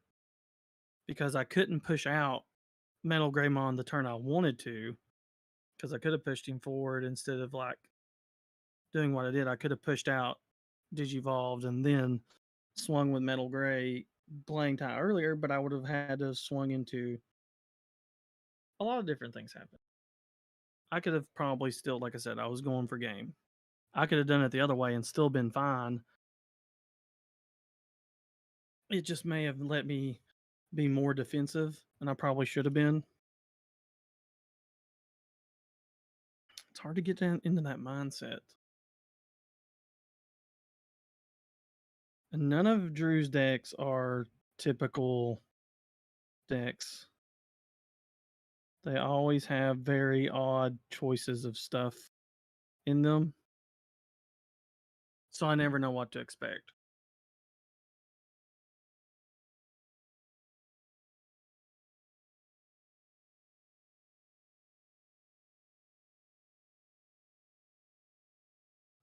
because I couldn't push out Metal Greymon the turn I wanted to, because I could have pushed him forward instead of like doing what I did. I could have pushed out Digivolved and then swung with Metal Gray playing tie earlier, but I would have had to have swung into a lot of different things happen. I could have probably still, like I said, I was going for game. I could have done it the other way and still been fine. It just may have let me be more defensive, and I probably should have been. It's hard to get into that mindset. And none of Drew's decks are typical decks. They always have very odd choices of stuff in them. So I never know what to expect.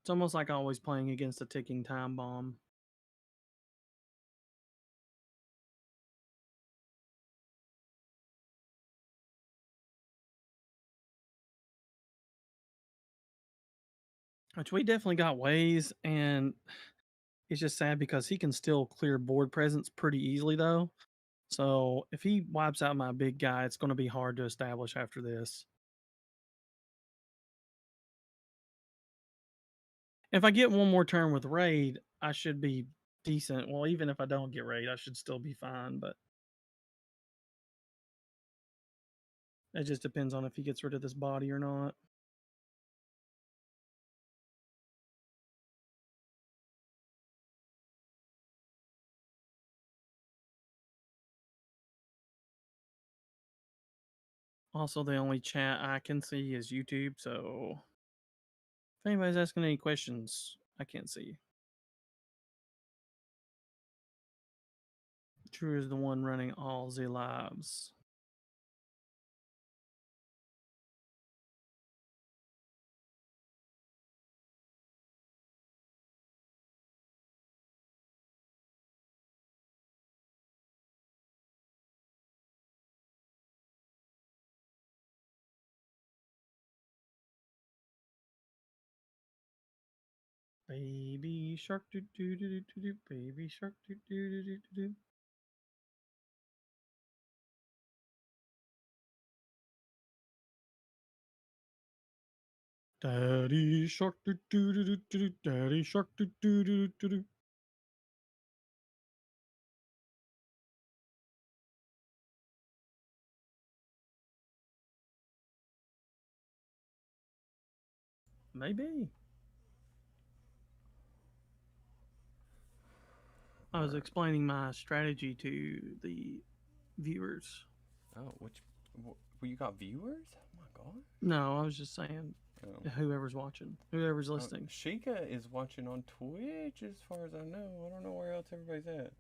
It's almost like always playing against a ticking time bomb. Which we definitely got ways, and it's just sad because he can still clear board presence pretty easily though. So if he wipes out my big guy, it's going to be hard to establish after this. If I get one more turn with raid, I should be decent. Well, even if I don't get raid, I should still be fine, but it just depends on if he gets rid of this body or not. Also, the only chat I can see is YouTube, so if anybody's asking any questions, I can't see. Drew is the one running all the lives. Baby shark do do do do do do, baby shark do do do do do do. Daddy shark do do do do do do, daddy shark do do do do do. Maybe. I was explaining my strategy to the viewers. Oh, well, you got viewers? Oh my god. No, I was just saying whoever's watching, whoever's listening. Sheikah is watching on Twitch as far as I know. I don't know where else everybody's at.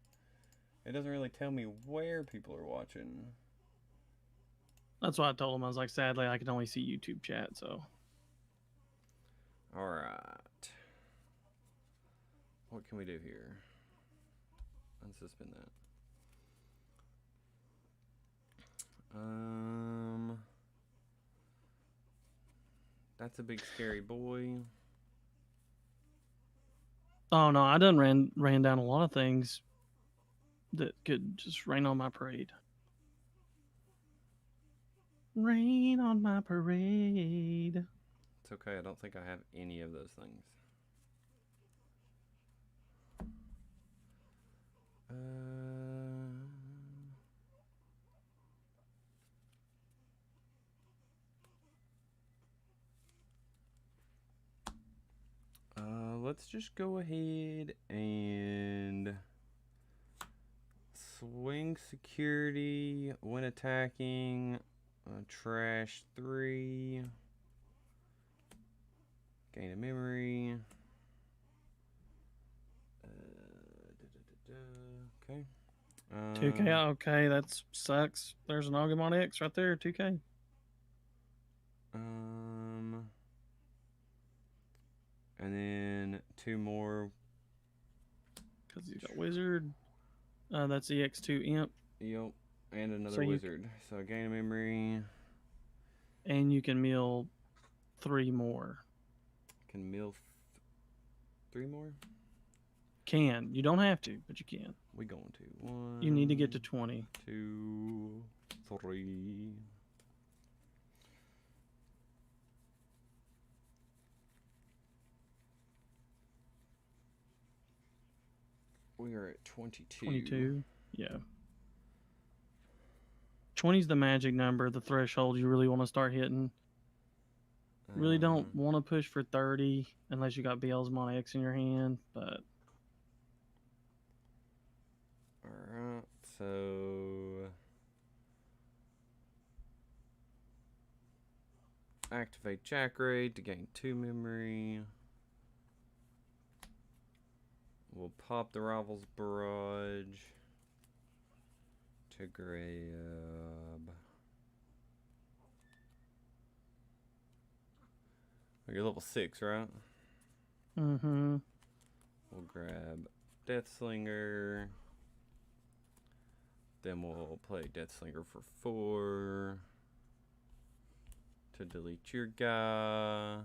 It doesn't really tell me where people are watching. That's why I told him. I was like, sadly, I can only see YouTube chat, so. Alright. What can we do here? Unsuspend that. That's a big scary boy. Oh no, I done ran down a lot of things that could just rain on my parade. Rain on my parade. It's okay, I don't think I have any of those things. Let's just go ahead and swing security when attacking. Trash 3. Gain a memory. 2K. Okay, that sucks. There's an Agumon X right there. 2K. And then 2 more. Because he's got Wizard. That's EX2 Imp. Yep. And another So you- wizard. So gain a memory. And you can mill 3 more. Can mill 3 more? Can. You don't have to, but you can. We going to 1. You need to get to 20. 2, 3. We are at 22. 22. Yeah. 20 is the magic number, the threshold you really want to start hitting. Really don't want to push for 30 unless you got Beelzemon X in your hand, but Alright, so activate Jack Raid to gain 2 memory. We'll pop the Rival's Barrage to grab. Oh, you're level 6, right? mm-hmm. We'll grab Deathslinger. Then we'll play Deathslinger for 4 to delete your guy.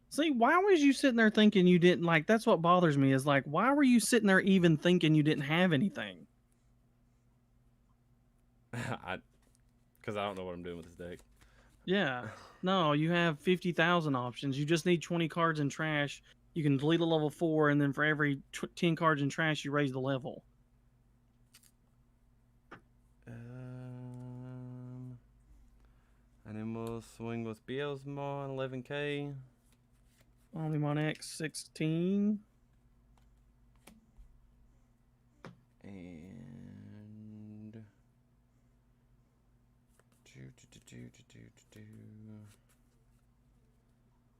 See, why was you sitting there thinking you didn't like? That's what bothers me is like, why were you sitting there even thinking you didn't have anything? Because I don't know what I'm doing with this deck. Yeah, no, you have 50,000 options. You just need 20 cards in trash. You can delete a level 4, and then for every 10 cards in trash, you raise the level. And then we'll swing with Beelzemon, 11k. Omnimon X 16. And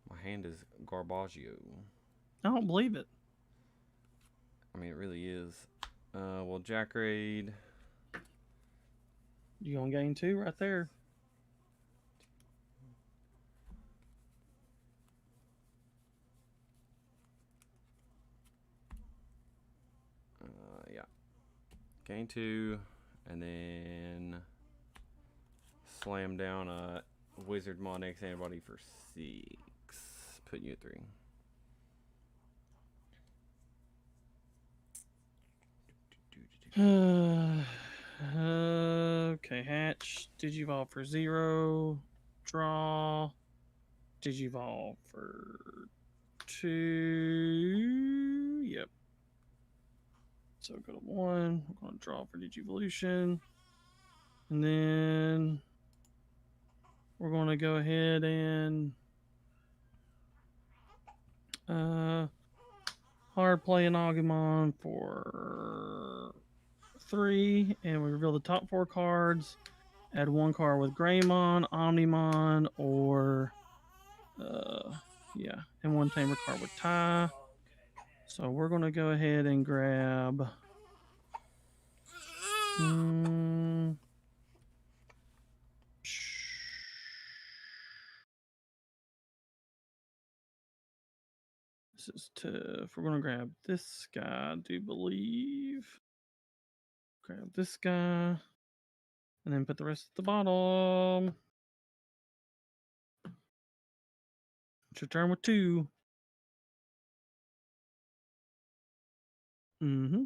my hand is Garbaggio. I don't believe it. I mean, it really is. Well, Jack Raid. You gonna gain 2 right there. Yeah. Gain 2, and then slam down a Wizard Mon X antibody for 6. Putting you at 3. Okay, hatch. Digivolve for 0. Draw. Digivolve for 2. Yep. So go to 1. We're going to draw for Digivolution. And then we're going to go ahead and hard play an Agumon for 3. And we reveal the top 4 cards. Add 1 card with Greymon, Omnimon, or yeah, and 1 Tamer card with Ty. So we're gonna go ahead and grab this is tough. We're gonna grab this guy, I do believe. Grab this guy. And then put the rest at the bottom. It's your turn with 2. Mm-hmm.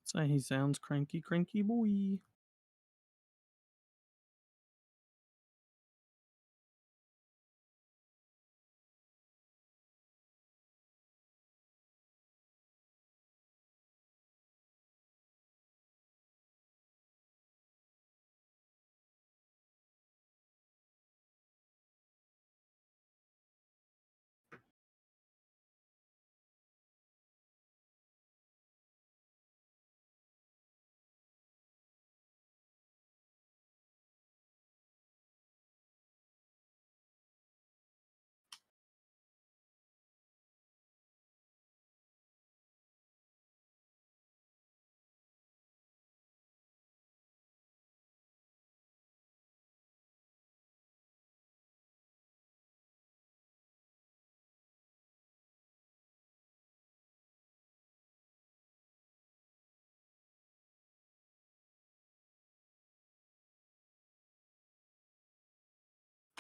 Say he sounds cranky boy.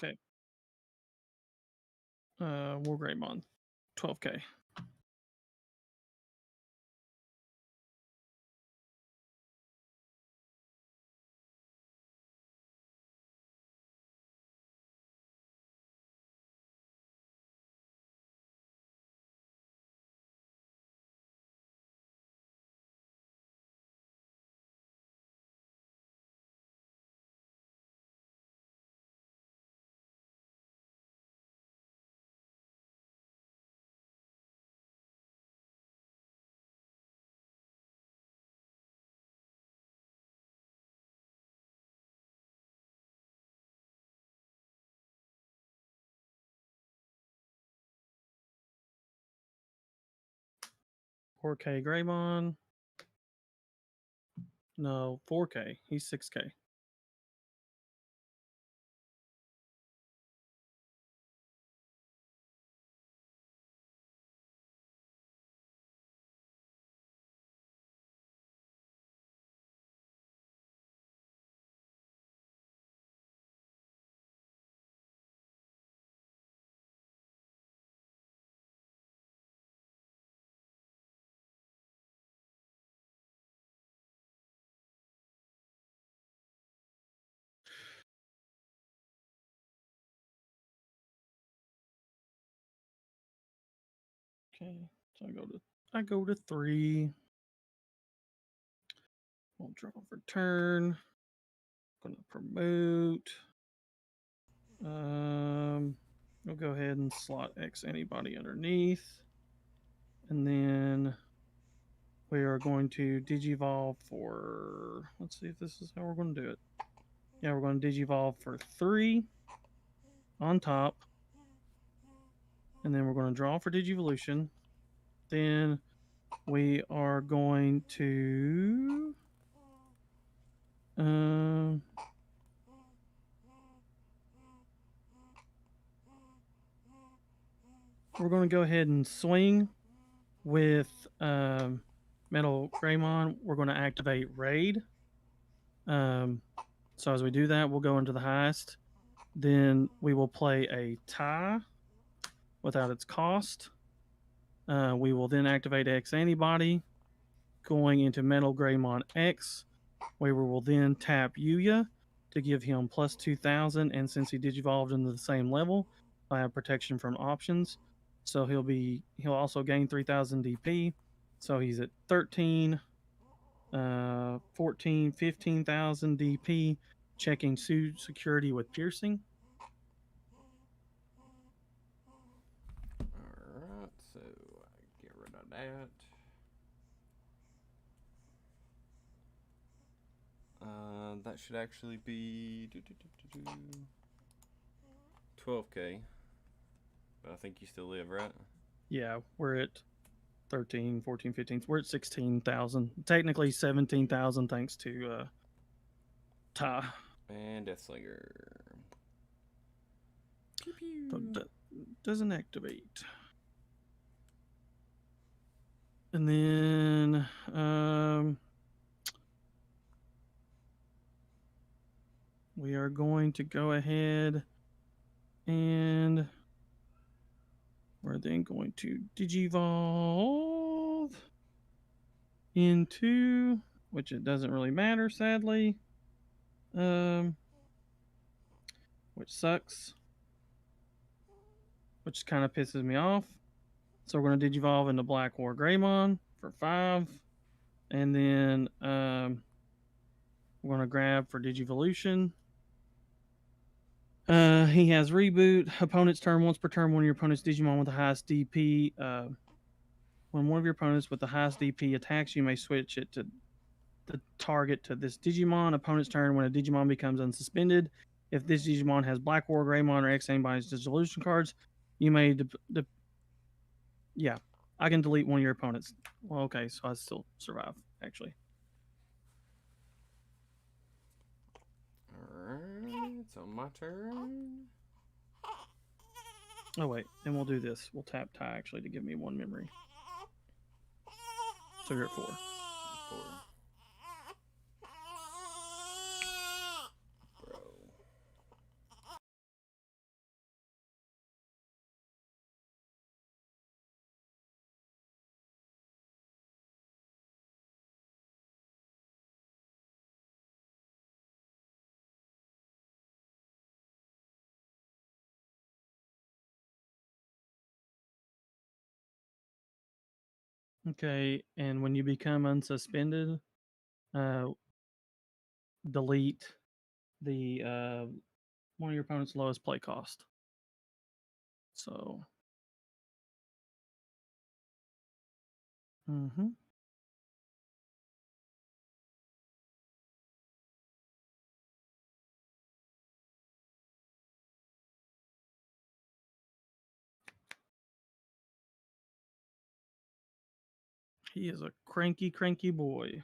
Okay. War Greymon, 12K. Four K Greymon. No, 4K. He's 6K. Okay, so I go to 3. We'll draw for turn. Gonna promote. We'll go ahead and slot X anybody underneath. And then we are going to digivolve for, let's see if this is how we're going to do it. Yeah, we're going to digivolve for 3 on top. And then we're going to draw for Digivolution. Then we are going to we're going to go ahead and swing with Metal Greymon. We're going to activate Raid. So as we do that, we'll go into the highest. Then we will play a tie without its cost. We will then activate X Antibody, going into Metal Greymon X, where we will then tap Yuya to give him plus 2,000. And since he digivolved into the same level, I have protection from options. So he'll also gain 3,000 DP. So he's at 13, 14, 15,000 DP, checking suit security with piercing. Alright, so get rid of that. That should actually be 12K. But I think you still live, right? Yeah, we're at 13, 14, 15. We're at 16,000. Technically 17,000 thanks to Ty. And Deathslinger. Doesn't activate. And then we are going to go ahead and we're then going to digivolve into, which it doesn't really matter, sadly, which sucks, which kind of pisses me off. So we're going to digivolve into Black War Greymon for 5, and then we're going to grab for Digivolution. He has Reboot. Opponent's turn. Once per turn, one of your opponent's Digimon with the highest DP. When one of your opponents with the highest DP attacks, you may switch it to the target to this Digimon. Opponent's turn. When a Digimon becomes unsuspended, if this Digimon has Black War Greymon or X Anybody's Dissolution cards, you may yeah, I can delete one of your opponents. Well, okay, so I still survive, actually. Alright, so my turn. Oh, wait, and we'll do this. We'll tap Ty, actually, to give me 1 memory. So you're at 4. 4. Okay, and when you become unsuspended, uh, delete the one of your opponent's lowest play cost. So, he is a cranky, cranky boy.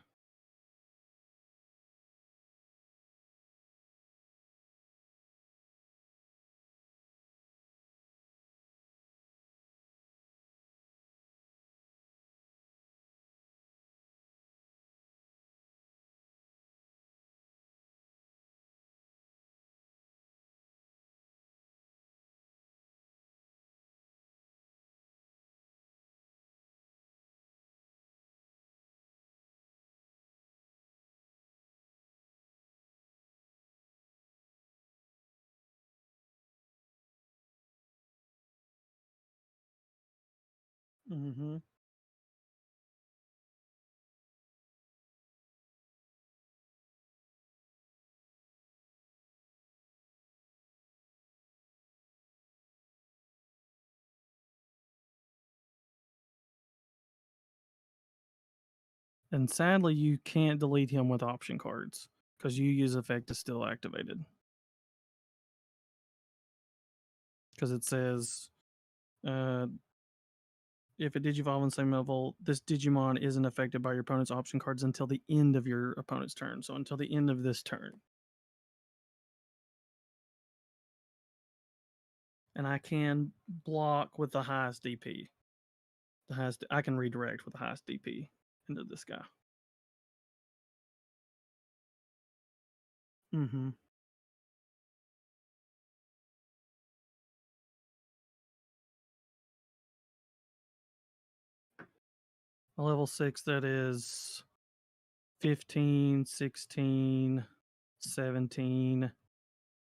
Mm-hmm. And sadly, you can't delete him with option cards because you use effect is still activated. Because it says, if a Digivolve on same level, this Digimon isn't affected by your opponent's option cards until the end of your opponent's turn. So until the end of this turn. And I can block with the highest DP. I can redirect with the highest DP into this guy. Mm-hmm. A level 6 that is 15, 16, 17,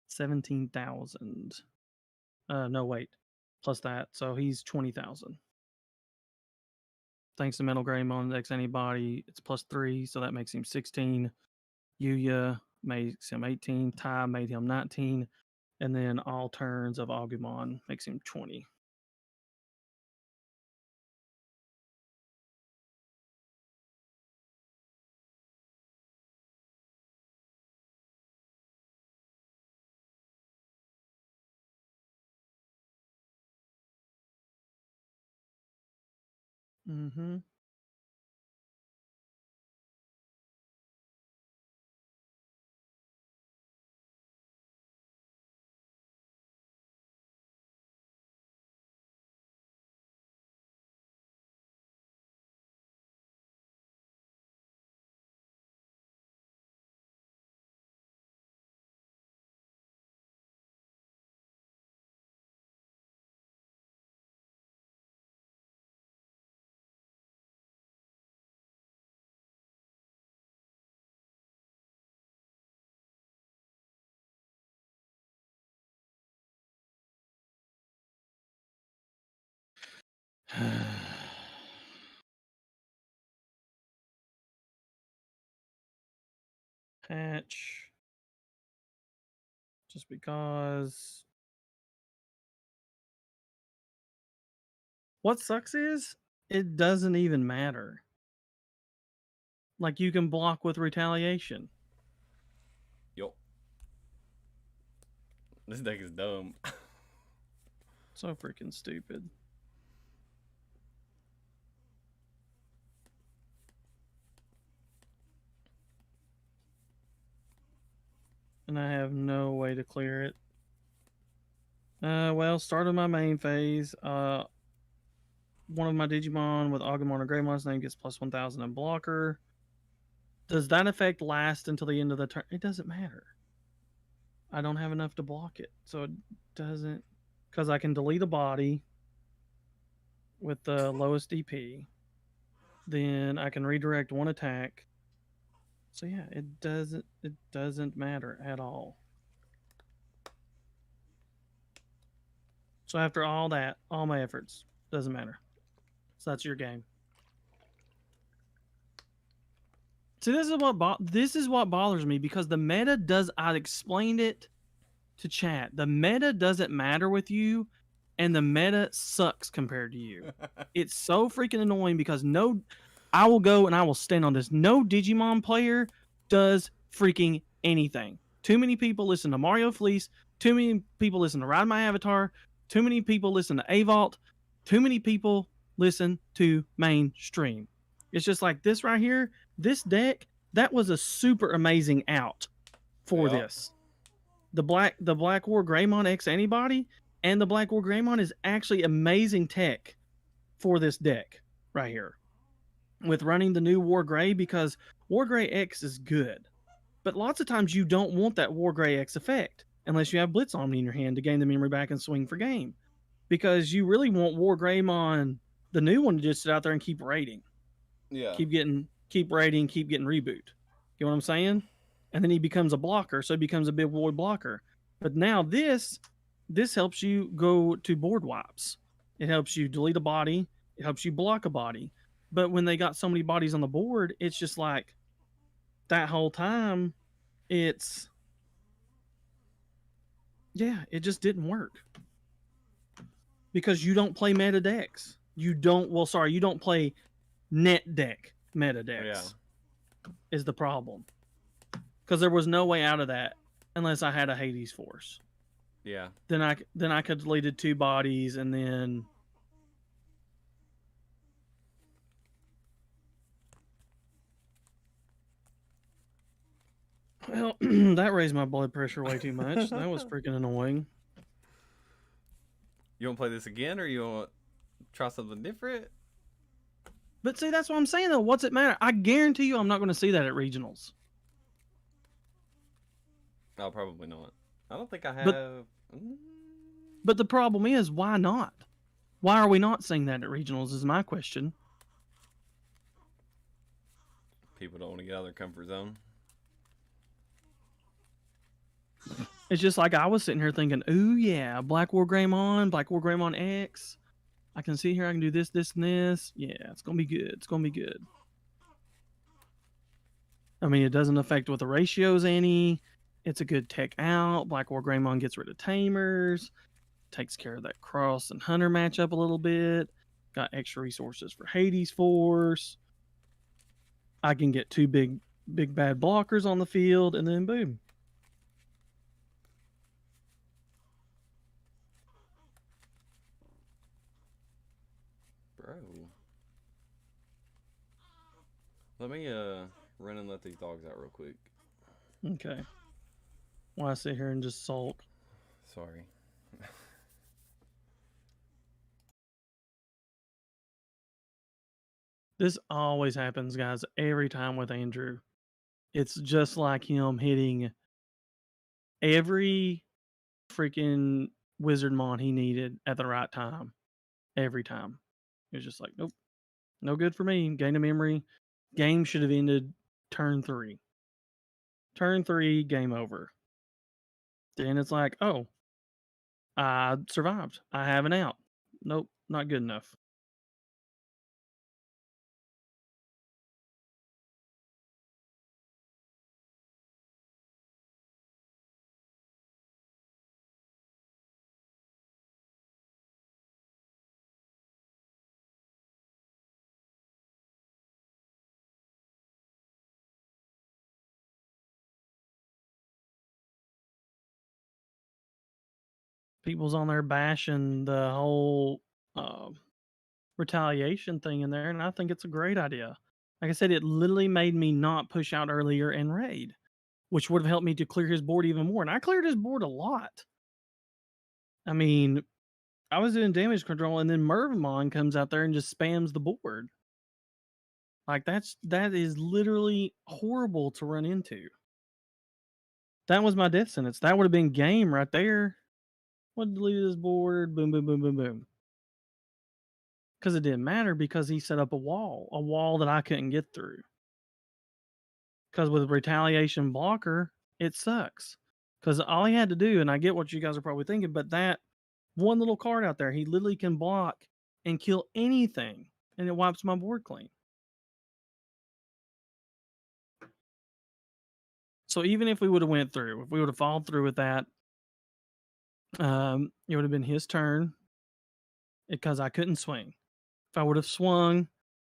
17,000. No, wait. Plus that. So he's 20,000. Thanks to Metal Greymon, X Antibody, it's plus 3, so that makes him 16. Yuya makes him 18. Tai made him 19. And then all turns of Agumon makes him 20. Mm-hmm. Patch. Just because. What sucks is it doesn't even matter. Like you can block with retaliation. Yup. This deck is dumb. So freaking stupid. And I have no way to clear it. Well, started my main phase. One of my Digimon with Agumon or Greymon's name gets plus 1,000 in blocker. Does that effect last until the end of the turn? It doesn't matter. I don't have enough to block it, so it doesn't. Because I can delete a body with the lowest DP. Then I can redirect one attack. So yeah, it doesn't matter at all. So after all that, all my efforts, doesn't matter. So that's your game. So this is what bothers me, because the meta does. I explained it to chat. The meta doesn't matter with you, and the meta sucks compared to you. It's so freaking annoying because I will go and I will stand on this. No Digimon player does freaking anything. Too many people listen to Mario Fleece. Too many people listen to Ride My Avatar. Too many people listen to Avault. Too many people listen to mainstream. It's just like this right here. This deck, that was a super amazing out for Yeah. this. The Black War Greymon X Antibody and the Black War Greymon is actually amazing tech for this deck right here, with running the new War Gray, because War Gray X is good. But lots of times you don't want that War Gray X effect unless you have Blitz Omni in your hand to gain the memory back and swing for game. Because you really want War Greymon, the new one, to just sit out there and keep raiding. Yeah. Keep raiding, keep getting reboot. You know what I'm saying? And then he becomes a blocker, so he becomes a big boy blocker. But now this helps you go to board wipes. It helps you delete a body. It helps you block a body. But when they got so many bodies on the board, it's just like that whole time, it just didn't work. Because you don't play meta decks. You don't play net deck meta decks. Is the problem. Because there was no way out of that unless I had a Hades Force. Yeah. Then I could have deleted 2 bodies, and then well, that raised my blood pressure way too much. That was freaking annoying. You want to play this again, or you want to try something different? But see, that's what I'm saying though. What's it matter? I guarantee you I'm not going to see that at regionals. No, probably not. I don't think I have. But the problem is, why not? Why are we not seeing that at regionals is my question. People don't want to get out of their comfort zone. It's just like I was sitting here thinking, ooh yeah, Black War Greymon X. I can see here, I can do this, this, and this. Yeah, it's going to be good. It's going to be good. I mean, it doesn't affect what the ratios any. It's a good tech out. Black War Greymon gets rid of Tamers. Takes care of that Cross and Hunter matchup a little bit. Got extra resources for Hades Force. I can get 2 big bad blockers on the field, and then boom. Bro. Let me run and let these dogs out real quick. Okay. Why I sit here and just sulk? Sorry. This always happens, guys, every time with Andrew. It's just like him hitting every freaking Wizardmon he needed at the right time. Every time. It was just like, nope. No good for me. Gain of memory. Game should have ended turn 3. Turn 3, game over. Then it's like, oh, I survived. I have an out. Nope, not good enough. People's on there bashing the whole retaliation thing in there, and I think it's a great idea. Like I said, it literally made me not push out earlier and raid, which would have helped me to clear his board even more. And I cleared his board a lot. I mean, I was doing damage control, and then Mervamon comes out there and just spams the board. Like that is literally horrible to run into. That was my death sentence. That would have been game right there. What deleted his board? Boom, boom, boom, boom, boom. Because it didn't matter, because he set up a wall that I couldn't get through. Because with retaliation blocker, it sucks. Because all he had to do, and I get what you guys are probably thinking, but that one little card out there, he literally can block and kill anything, and it wipes my board clean. So even if we would have went through, if we would have followed through with that, it would have been his turn because I couldn't swing. If I would have swung,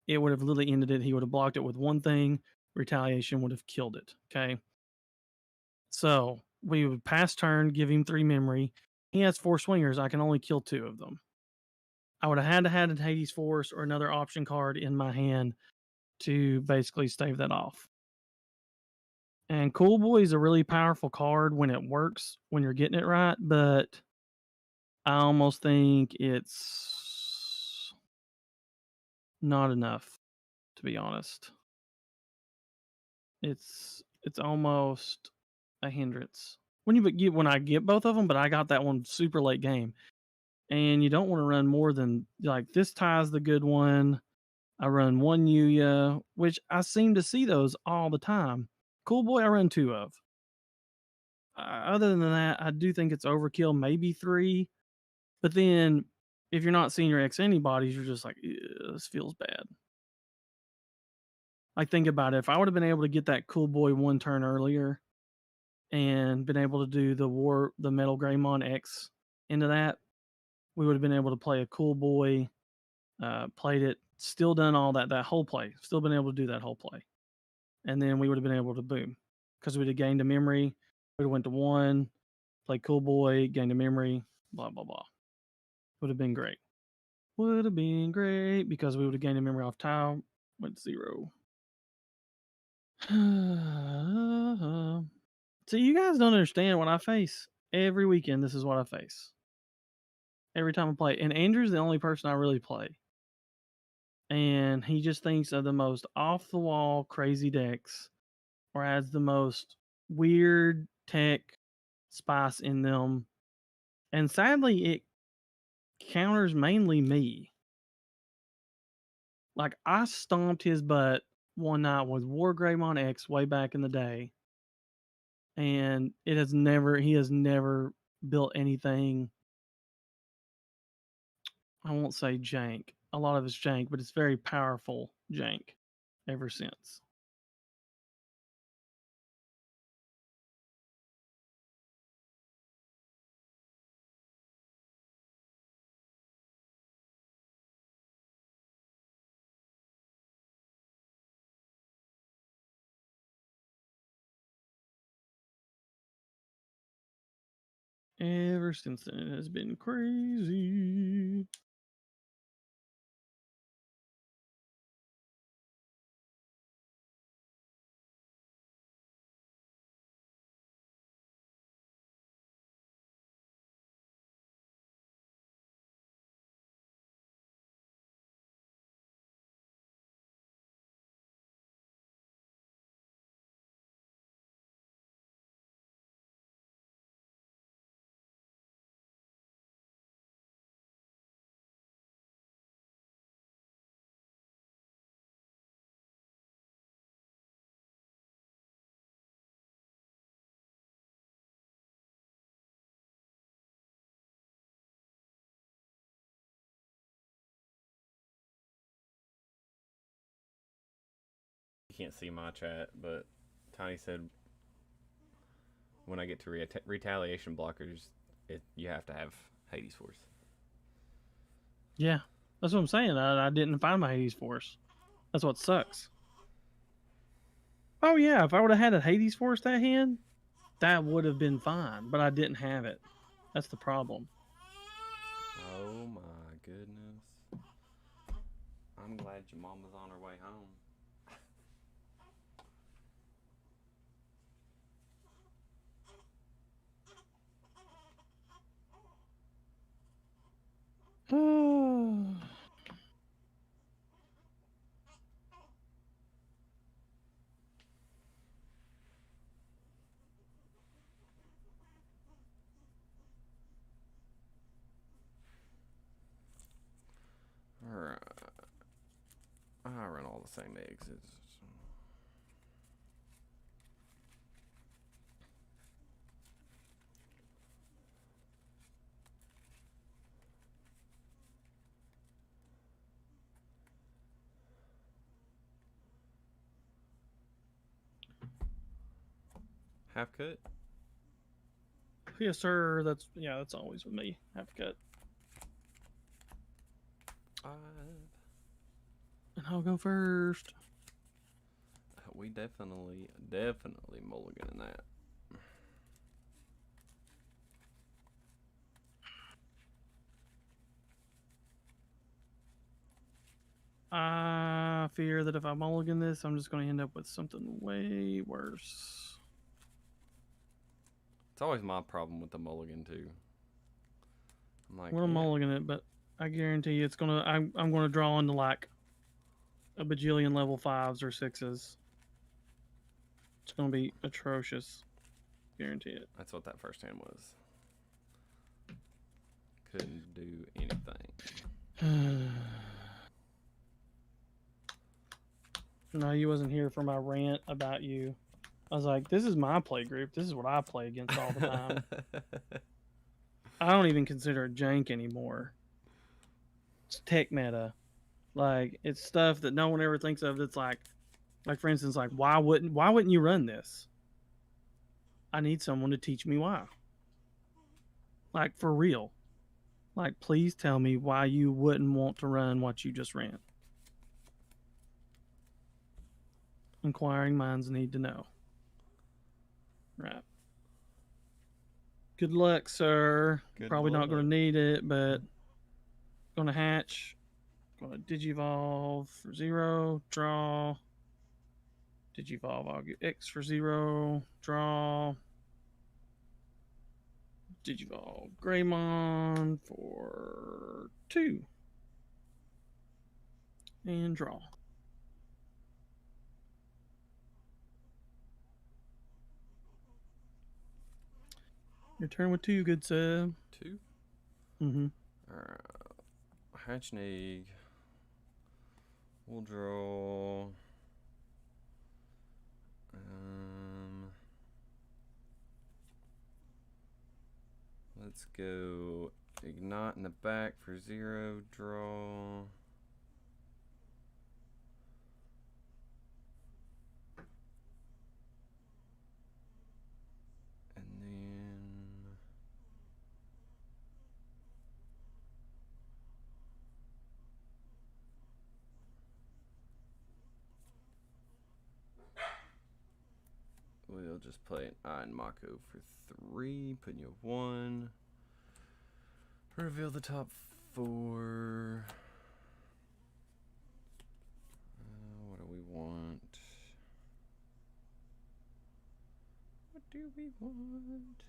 it would have literally ended it. He would have blocked it with one thing. Retaliation would have killed it. Okay. So we would pass turn, give him 3 memory. He has 4 swingers. I can only kill 2 of them. I would have had to have a Hades Force or another option card in my hand to basically stave that off. And Cool Boy is a really powerful card when it works, when you're getting it right, but I almost think it's not enough, to be honest. It's almost a hindrance. When I get both of them, but I got that one super late game. And you don't want to run more than, like, this tie's the good one. I run 1 Yuya, which I seem to see those all the time. Cool Boy, I run 2 of. Other than that, I do think it's overkill, maybe 3. But then if you're not seeing your X antibodies, you're just like, this feels bad. Like, think about it. If I would have been able to get that Cool Boy 1 turn earlier and been able to do the Metal Greymon X into that, we would have been able to play a Cool Boy, played it, still done all that whole play, still been able to do that whole play. And then we would have been able to boom. Because we'd have gained a memory, we'd have went to 1, played Cool Boy, gained a memory, blah, blah, blah. Would have been great. Would have been great because we would have gained a memory off tile, went 0. So you guys don't understand what I face. Every weekend, this is what I face. Every time I play. And Andrew's the only person I really play. And he just thinks of the most off-the-wall crazy decks or adds the most weird tech spice in them. And sadly, it counters mainly me. Like, I stomped his butt one night with War Greymon X way back in the day. And he has never built anything. I won't say jank. A lot of it's jank, but it's very powerful jank ever since. Ever since then, it has been crazy. You can't see my chat, but Tiny said when I get to retaliation blockers, you have to have Hades Force. Yeah, that's what I'm saying. I didn't find my Hades Force. That's what sucks. Oh yeah, if I would have had a Hades Force that hand, that would have been fine. But I didn't have it. That's the problem. Oh my goodness. I'm glad your mom was on her way home. Alright. I run all the same exits. Half cut. Yes, sir. That's always with me. Half cut. 5. And I'll go first. We definitely mulligan in that. I fear that if I mulligan this, I'm just going to end up with something way worse. It's always my problem with the mulligan too. I'm like, I'm gonna mulligan it, but I guarantee you it's gonna. I'm gonna draw into like a bajillion level 5s or 6s. It's gonna be atrocious. Guarantee it. that's what that first hand was. Couldn't do anything. No, you wasn't here for my rant about you. I was like, this is my play group. This is what I play against all the time. I don't even consider it jank anymore. It's tech meta. Like, it's stuff that no one ever thinks of. That's like for instance, like why wouldn't you run this? I need someone to teach me why. Like, for real. Like, please tell me why you wouldn't want to run what you just ran. Inquiring minds need to know. Right. Good luck, sir. Good Probably not going luck. to need it, but going to hatch. Going to digivolve for 0. Draw. Digivolve. I'll get X for 0. Draw. Digivolve Greymon for 2. And draw. Your turn with 2, good sir. 2. Mm-hmm. Hatch an egg. We'll draw. Let's go Ignite in the back for 0. Draw. And then we'll just play an I and Mako for 3, putting you 1. Reveal the top 4. What do we want? What do we want?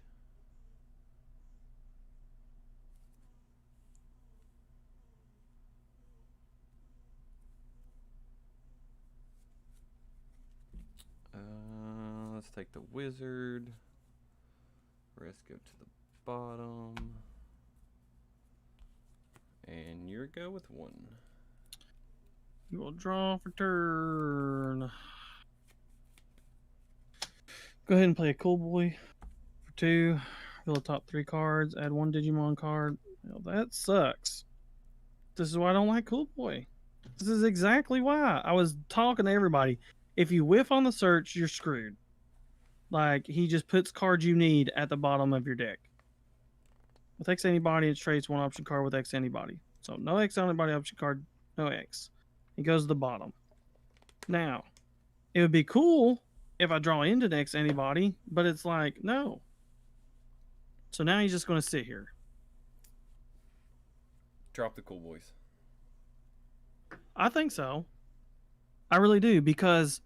Let's take the wizard. Rest go to the bottom. And you're go with 1. You will draw for turn. Go ahead and play a Cool Boy for 2. Fill the top 3 cards. Add 1 Digimon card. Well, that sucks. This is why I don't like Cool Boy. This is exactly why. I was talking to everybody. If you whiff on the search, you're screwed. Like, he just puts cards you need at the bottom of your deck. With X Anybody, it trades 1 option card with X Anybody. So no X Anybody option card, no X. It goes to the bottom. Now, it would be cool if I draw into X Anybody, but it's like, no. So now he's just going to sit here. Drop the Cool Boys. I think so. I really do, because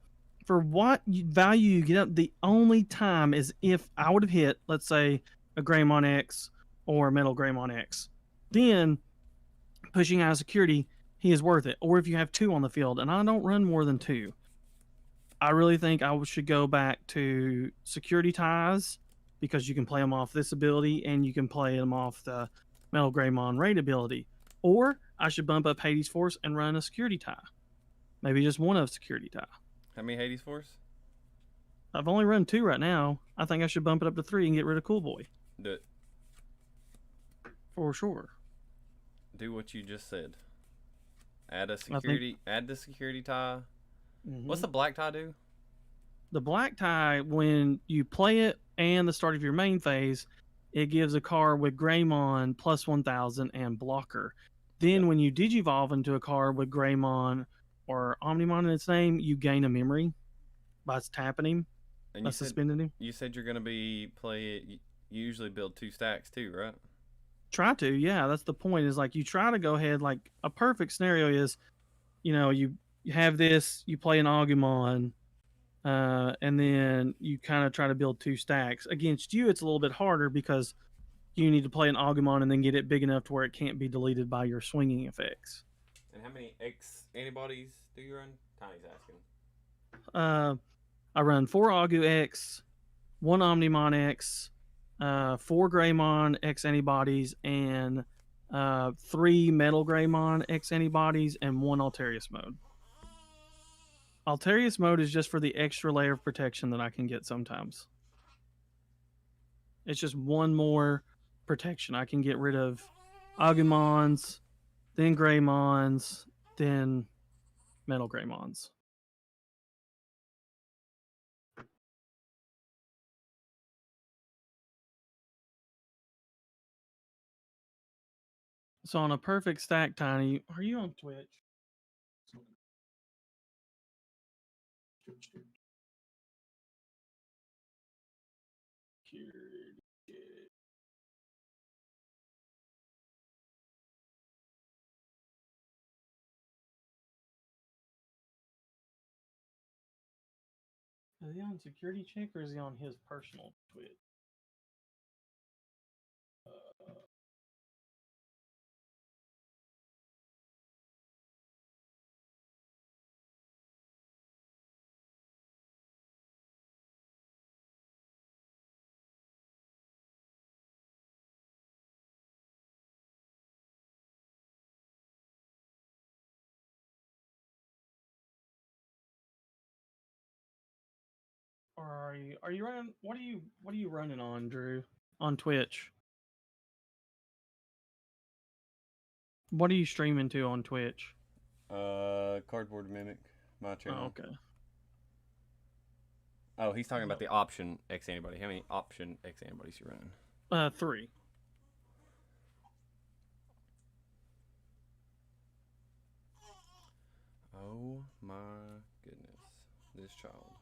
for what value you get up, the only time is if I would have hit, let's say, a Greymon X or a Metal Greymon X. Then, pushing out of security, he is worth it. Or if you have 2 on the field, and I don't run more than 2. I really think I should go back to security ties, because you can play them off this ability, and you can play them off the Metal Greymon raid ability. Or I should bump up Hades Force and run a security tie. Maybe just 1 of security tie. How many Hades Force? I've only run 2 right now. I think I should bump it up to 3 and get rid of Cool Boy. Do it. For sure. Do what you just said. Add a security. Add the security tie. Mm-hmm. What's the black tie do? The black tie, when you play it and the start of your main phase, it gives a card with Greymon plus 1000 and blocker. Then Yep. when you digivolve into a card with Greymon or Omnimon in its name, you gain a memory by tapping him, And by you said suspending him. you said you're gonna be play it. You usually build 2 stacks too, right? Try to, yeah, that's the point. Is like you try to go ahead. Like a perfect scenario is, you have this, you play an Agumon, and then you kind of try to build 2 stacks. Against you, it's a little bit harder because you need to play an Agumon and then get it big enough to where it can't be deleted by your swinging effects. And how many X antibodies do you run? Tiny's asking. I run 4 Agu X, 1 Omnimon X, 4 Greymon X antibodies, and 3 Metal Greymon X antibodies, and 1 Alterius mode. Alterius mode is just for the extra layer of protection that I can get sometimes. It's just one more protection. I can get rid of Agumons, then Greymons, then Metal Greymons. So on a perfect stack, Tiny, are you on Twitch? Is he on security check or is he on his personal Twitch? Or are you running? What are you running on, Drew? On Twitch? What are you streaming to on Twitch? Cardboard Mimic, my Oh, channel. okay. Oh, he's talking about the option X antibody. How many option X antibodies you running? 3. Oh my goodness, this child.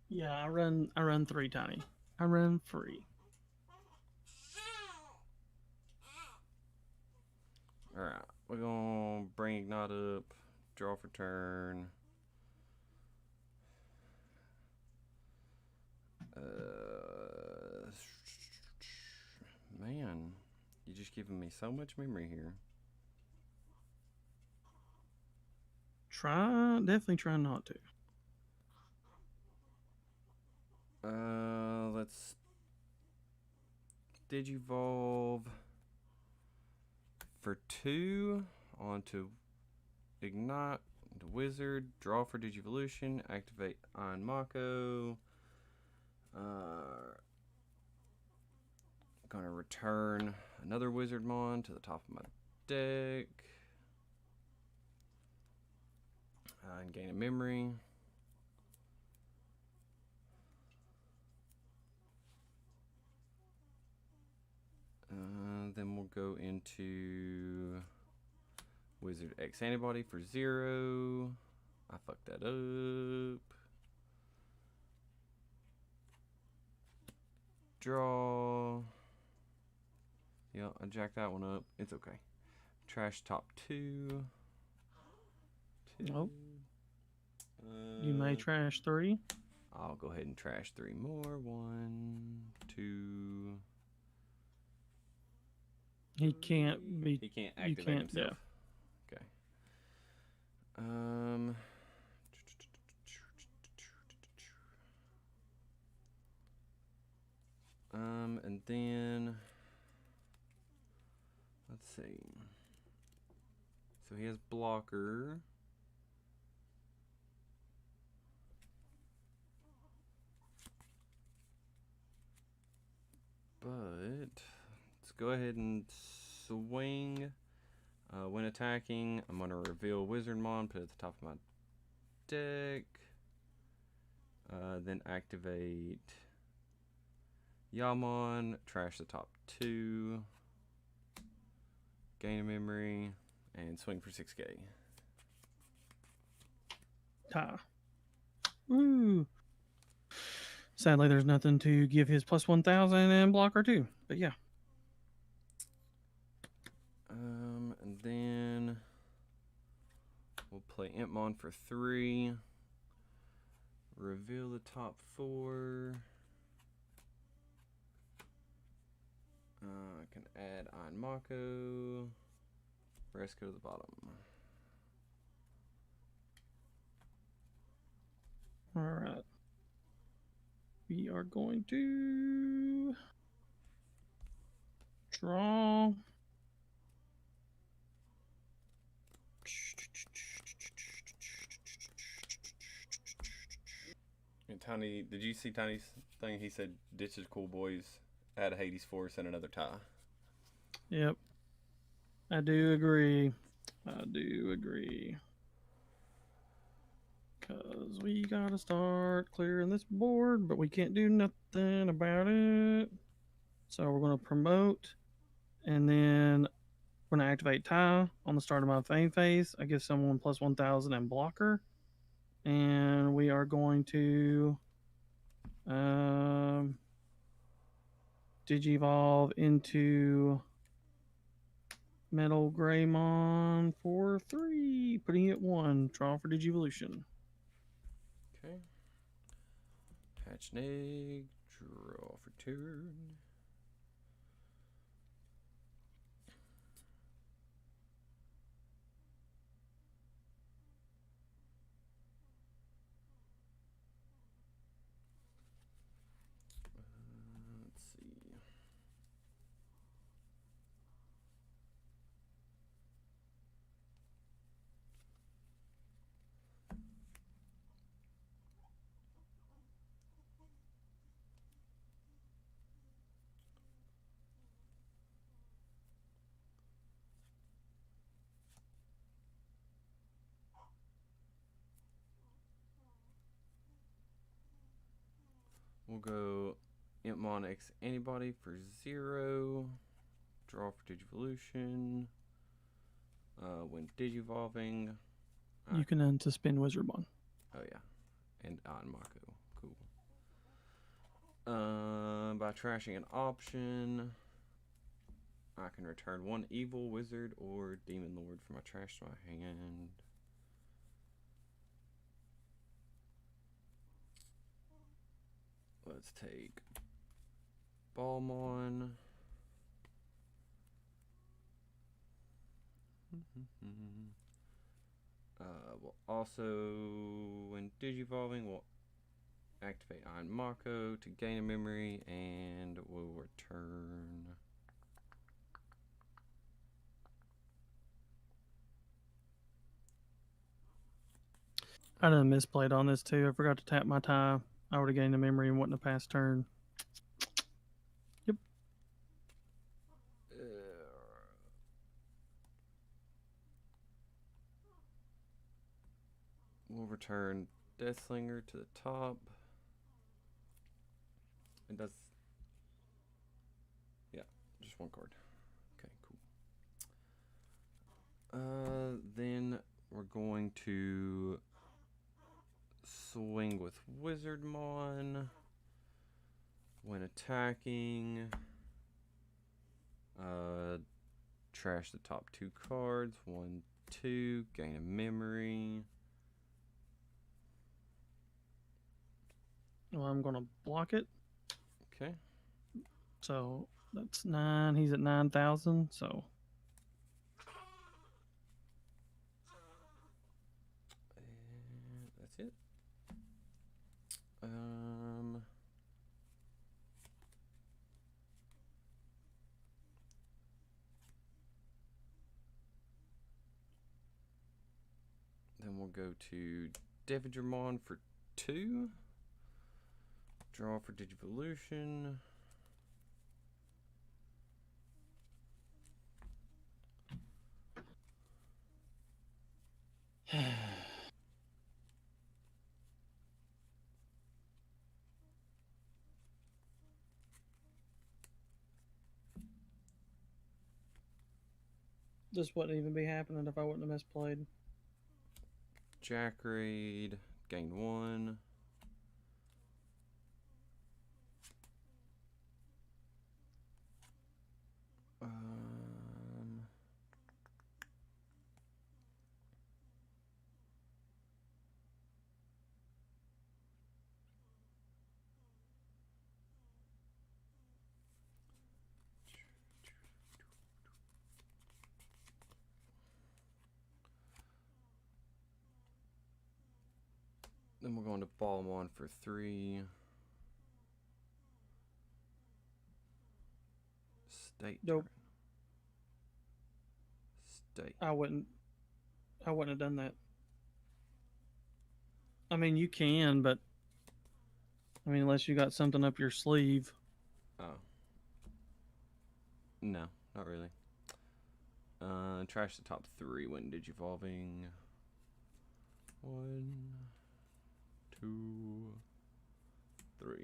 Yeah, I run 3, Tiny. I run 3. All right, we're gonna bring Ignite up, draw for turn. Man, you're just giving me so much memory here. Definitely try not to. Let's Digivolve for 2 onto Ignite, the Wizard, draw for Digivolution, activate Iron Mako. Gonna return another Wizardmon to the top of my deck. And gain a memory. Then we'll go into Wizard X antibody for 0. I fucked that up. Draw. Yeah, I jacked that one up. It's okay. Trash top 2. Nope. You may trash 3. I'll go ahead and trash 3 more. 1, 2. He can't be. He can't You activate can't. himself. Yeah. Okay. And then let's see. So he has blocker. go ahead and swing. When attacking, I'm going to reveal Wizardmon, put it at the top of my deck. Then activate Yamon, trash the top 2, gain a memory, and swing for 6K. Ta. Woo. Sadly, there's nothing to give his plus 1,000 and blocker too. But yeah. And then we'll play Impmon for 3. Reveal the top 4. I can add Iron Mako. Rest go to the bottom. All right. We are going to draw. And Tiny, did you see Tiny's thing? He said, ditches cool boys, add a Hades Force and another tie. Yep. I do agree. I do agree. Because we got to start clearing this board, but we can't do nothing about it. So we're going to promote, and then we're going to activate tie on the start of my fame phase. I give someone plus 1,000 and blocker. And we are going to Digivolve into Metal Greymon for 3, putting it 1. Draw for Digivolution. Okay. Hatch an egg, draw for turn. Let's see. We'll go Impmon X Antibody for 0. Draw for Digivolution. When Digivolving. You can unsuspend Wizardmon. Oh, yeah. And on Mako. Cool. By trashing an option, I can return 1 Evil Wizard or Demon Lord from my trash to my hand. Let's take Balmon. We'll also, when Digivolving, we'll activate Iron Mako to gain a memory, and we'll return. I done misplayed on this too. I forgot to tap my tie. I would have gained a memory and wouldn't have passed turn. Yep. We'll return Deathslinger to the top. It does. Yeah, just 1 card. Okay, cool. Then we're going to swing with Wizardmon. When attacking, trash the top 2 cards. 1, 2, gain a memory. Well, I'm going to block it. Okay. So that's 9. He's at 9,000. So And that's it. Then we'll go to Devigermon for 2. Draw for Digivolution. This wouldn't even be happening if I wouldn't have misplayed. Jack raid, gain 1. Then we're going to Balmon for 3. State. Nope. State. I wouldn't have done that. I mean, you can, but I mean, unless you got something up your sleeve. Oh. No, not really. Trash the top 3 when digivolving. 1, 2, 3.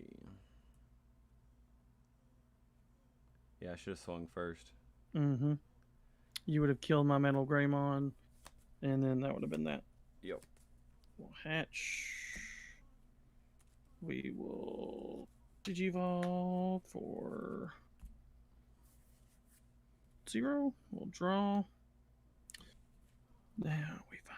Yeah, I should have swung first. Mm-hmm. You would have killed my Metal Greymon, and then that would have been that. Yep. We'll hatch. We will Digivolve for 0. We'll draw. Now we find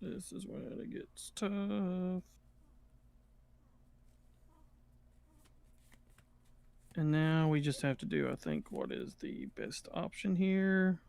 this is where it gets tough. And now we just have to do, I think, what is the best option here.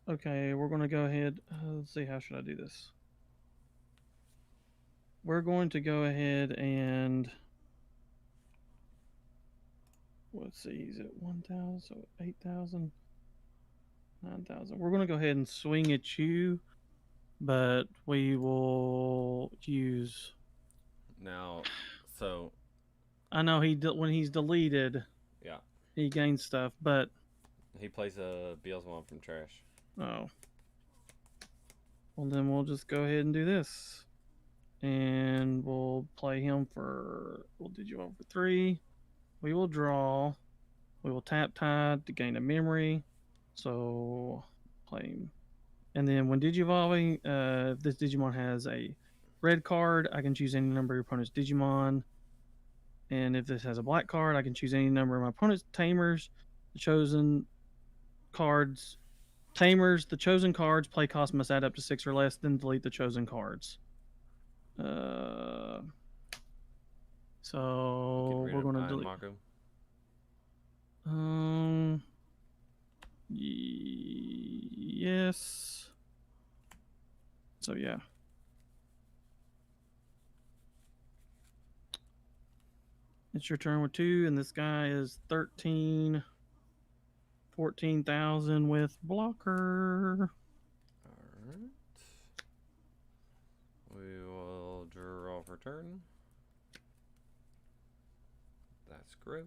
Okay, we're going to go ahead. Let's see, how should I do this? We're going to go ahead and let's see, he's at 1,000, so 8,000, 9,000. We're going to go ahead and swing at you, but we will use. Now, so. I know when he's deleted, Yeah. he gains stuff, but. He plays a Beelzebub from trash. Oh. Well, then we'll just go ahead and do this. And we'll play him for. We'll Digivolve for 3. We will draw. We will tap Tide to gain a memory. So, play him. And then when Digivolving, if this Digimon has a red card, I can choose any number of your opponent's Digimon. And if this has a black card, I can choose any number of my opponent's Tamers. The chosen cards. Tamers, the chosen cards, play cost must add up to 6 or less, then delete the chosen cards. So we're going to delete. Mako. Yes. So yeah. It's your turn with 2, and this guy is 13, 14,000 with blocker. Alright. We will draw for turn. That's gross.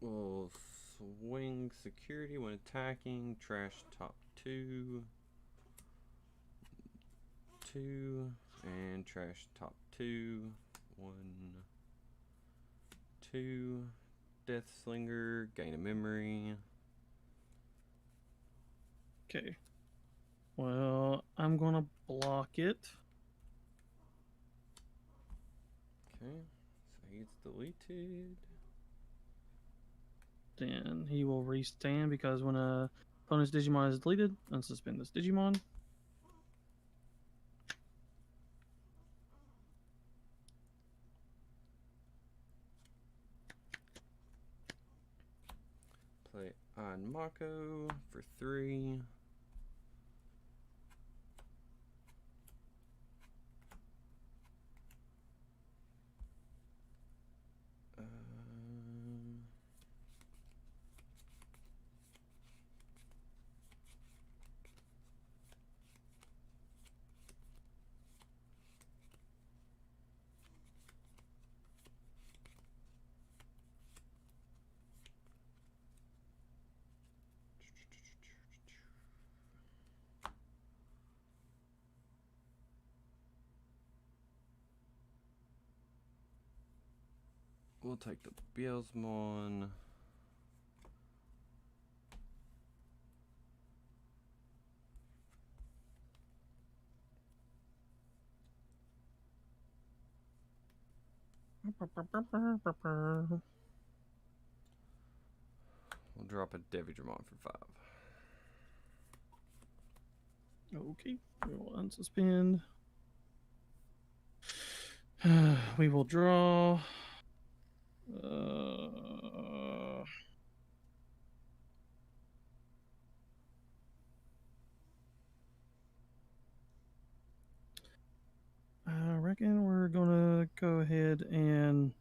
We'll swing security when attacking. Trash top 2. 2. And trash top 2. 1. 2. Death Slinger. Gain a memory. Okay. Well, I'm gonna block it. Okay. So he gets deleted. Then he will restand because when a opponent's Digimon is deleted, unsuspend this Digimon. Play on Mako for 3. We'll take the Bielsmon. We'll drop a Digimon for 5. Okay, we will unsuspend. We will draw. I reckon we're gonna go ahead and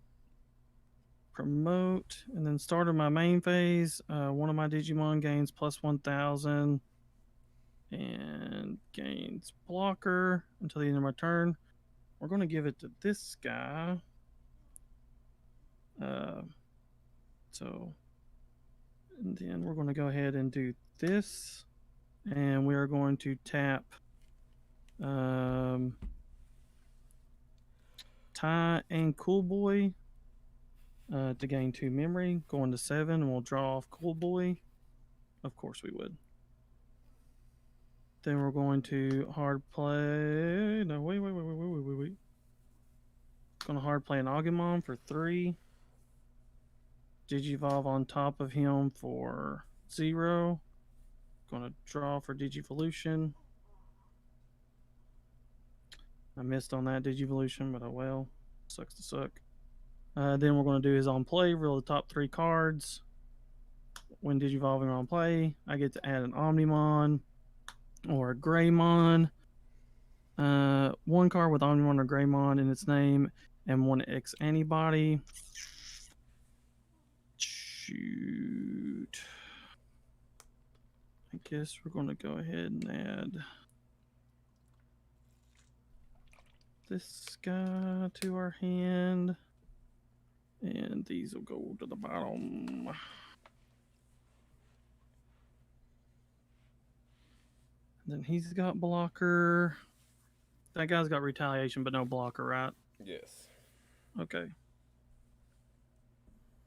promote, and then start of my main phase. One of my Digimon gains plus 1,000 and gains blocker until the end of my turn. We're going to give it to this guy. So, and then we're going to go ahead and do this, and we are going to tap Ty and Cool Boy to gain 2 memory. Going to 7, and we'll draw off Cool Boy. Of course we would. Then we're going to hard play. No, wait. Going to hard play an Agumon for 3. Digivolve on top of him for 0. Going to draw for Digivolution. I missed on that Digivolution, but oh well. Sucks to suck. Then we're going to do his on play. Reveal the top 3 cards. When Digivolving on play, I get to add an Omnimon or a Greymon. 1 card with Omnimon or Greymon in its name and 1 X antibody. Shoot. I guess we're going to go ahead and add this guy to our hand. And these will go to the bottom. Then he's got blocker. That guy's got retaliation, but no blocker, right? Yes. Okay.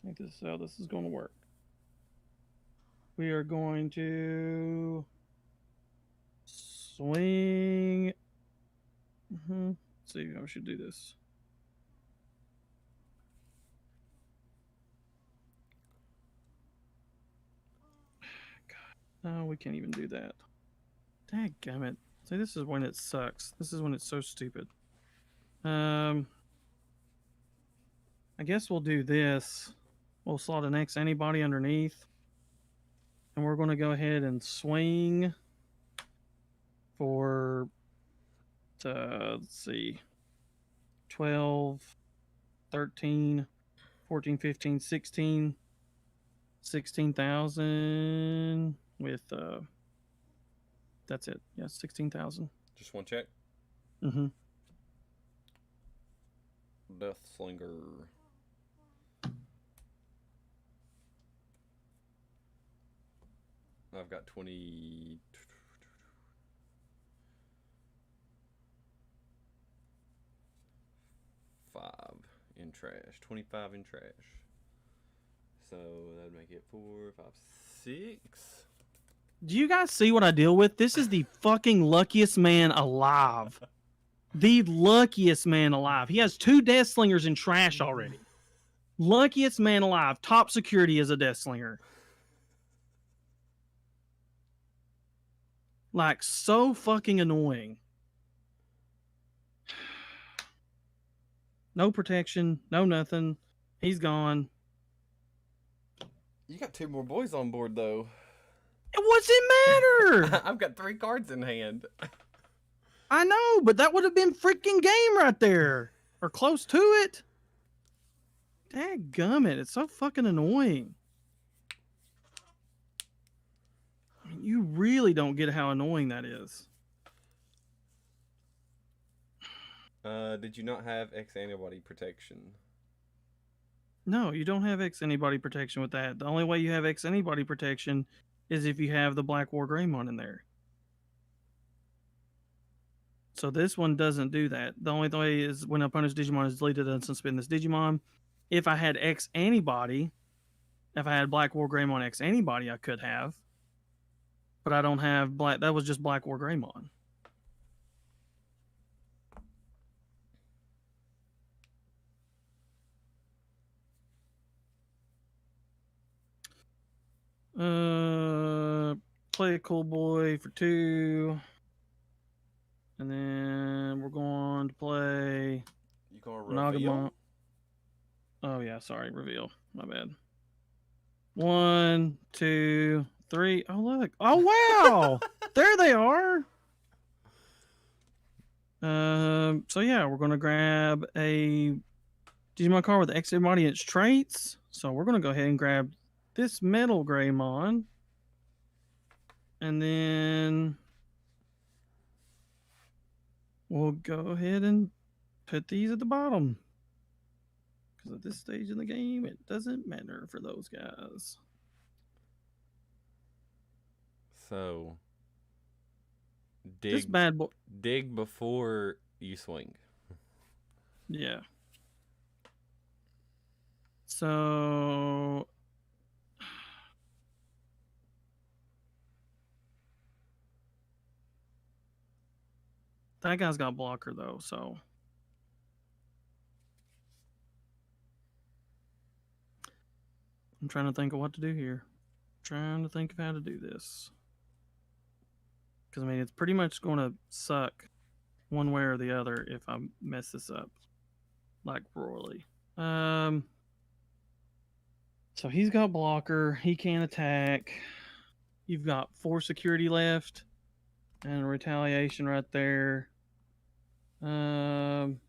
I think this is how this is going to work. We are going to swing. Let's see how we should do this. God. No, we can't even do that. Dadgummit. See, this is when it sucks. This is when it's so stupid. I guess we'll do this. We'll slot an X antibody underneath. And we're going to go ahead and swing for, let's see, 12, 13, 14, 15, 16, 16,000 with, that's it. Yeah, 16,000. Just 1 check. Mm-hmm. Death Slinger. I've got 20. In trash. 25 in trash. So that'd make it 4, 5, 6. Do you guys see what I deal with? This is the fucking luckiest man alive. The luckiest man alive. He has 2 Death Slingers in trash already. Luckiest man alive. Top security as a Death Slinger. Like, so fucking annoying. No protection. No nothing. He's gone. You got 2 more boys on board, though. What's it matter? I've got 3 cards in hand. I know, but that would have been freaking game right there. Or close to it. Dadgummit, it's so fucking annoying. I mean, you really don't get how annoying that is. Did you not have X antibody protection? No, you don't have X antibody protection with that. The only way you have X antibody protection is if you have the Black War Greymon in there. So this one doesn't do that. The only way is when opponent's Digimon is deleted and suspend this Digimon. If I had X antibody, if I had Black War Greymon X antibody, I could have. But I don't have Black. That was just Black War Greymon. Play a cool boy for 2. And then we're going to play You gonna Nagamon. reveal? Oh yeah, sorry, reveal. My bad. 1, 2, 3. Oh look. Oh wow! There they are. So yeah, we're gonna grab a Digimon card with X antibody and its traits. So we're gonna go ahead and grab this Metal Greymon. And then we'll go ahead and put these at the bottom. Because at this stage in the game, it doesn't matter for those guys. So, This bad boy. dig before you swing. Yeah. So that guy's got blocker though, so I'm trying to think of what to do here. Trying to think of how to do this. Because I mean it's pretty much gonna suck one way or the other if I mess this up. Like royally. So he's got blocker, he can't attack. You've got 4 security left. And retaliation right there. Think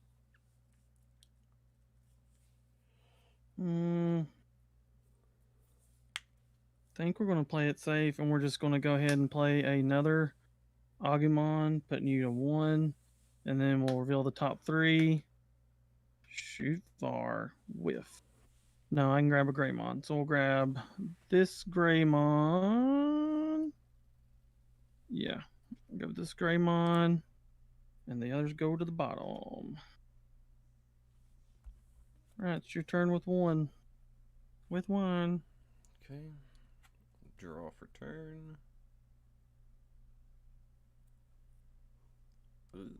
we're going to play it safe, and we're just going to go ahead and play another Agumon, putting you to 1, and then we'll reveal the top 3. Shoot far, whiff. No, I can grab a Greymon, so we'll grab this Greymon. Yeah, go with this Greymon, and the others go to the bottom. All right, it's your turn with 1. With 1. Okay. Draw for turn. Ooh.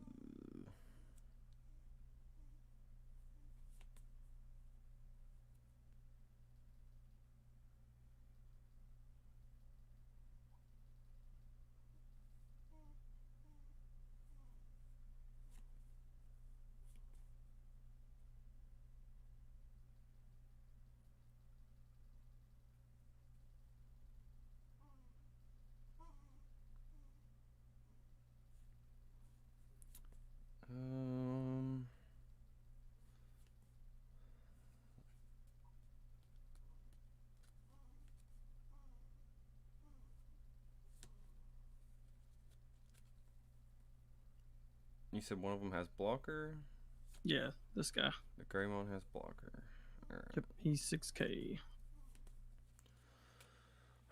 You said one of them has blocker? Yeah, this guy. The Greymon has blocker. Alright. Yep, he's 6K.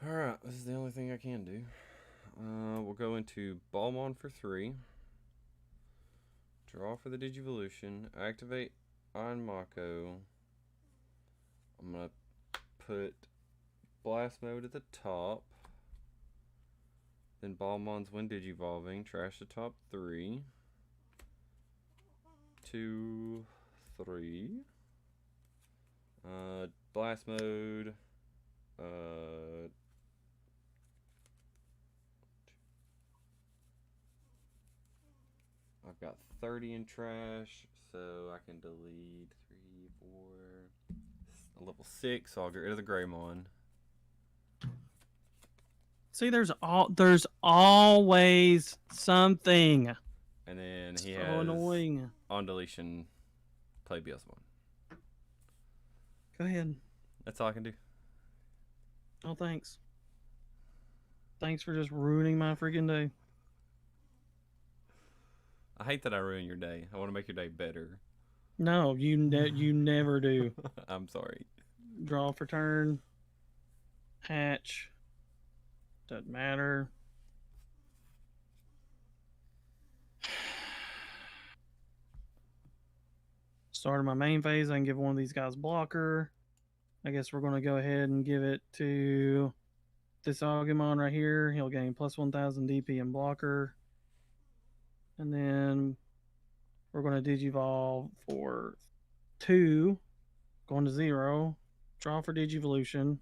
Alright, this is the only thing I can do. We'll go into Balmon for 3. Draw for the Digivolution. Activate on Mako. I'm gonna put Blast Mode at the top. Then Balmon's when Digivolving. Trash the top 3. 2, 3. Blast Mode. I've got 30 in trash, so I can delete 3, 4, a level 6, so I'll get rid of the Greymon. See, there's always something. And then he So has annoying. on deletion play BS1. Go ahead. That's all I can do. Oh, thanks. Thanks for just ruining my freaking day. I hate that I ruin your day. I want to make your day better. No, you never do. I'm sorry. Draw for turn. Hatch. Doesn't matter. Start of my main phase, I can give one of these guys blocker. I guess we're going to go ahead and give it to this Agumon right here. He'll gain plus 1000 DP and blocker. And then we're going to Digivolve for 2. Going to 0. Draw for Digivolution.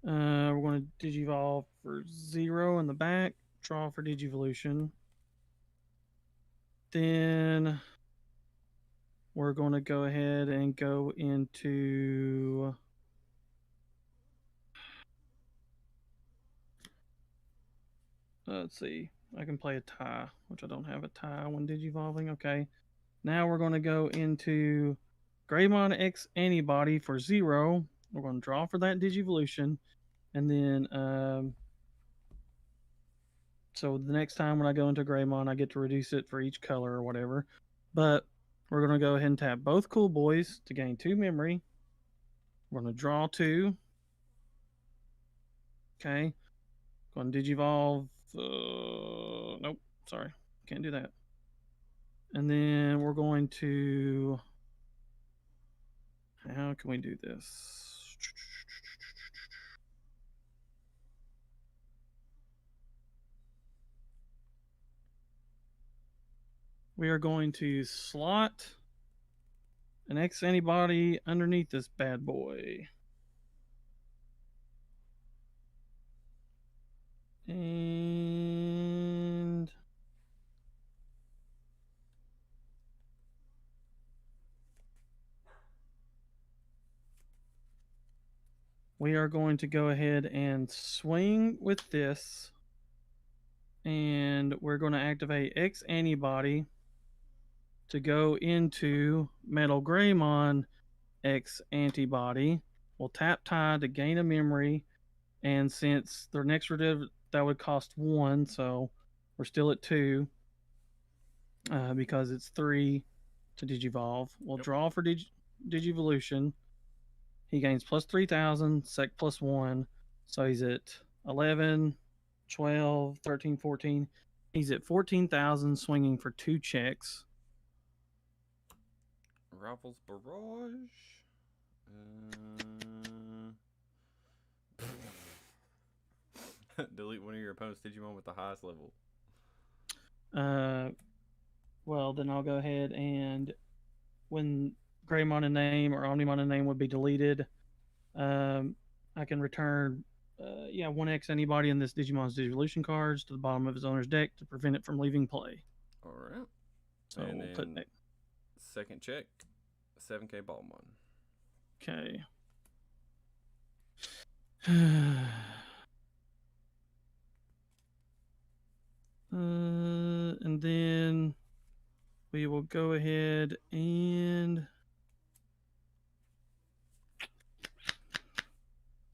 We're going to Digivolve for 0 in the back. Draw for Digivolution. Then we're going to go ahead and go into... let's see. I can play a tie, which I don't have a tie when Digivolving. Okay. Now we're going to go into Greymon X Antibody for 0. We're going to draw for that Digivolution. And then, so the next time when I go into Greymon, I get to reduce it for each color or whatever. But we're going to go ahead and tap both Cool Boys to gain 2 memory. We're going to draw 2. Okay. Going to Digivolve. Nope. Sorry. Can't do that. And then we're going to... how can we do this? We are going to slot an X antibody underneath this bad boy. And we are going to go ahead and swing with this. And we're going to activate X antibody to go into Metal Greymon X antibody. We'll tap tie to gain a memory. And since their next rediv, that would cost 1, so we're still at 2 because it's 3 to Digivolve. We'll draw for Digivolution. He gains plus 3000, sec plus 1, so he's at 11, 12, 13, 14. He's at 14,000, swinging for 2 checks. Raffles Barrage. Delete one of your opponent's Digimon with the highest level. Well, then I'll go ahead and when Greymon in name or Omnimon in name would be deleted, I can return 1x anybody in this Digimon's Digivolution cards to the bottom of his owner's deck to prevent it from leaving play. Alright. So and we'll then put that. second check, 7k Balmon. Okay. And then we will go ahead and let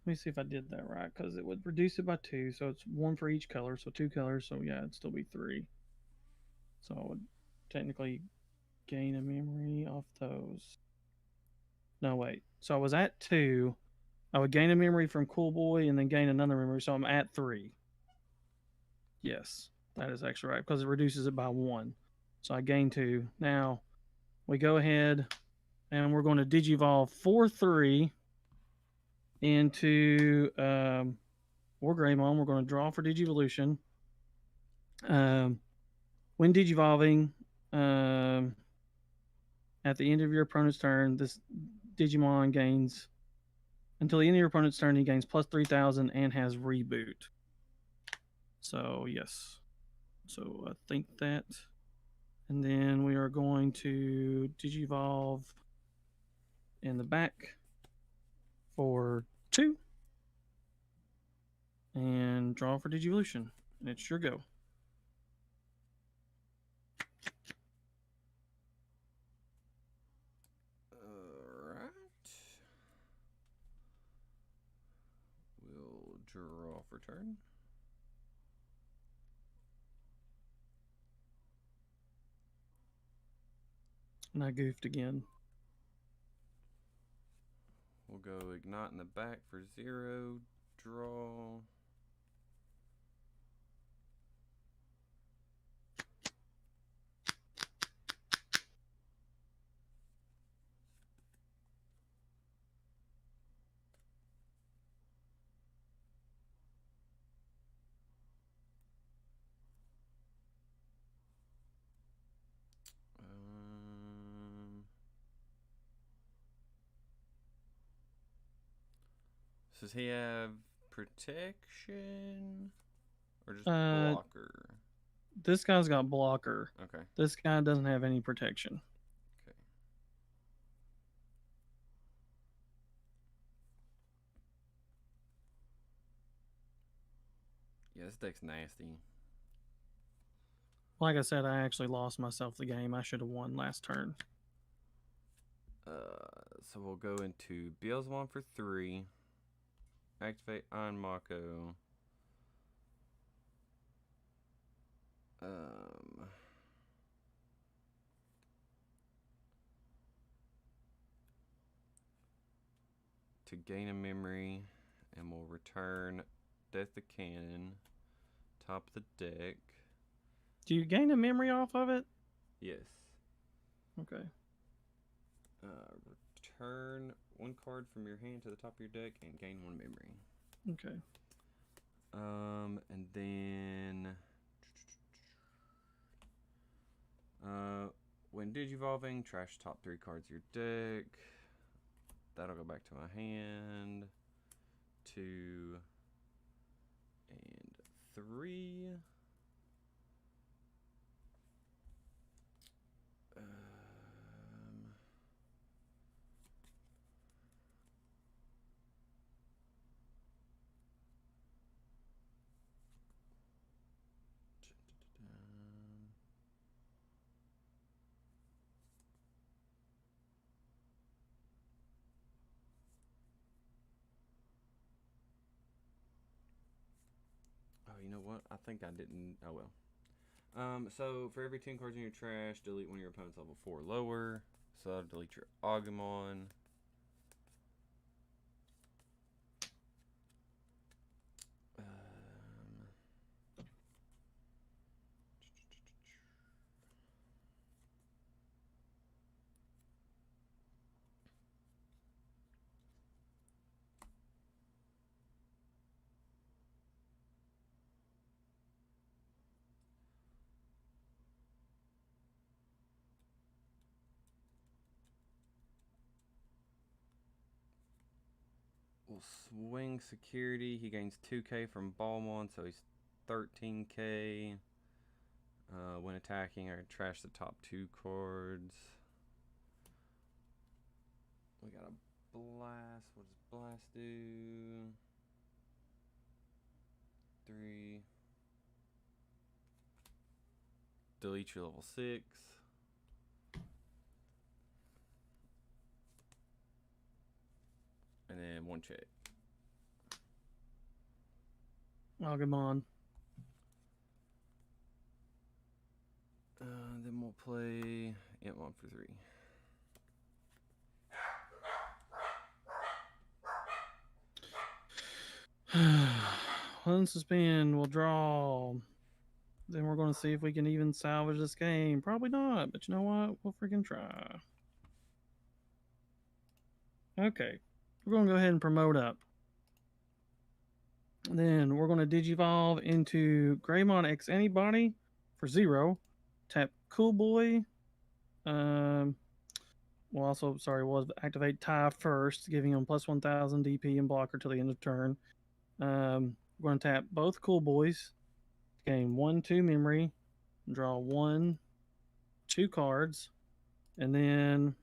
me see if I did that right, because it would reduce it by 2, so it's 1 for each color, so 2 colors, so yeah, it'd still be 3. So I would technically gain a memory off those. No, wait. So I was at 2, I would gain a memory from Cool Boy and then gain another memory, so I'm at 3. Yes, that is actually right because it reduces it by 1. So I gain 2. Now we go ahead and we're going to Digivolve 4-3 into War Greymon. We're going to draw for Digivolution. When Digivolving, at the end of your opponent's turn, this Digimon gains until the end of your opponent's turn. He gains plus 3,000 and has reboot. So yes, so I think that, and then we are going to Digivolve in the back for 2 and draw for Digivolution. And it's your go. Alright. We'll draw for turn. And I goofed again. We'll go Ignite in the back for 0. Draw. Does he have protection or just blocker? This guy's got blocker. Okay. This guy doesn't have any protection. Okay. Yeah, this deck's nasty. Like I said, I actually lost myself the game. I should have won last turn. So we'll go into Beelzebub for 3. Activate Iron Mako. To gain a memory, and we'll return Death the Cannon, top of the deck. Do you gain a memory off of it? Yes. Okay. Return 1 card from your hand to the top of your deck and gain 1 memory. Okay. And then when Digivolving, trash top 3 cards of your deck. That'll go back to my hand. 2 and 3. Oh, you know what? I think I didn't. Oh well. So for every 10 cards in your trash, delete one of your opponent's level 4 lower. So I'll delete your Agumon. We'll swing security. He gains 2k from Balmon, so he's 13k. When attacking, I trash the top 2 cards. We got a blast. What does blast do? 3. Delete your level 6. And then 1 check. Agumon. Then we'll play Entmon for 3. Unsuspend. We'll draw. Then we're going to see if we can even salvage this game. Probably not, but you know what? We'll freaking try. Okay. We're going to go ahead and promote up. Then we're going to Digivolve into Greymon X Anybody for 0. Tap Cool Boy. We'll also, we'll activate Tie first, giving him plus 1000 DP and blocker till the end of turn. We're going to tap both Cool Boys. Gain 1/2 memory. Draw 2 cards. And then,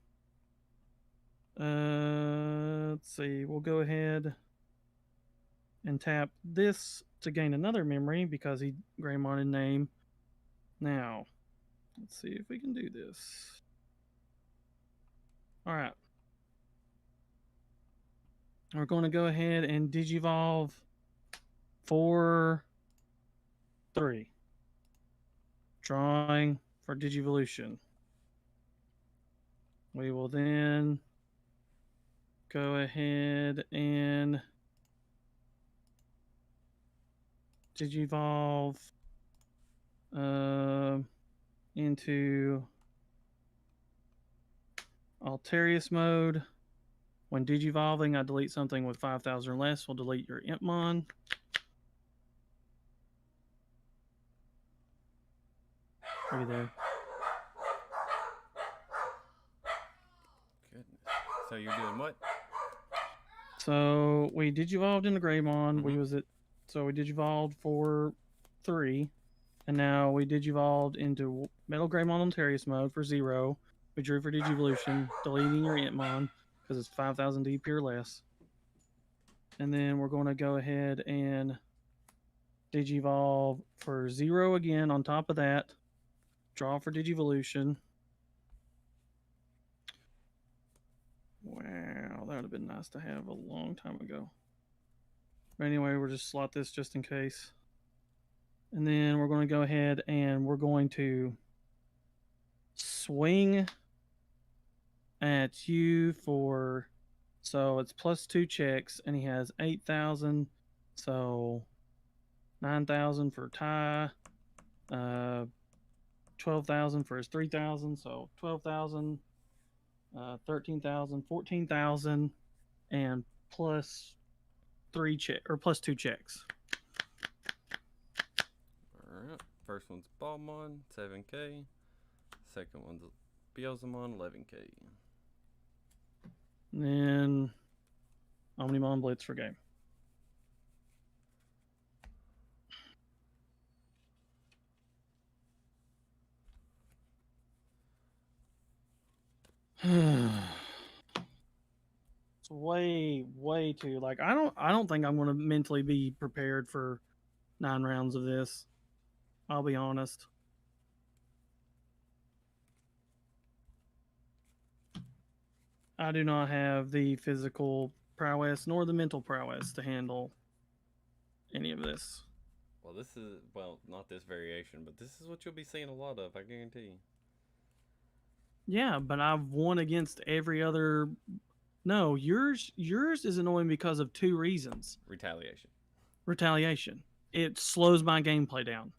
let's see, we'll go ahead and tap this to gain another memory because he Greymon in name. Now, let's see if we can do this. All right. We're going to go ahead and Digivolve for 3. Drawing for Digivolution. We will then go ahead and Digivolve into Alterius mode. When Digivolving, I delete something with 5,000 or less. We'll delete your Impmon. Are you there? Goodness. So you're doing what? So we Digivolved into Greymon. Mhm. So we Digivolved for 3. And now we Digivolved into Metal Greymon Alterius mode for 0. We drew for Digivolution, deleting your Impmon because it's 5,000 DP or less. And then we're going to go ahead and Digivolve for 0 again on top of that. Draw for Digivolution. Wow, that would have been nice to have a long time ago. But anyway, we'll just slot this just in case. And then we're going to go ahead and we're going to swing at you for, so it's plus 2 checks, and he has 8,000, so 9,000 for tie, 12,000 for his 3,000, so 12,000, 13,000, 14,000, and plus 3 check or plus 2 checks. Alright. First one's Balmon, 7k. Second one's Beelzemon, 11k. And then Omnimon Blitz for game. It's way too, like, I don't think I'm going to mentally be prepared for 9 rounds of this. I'll be honest. I do not have the physical prowess nor the mental prowess to handle any of this. Well, this is, well, not this variation, but this is what you'll be seeing a lot of, I guarantee. Yeah, but I've won against every other. No, yours is annoying because of 2 reasons. Retaliation. It slows my gameplay down.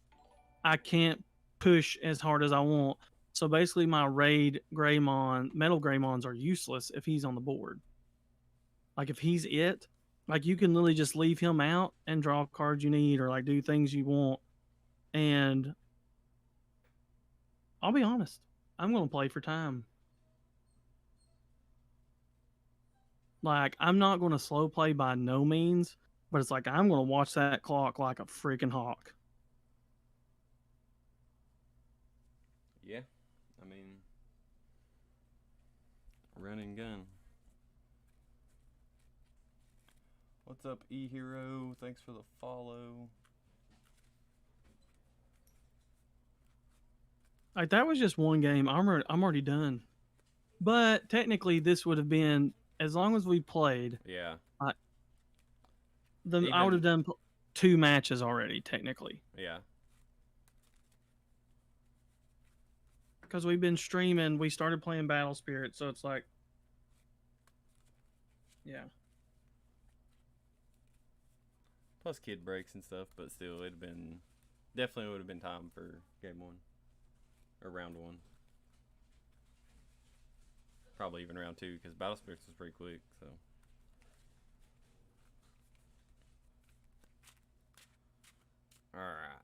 I can't push as hard as I want. So basically my raid Greymon, Metal Greymons are useless if he's on the board. Like if he's it, like you can literally just leave him out and draw cards you need or like do things you want. And I'll be honest, I'm going to play for time. Like I'm not going to slow play by no means, but it's like I'm going to watch that clock like a freaking hawk. Yeah, I mean, run and gun. What's up, E-Hero? Thanks for the follow. Like that was just one game. I'm already done. But technically, this would have been as long as we played. Yeah. I would have done 2 matches already, technically. Yeah. Because we've been streaming, we started playing Battle Spirit, so it's like, yeah. Plus kid breaks and stuff, but still, it'd been definitely would have been time for game 1 or round 1. Probably even round 2 because Battle Spirits was pretty quick. So. All right.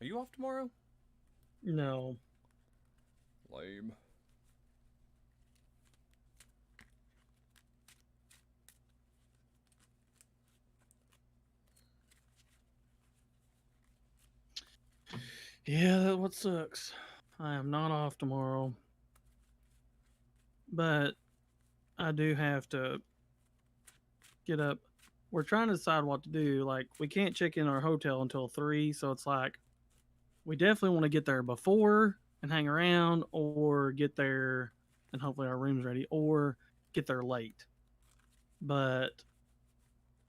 Are you off tomorrow? No. Lame. Yeah, that's what sucks. I am not off tomorrow. But I do have to get up. We're trying to decide what to do. Like, we can't check in our hotel until 3, so it's like we definitely want to get there before and hang around, or get there and hopefully our room's ready, or get there late. But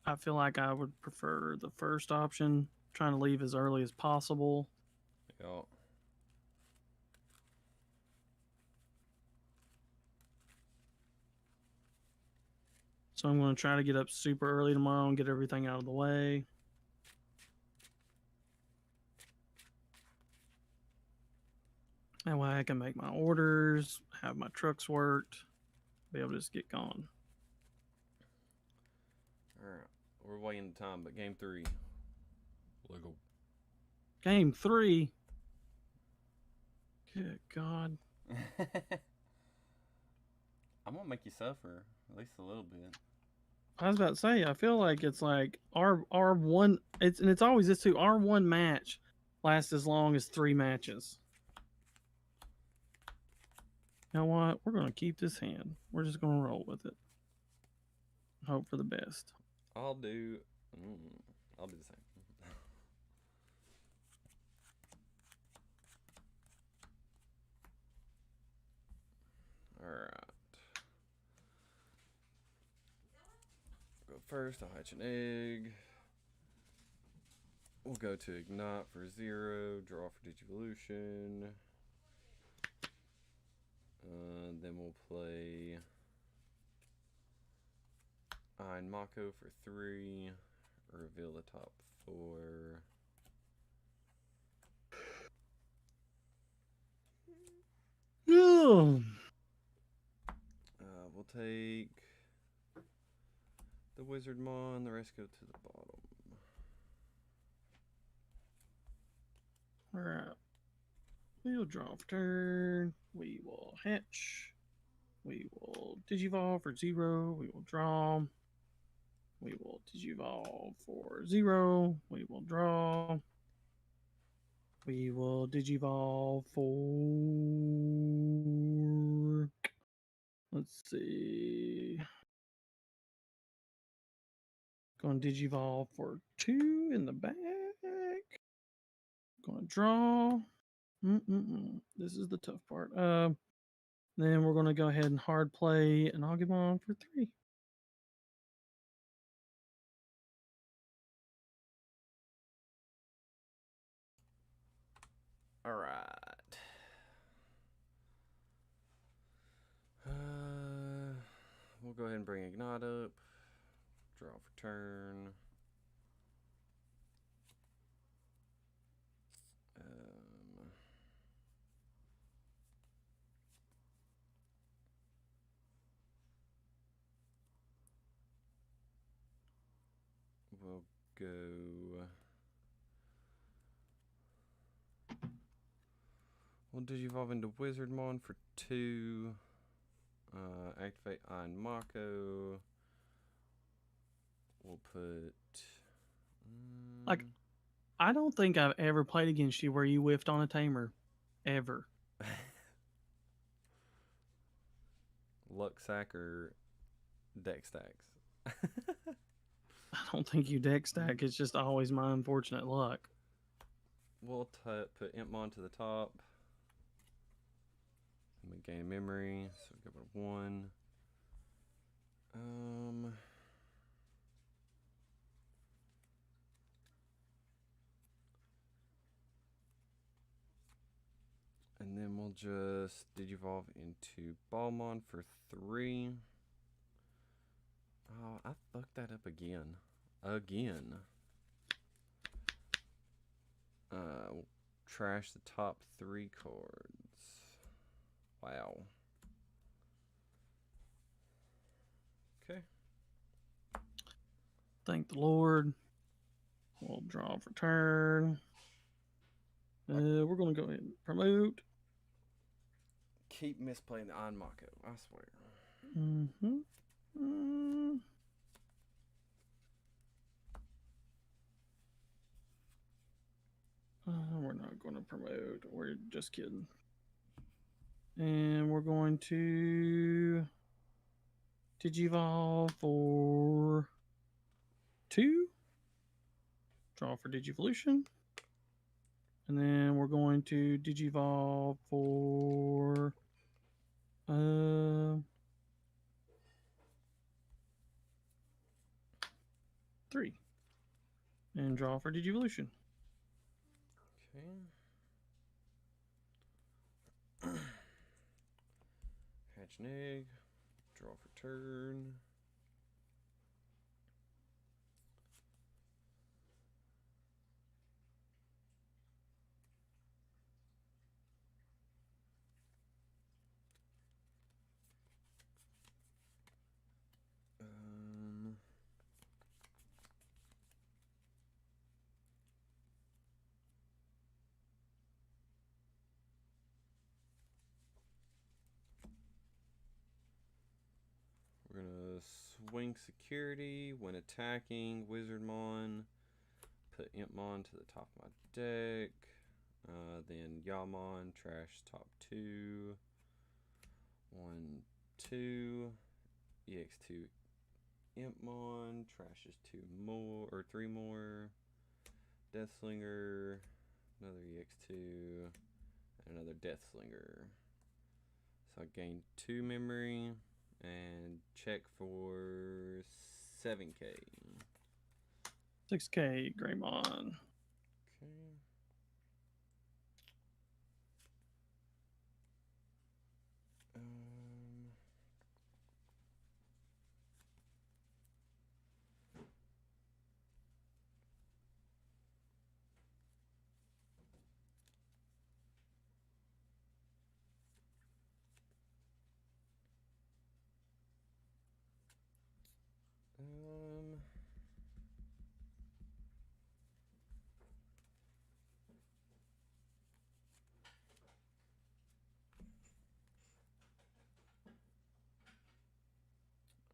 I feel like I would prefer the first option, trying to leave as early as possible. Yeah. So I'm going to try to get up super early tomorrow and get everything out of the way. That way I can make my orders, have my trucks worked, be able to just get gone. Alright. We're way into time, but game 3. Lego. Game 3. Good God. I'm gonna make you suffer, at least a little bit. I was about to say, I feel like it's like our one. It's always this too. Our one match lasts as long as 3 matches. You know what? We're gonna keep this hand. We're just gonna roll with it. Hope for the best. I'll do the same. Alright. Go first, I'll hatch an egg. We'll go to Ignite for 0, draw for Digivolution. Then we'll play Ein Mako for 3, reveal the top 4. Yeah. We'll take the Wizardmon, the rest go to the bottom. Alright. We'll draw for turn. We will hatch. We will Digivolve for 0. We will draw. We will Digivolve for 0. We will draw. We will Digivolve for... Let's see. Going to Digivolve for 2 in the back. Going to draw. This is the tough part. Then we're going to go ahead and hard play an Agumon for 3. All right. We'll go ahead and bring Ignite up. Draw for turn. We'll go. We'll Digivolve into Wizardmon for 2. Activate Ein Mako. We'll put. Like, I don't think I've ever played against you where you whiffed on a tamer. Ever. Luck sack or deck stacks. I don't think you deck stack. It's just always my unfortunate luck. We'll put Impmon to the top. And we gain memory, so we go with 1. And then we'll just Digivolve into Balmon for 3. Oh, I fucked that up again. Trash the top 3 cards. Wow. Okay. Thank the Lord. We'll draw for turn. We're going to go ahead and promote. Keep misplaying the Onmako, I swear. Mm-hmm. We're not going to promote. We're just kidding. And we're going to Digivolve for 2. Draw for Digivolution. And then we're going to Digivolve for 3. And draw for Digivolution. Okay. Hatch an egg. Draw for turn. We're gonna swing security when attacking Wizardmon. Put Impmon to the top of my deck. Then Yamon, trash top 2. 1, 2. EX2 Impmon, trashes 2 more, or 3 more. Deathslinger, another EX2, and another Deathslinger. So I gained 2 memory, and check for 7k. 6k, Greymon. Okay.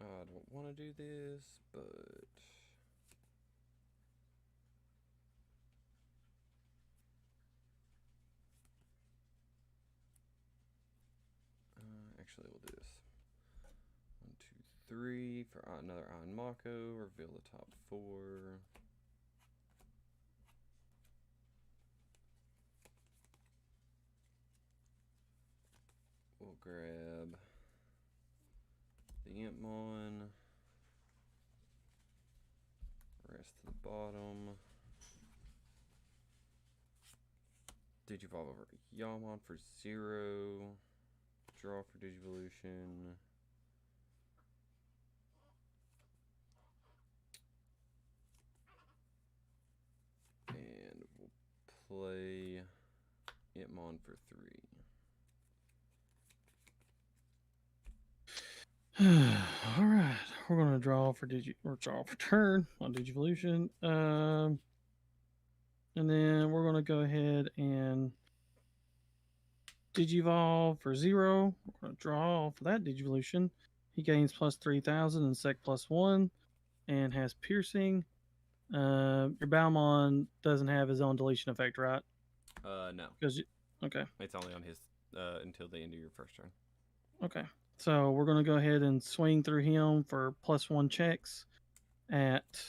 I don't want to do this, but actually we'll do this. 1, 2, 3 for another Onmako. Reveal the top 4. We'll grab the Impmon. Rest to the bottom. Digivolve over Yamon for 0. Draw for Digivolution. And we'll play Impmon for 3. All right, we're gonna draw for draw for turn on Digivolution, and then we're gonna go ahead and Digivolve for 0. We're gonna draw for that Digivolution. He gains plus 3,000 and Sec plus 1, and has piercing. Your Balmon doesn't have his own deletion effect, right? No. Okay. It's only on his until the end of your first turn. Okay. So we're going to go ahead and swing through him for plus 1 checks at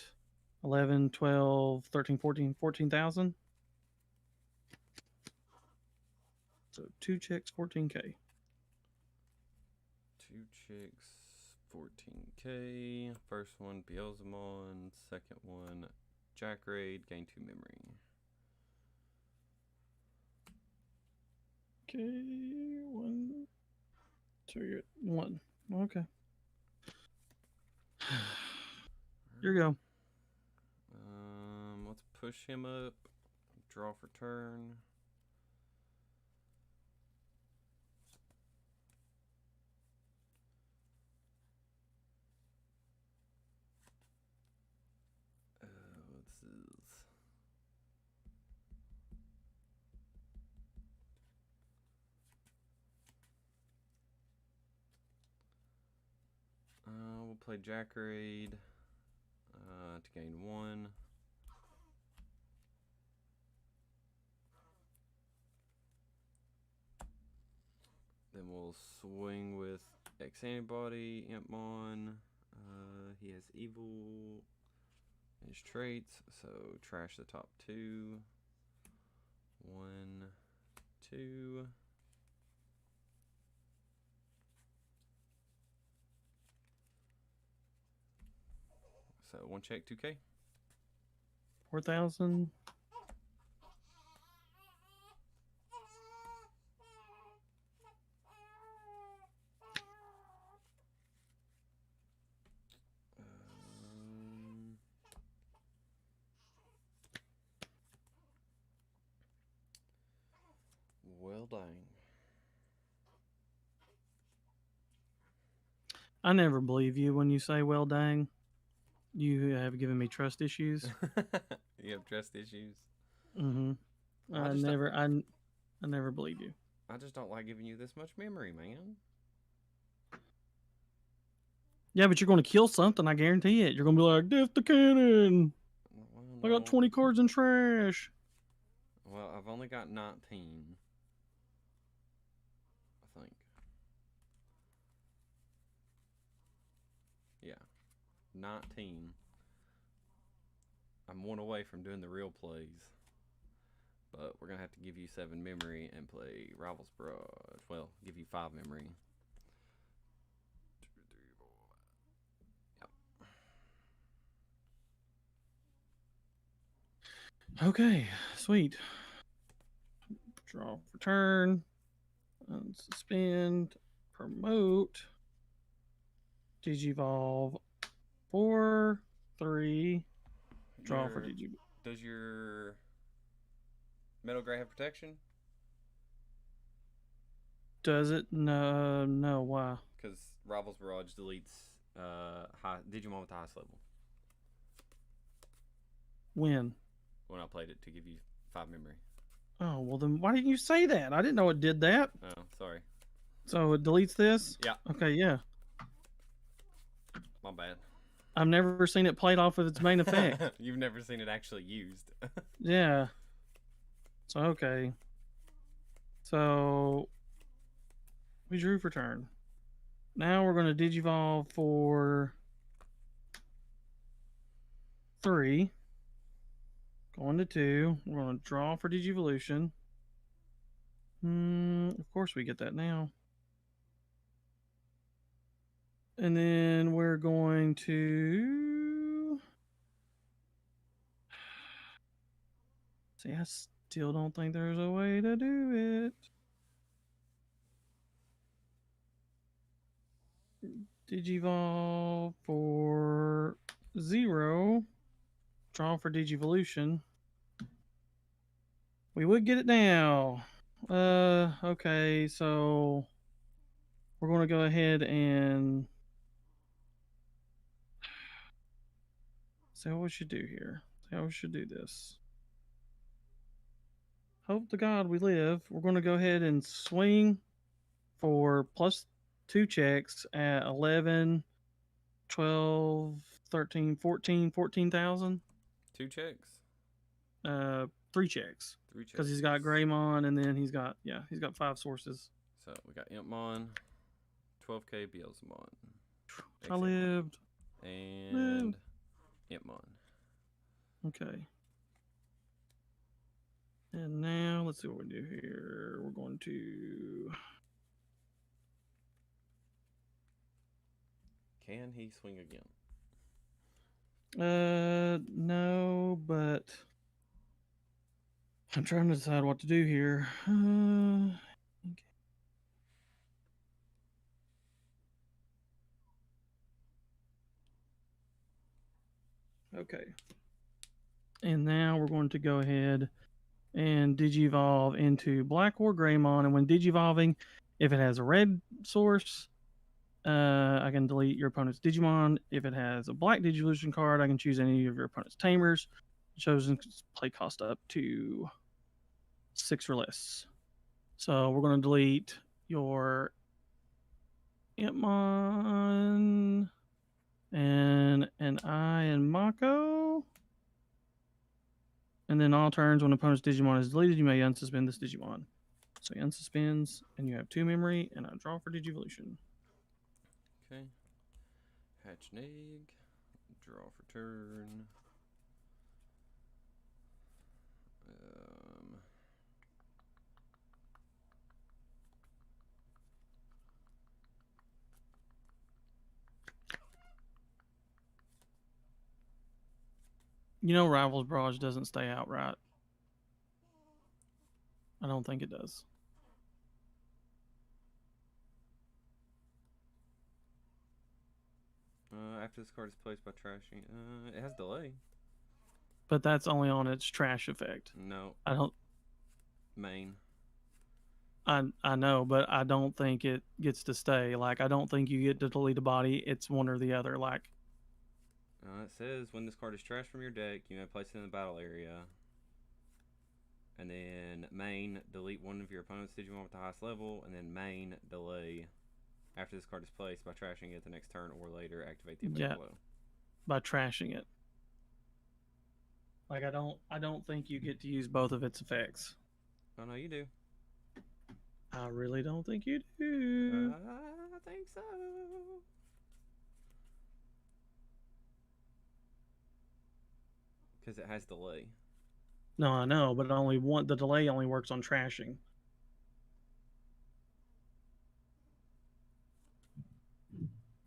11, 12, 13, 14, 14,000. So 2 checks, 14k. 2 chicks, 14k. First one, Beelzemon. Second one, Jackraid. Gain 2 memory. Okay, 1, 2, 1. Okay. Here you go. Let's push him up. Draw for turn. What's this? We'll play Jackraid to gain 1. Then we'll swing with X Antibody, Impmon. He has evil in his traits, so trash the top 2. 1, 2. So 1 check, 2K. 4,000. Well, dang. I never believe you when you say "well, dang." You have given me trust issues. You have trust issues. Mm-hmm. I I just don't- never, I never believe you. I just don't like giving you this much memory, man. Yeah, but you're going to kill something. I guarantee it. You're going to be like, "Death the cannon! Well, I no. got 20 cards in trash." Well, I've only got 19. I think. Yeah. 19. I'm 1 away from doing the real plays. But we're going to have to give you 7 memory and play Rivals Barrage. Well, give you 5 memory. 2, 3, 4. Yep. Okay, sweet. Draw for turn. Unsuspend. Promote. Digivolve. 4, 3. Draw for Digi. Does your Metal Gray have protection? Does it? No, no. Why? Because Rivals Barrage deletes Digimon with the highest level. When? When I played it to give you 5 memory. Oh, well then why didn't you say that? I didn't know it did that. Oh, sorry. So it deletes this? Yeah. Okay, yeah. My bad. I've never seen it played off of its main effect. You've never seen it actually used. Yeah. So, okay. So, we drew for turn. Now we're going to Digivolve for 3. Going to 2. We're going to draw for Digivolution. Of course we get that now. And then we're going to... See, I still don't think there's a way to do it. Digivolve for 0. Draw for Digivolution. We would get it now. Okay, so we're going to go ahead and see what we should do here. See how we should do this. Hope to God we live. We're going to go ahead and swing for plus 2 checks at 11, 12, 13, 14, 14,000. 2 checks? 3 checks. 3 checks. Because he's got Greymon and then he's got 5 sources. So we got Impmon, 12K Beelzemon. I lived. And Impmon. Okay. And now let's see what we do here. We're going to... Can he swing again? No, but I'm trying to decide what to do here. Okay. And now we're going to go ahead and Digivolve into Black or Greymon. And when Digivolving, if it has a red source, I can delete your opponent's Digimon. If it has a black Digivolution card, I can choose any of your opponent's Tamers. Chosen play cost up to 6 or less. So we're going to delete your Impmon and an I and Mako. And then all turns when opponent's Digimon is deleted, you may unsuspend this Digimon. So he unsuspends, and you have 2 memory, and I draw for Digivolution. Okay. Hatch an egg. Draw for turn. You know Rivals Barrage doesn't stay out, right? I don't think it does. After this card is placed by trashing, it has delay. But that's only on its trash effect. No, I don't. main. I know, but I don't think it gets to stay. Like I don't think you get to delete a body. It's one or the other. Like It says when this card is trashed from your deck, you may place it in the battle area. And then main, delete one of your opponent's Digimon with the highest level, and then main, delay. After this card is placed by trashing it the next turn or later, activate the effect below. By trashing it. Like I don't think you get to use both of its effects. Oh no, you do. I really don't think you do. I think so. Because it has delay. No, I know, but the delay only works on trashing.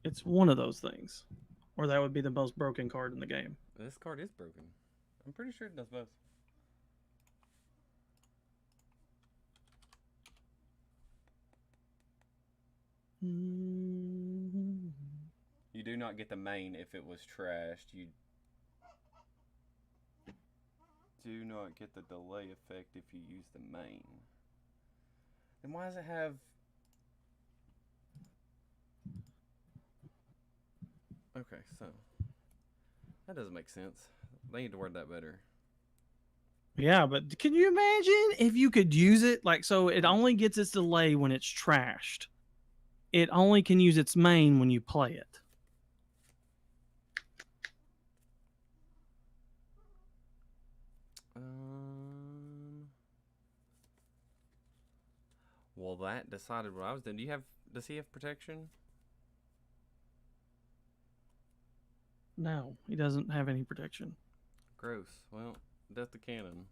It's one of those things. Or that would be the most broken card in the game. This card is broken. I'm pretty sure it does both. You do not get the main if it was trashed. You do not get the delay effect if you use the main. Then why does it have... Okay, so... that doesn't make sense. They need to word that better. Yeah, but can you imagine if you could use it? Like, so it only gets its delay when it's trashed. It only can use its main when you play it. Well, that decided what I was doing. Does he have protection? No, he doesn't have any protection. Gross. Well, death to cannon.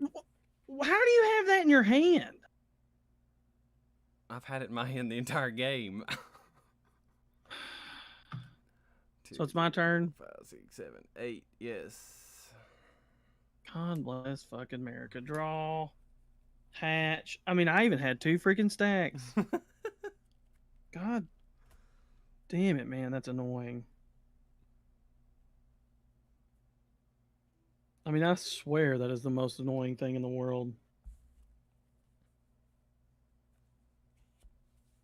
How do you have that in your hand? I've had it in my hand the entire game. So it's my turn? 5, 6, 7, 8. Yes. God bless fucking America. Draw. Hatch. I mean, I even had 2 freaking stacks. God damn it, man. That's annoying. I mean, I swear that is the most annoying thing in the world.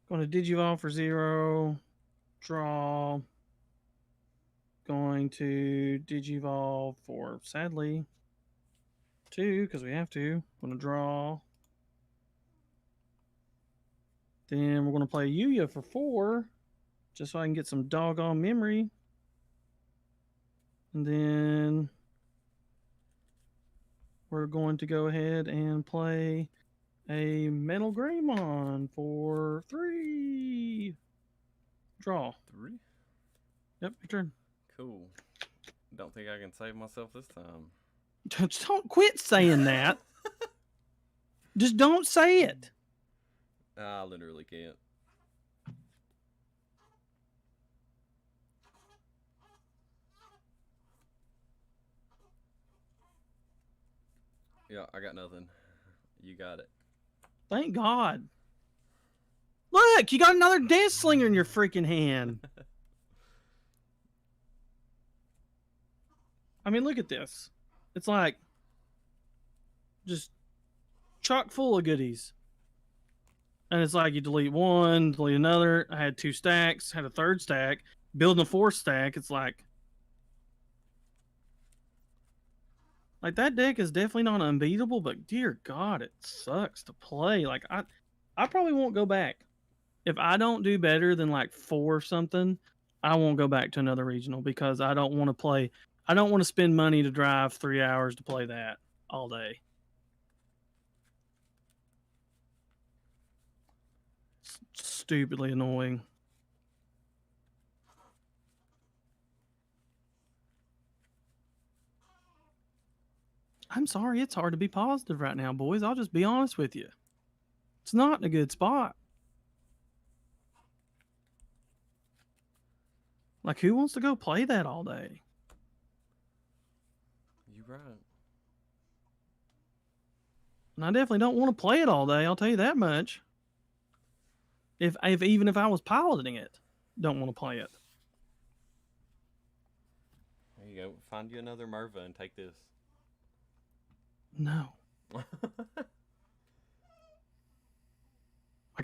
Going to Digivolve for 0. Draw. Going to Digivolve for, sadly, 2, because we have to. Going to draw. Then we're going to play Yuya for 4, just so I can get some doggone memory. And then we're going to go ahead and play a Metal Greymon for 3. Draw. 3? Yep, your turn. Cool. Don't think I can save myself this time. Just don't quit saying that. Just don't say it. I literally can't. Yeah, I got nothing. You got it. Thank God. Look, you got another Death Slinger in your freaking hand. I mean, look at this. It's like just chock full of goodies. And it's like you delete one, delete another. I had 2 stacks, had a 3rd stack, building a 4th stack. It's like that deck is definitely not unbeatable, but dear God, it sucks to play. Like I probably won't go back. If I don't do better than like 4 something, I won't go back to another regional because I don't want to play. I don't want to spend money to drive 3 hours to play that all day. Stupidly annoying. I'm sorry, it's hard to be positive right now, boys. I'll just be honest with you. It's not in a good spot. Like, who wants to go play that all day? You right. And I definitely don't want to play it all day. I'll tell you that much. If even if I was piloting it, don't want to play it. There you go. Find you another Merva and take this. No. Like,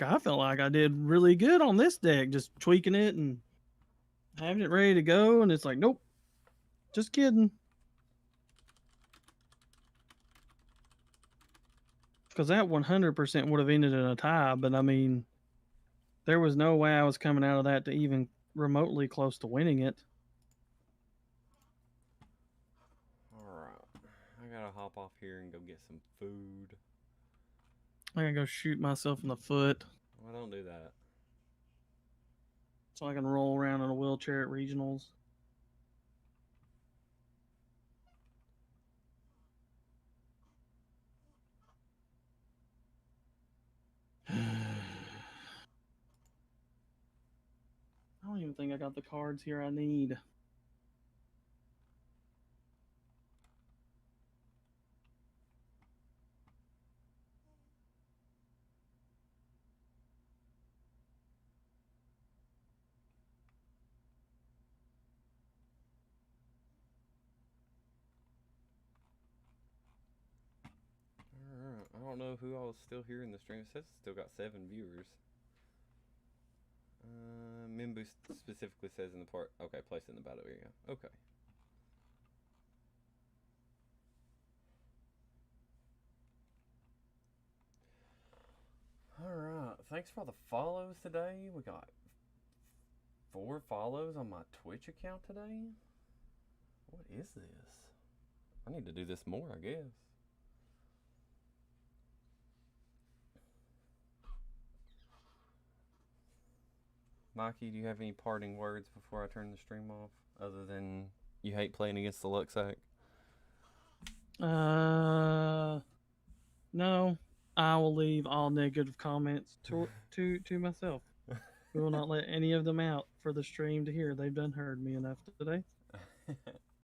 I felt like I did really good on this deck, just tweaking it and having it ready to go, and it's like, nope. Just kidding. Because that 100% would have ended in a tie, but I mean, there was no way I was coming out of that to even remotely close to winning it. Alright. I gotta hop off here and go get some food. I gotta go shoot myself in the foot Well, don't do that. so I can roll around in a wheelchair at regionals. I don't even think I got the cards here I need. Alright. I don't know who all is still here in the stream. It says it's still got 7 viewers. Mimbu specifically says in the part. Okay, place in the battle area. Okay. Alright. Thanks for the follows today. We got 4 follows on my Twitch account today. What is this? I need to do this more, I guess. Mikey, do you have any parting words before I turn the stream off? Other than you hate playing against the Luxac? No. I will leave all negative comments to myself. We will not let any of them out for the stream to hear. They've done heard me enough today.